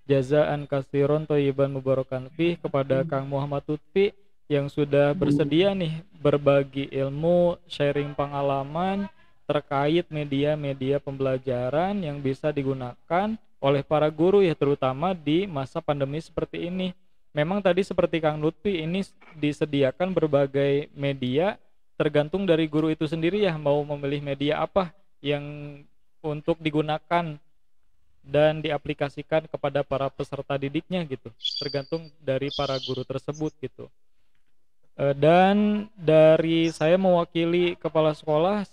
jazaan katsiron thayyiban mubarakan fih kepada Kang Muhammad Lutfi yang sudah bersedia nih berbagi ilmu, sharing pengalaman terkait media-media pembelajaran yang bisa digunakan oleh para guru ya, terutama di masa pandemi seperti ini. Memang tadi seperti Kang Lutfi ini disediakan berbagai media, tergantung dari guru itu sendiri ya mau memilih media apa yang untuk digunakan. dan diaplikasikan kepada para peserta didiknya gitu, tergantung dari para guru tersebut gitu. Dan dari saya mewakili kepala sekolah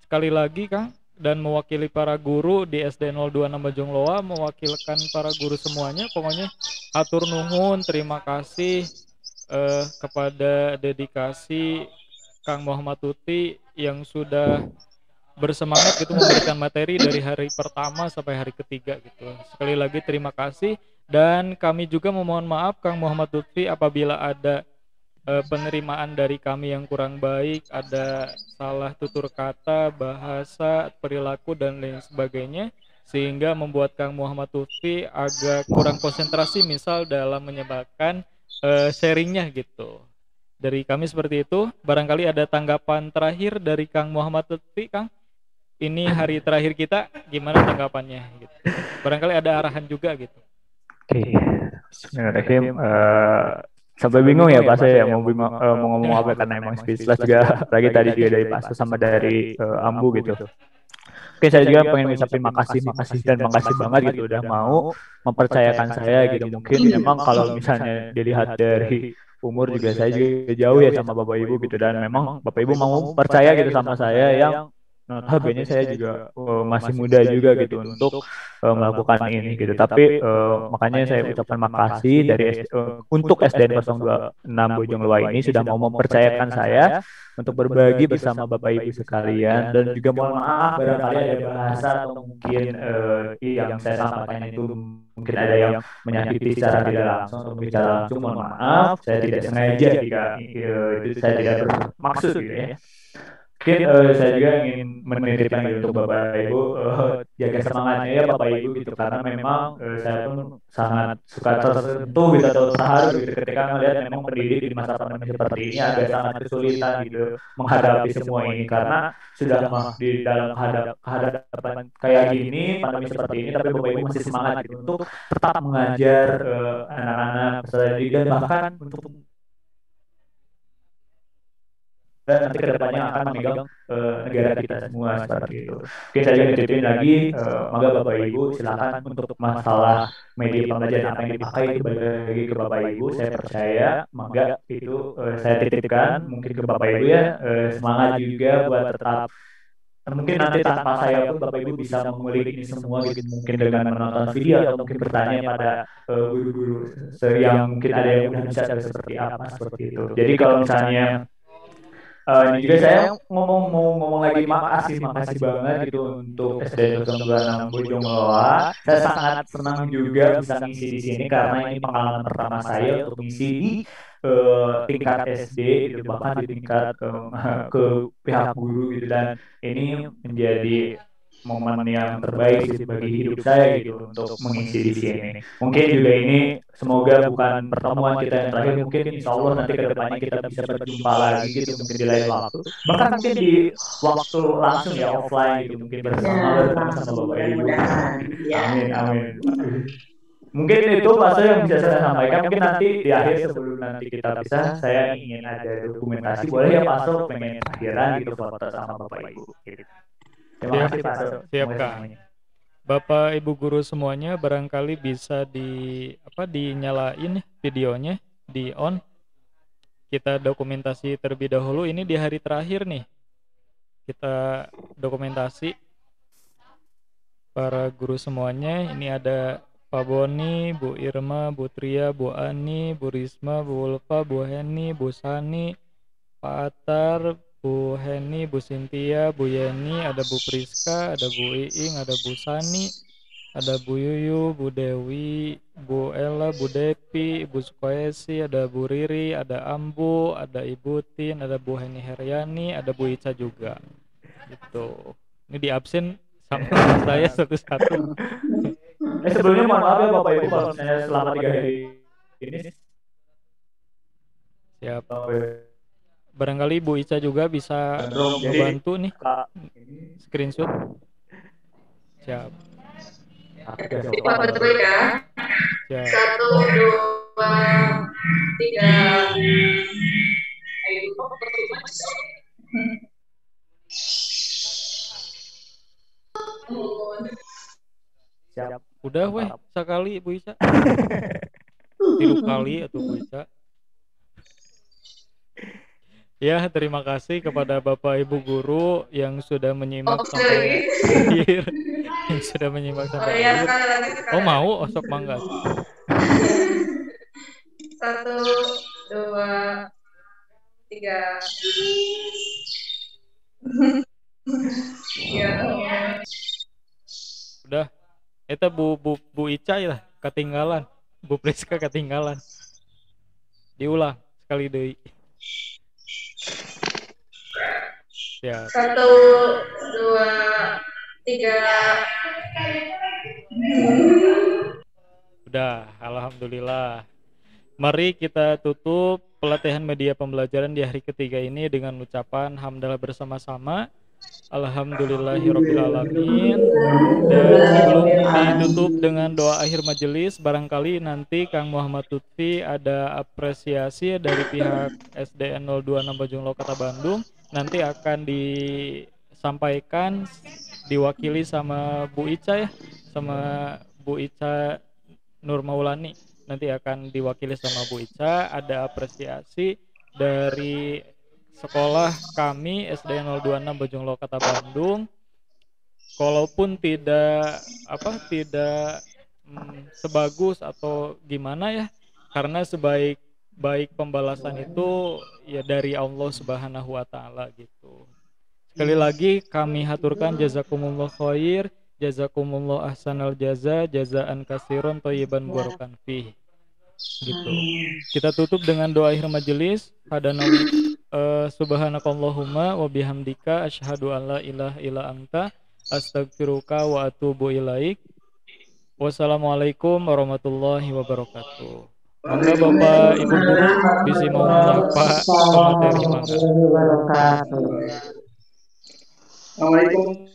sekali lagi Kang, dan mewakili para guru di SD 026 Bojongloa, mewakilkan para guru semuanya, pokoknya hatur nuhun, terima kasih kepada dedikasi Kang Muhammad Tuti yang sudah bersemangat gitu memberikan materi dari hari pertama sampai hari ketiga gitu. Sekali lagi terima kasih, dan kami juga memohon maaf Kang Muhammad Lutfi apabila ada penerimaan dari kami yang kurang baik, ada salah tutur kata, bahasa, perilaku dan lain sebagainya, sehingga membuat Kang Muhammad Lutfi agak kurang konsentrasi misal dalam menyebarkan sharingnya gitu. Dari kami seperti itu. Barangkali ada tanggapan terakhir dari Kang Muhammad Lutfi, Kang. Ini hari terakhir kita, gimana tanggapannya gitu. Barangkali ada arahan juga gitu. Oke, Bismillahirrahmanirrahim. Sampai bingung ya Pak saya mau ngomong apa karena emang speechless juga. Lagi tadi juga dari Pak Asa sama dari Ambu gitu. Oke, saya juga pengen ngucapin makasih dan makasih banget gitu udah mau mempercayakan saya gitu. Mungkin memang kalau misalnya dilihat dari umur juga saya juga jauh ya sama Bapak Ibu gitu, dan memang Bapak Ibu mau percaya gitu sama saya yang notabene saya juga masih muda juga gitu untuk melakukan ini gitu. Tapi makanya saya ucapkan makasih dari untuk SDN 026 Bojongloa ini sudah mau mempercayakan saya untuk berbagi bersama Bapak Ibu sekalian, dan juga mohon maaf barangkali ada bahasa atau mungkin yang saya sampaikan itu mungkin ada yang menyakiti secara tidak langsung atau bicara langsung. Mohon maaf, saya tidak sengaja jika itu saya tidak bermaksud gitu ya. Mungkin saya juga ingin menitipkan gitu untuk Bapak Ibu jaga semangatnya ya Bapak Ibu gitu, karena memang saya pun sangat suka tersentuh gitu atau terharu gitu ketika melihat memang pendidik di masa pandemi seperti ini agak sangat kesulitan gitu menghadapi semua ini, karena sudah di dalam kehadapan kayak gini, pandemi seperti ini, tapi Bapak Ibu masih semangat gitu untuk tetap mengajar anak-anak peserta didik, dan bahkan untuk dan nanti kedepannya akan memegang negara kita semua seperti itu. Oke, saya juga nitipin lagi, maka Bapak Ibu silakan untuk masalah media pembelajaran apa yang dipakai itu balik lagi ke Bapak Ibu. Saya percaya, maka itu saya titipkan mungkin ke Bapak Ibu ya, semangat juga buat tetap. Mungkin nanti tanpa saya pun Bapak Ibu bisa mengulik ini semua gitu, mungkin dengan menonton video atau mungkin bertanya pada guru-guru yang mungkin ada yang udah bisa seperti apa seperti itu. Jadi kalau misalnya ini juga saya ngomong lagi makasih banget gitu untuk SD 026 Bojongloa. Saya sangat senang juga bisa ngisi di sini karena ini pengalaman pertama saya untuk ngisi di tingkat SD gitu, bahkan di tingkat ke pihak guru gitu, dan ini menjadi momen yang terbaik sih bagi hidup saya gitu untuk mengisi di sini. Mungkin juga ini semoga bukan pertemuan kita yang terakhir, mungkin insya Allah nanti ke depannya kita bisa berjumpa lagi gitu, mungkin di lain waktu. Bahkan mungkin di waktu langsung ya offline gitu, mungkin bersama sama Bapak Ibu. Amin, amin. Mungkin itu Pak yang bisa saya sampaikan. Mungkin nanti di akhir sebelum nanti kita pisah, saya ingin ada dokumentasi. Boleh ya Pak So, pengen akhiran gitu foto sama Bapak Ibu. Gitu. Terima kasih Pak So. Siap Kang. Bapak Ibu guru semuanya barangkali bisa dinyalain videonya, di on. Kita dokumentasi terlebih dahulu, ini di hari terakhir nih. Kita dokumentasi para guru semuanya. Ini ada Pak Boni, Bu Irma, Bu Tria, Bu Ani, Bu Risma, Bu Ulfa, Bu Heni, Bu Sani, Pak Atar, Bu Heni, Bu Sintia, Bu Yeni, ada Bu Priska, ada Bu Iing, ada Bu Sani, ada Bu Yuyu, Bu Dewi, Bu Ella, Bu Depi, Bu Sukoesi, ada Bu Riri, ada Ambu, ada Ibu Tin, ada Bu Heni Heryani, ada Bu Ica juga. Gitu. Ini di absen sama saya satu-satu. Sebelumnya mohon maaf ya Bapak Ibu kalau misalnya selama 3 hari ini. Siap. Barangkali Bu Ica juga bisa membantu nih screenshot. Siap. Pak betul ya. Siap. 1, 2, 3. Siap. Udah weh, Mantap. sekali Bu Ica. 3 kali atau Bu Ica. Ya, terima kasih kepada Bapak Ibu guru yang sudah menyimak Sekali sampai lagi. akhir. Yang sudah menyimak Oh sampai iya, akhir. sekali lagi, sekali Oh, lagi. mau osok mangga. 1, 2, 3. Ya. Udah. Eta Bu Ica ya ketinggalan. Bu Priska ketinggalan. Diulang sekali deui. Siap. 1, 2, 3. Udah, alhamdulillah. Mari kita tutup pelatihan media pembelajaran di hari ketiga ini dengan ucapan hamdalah bersama-sama. Alhamdulillahirrabbilalamin. Dan sebelum ditutup dengan doa akhir majelis, barangkali nanti Kang Muhammad Lutfi ada apresiasi dari pihak SDN 026 Bojong Kota Bandung, nanti akan disampaikan diwakili sama Bu Ica ya, sama Bu Ica Nur Maulani. Nanti akan diwakili sama Bu Ica, ada apresiasi dari sekolah kami SDN 026 Bojong Kota Bandung. Kalaupun tidak sebagus atau gimana ya, karena baik pembalasan itu ya dari Allah Subhanahu wa taala gitu. Sekali lagi kami haturkan jazakumullah khair, jazakumullah ahsanal jaza, jazaan kasiron thayyiban barakan fih. Gitu. Kita tutup dengan doa akhir majelis. Subhanakallahumma wa bihamdika asyhadu an la ilaha illa anta astaghfiruka wa atubu ilaik. Wassalamualaikum warahmatullahi wabarakatuh. Mangga Bapak Ibu guru bisa mau menyapa pemateri mangga. Assalamualaikum.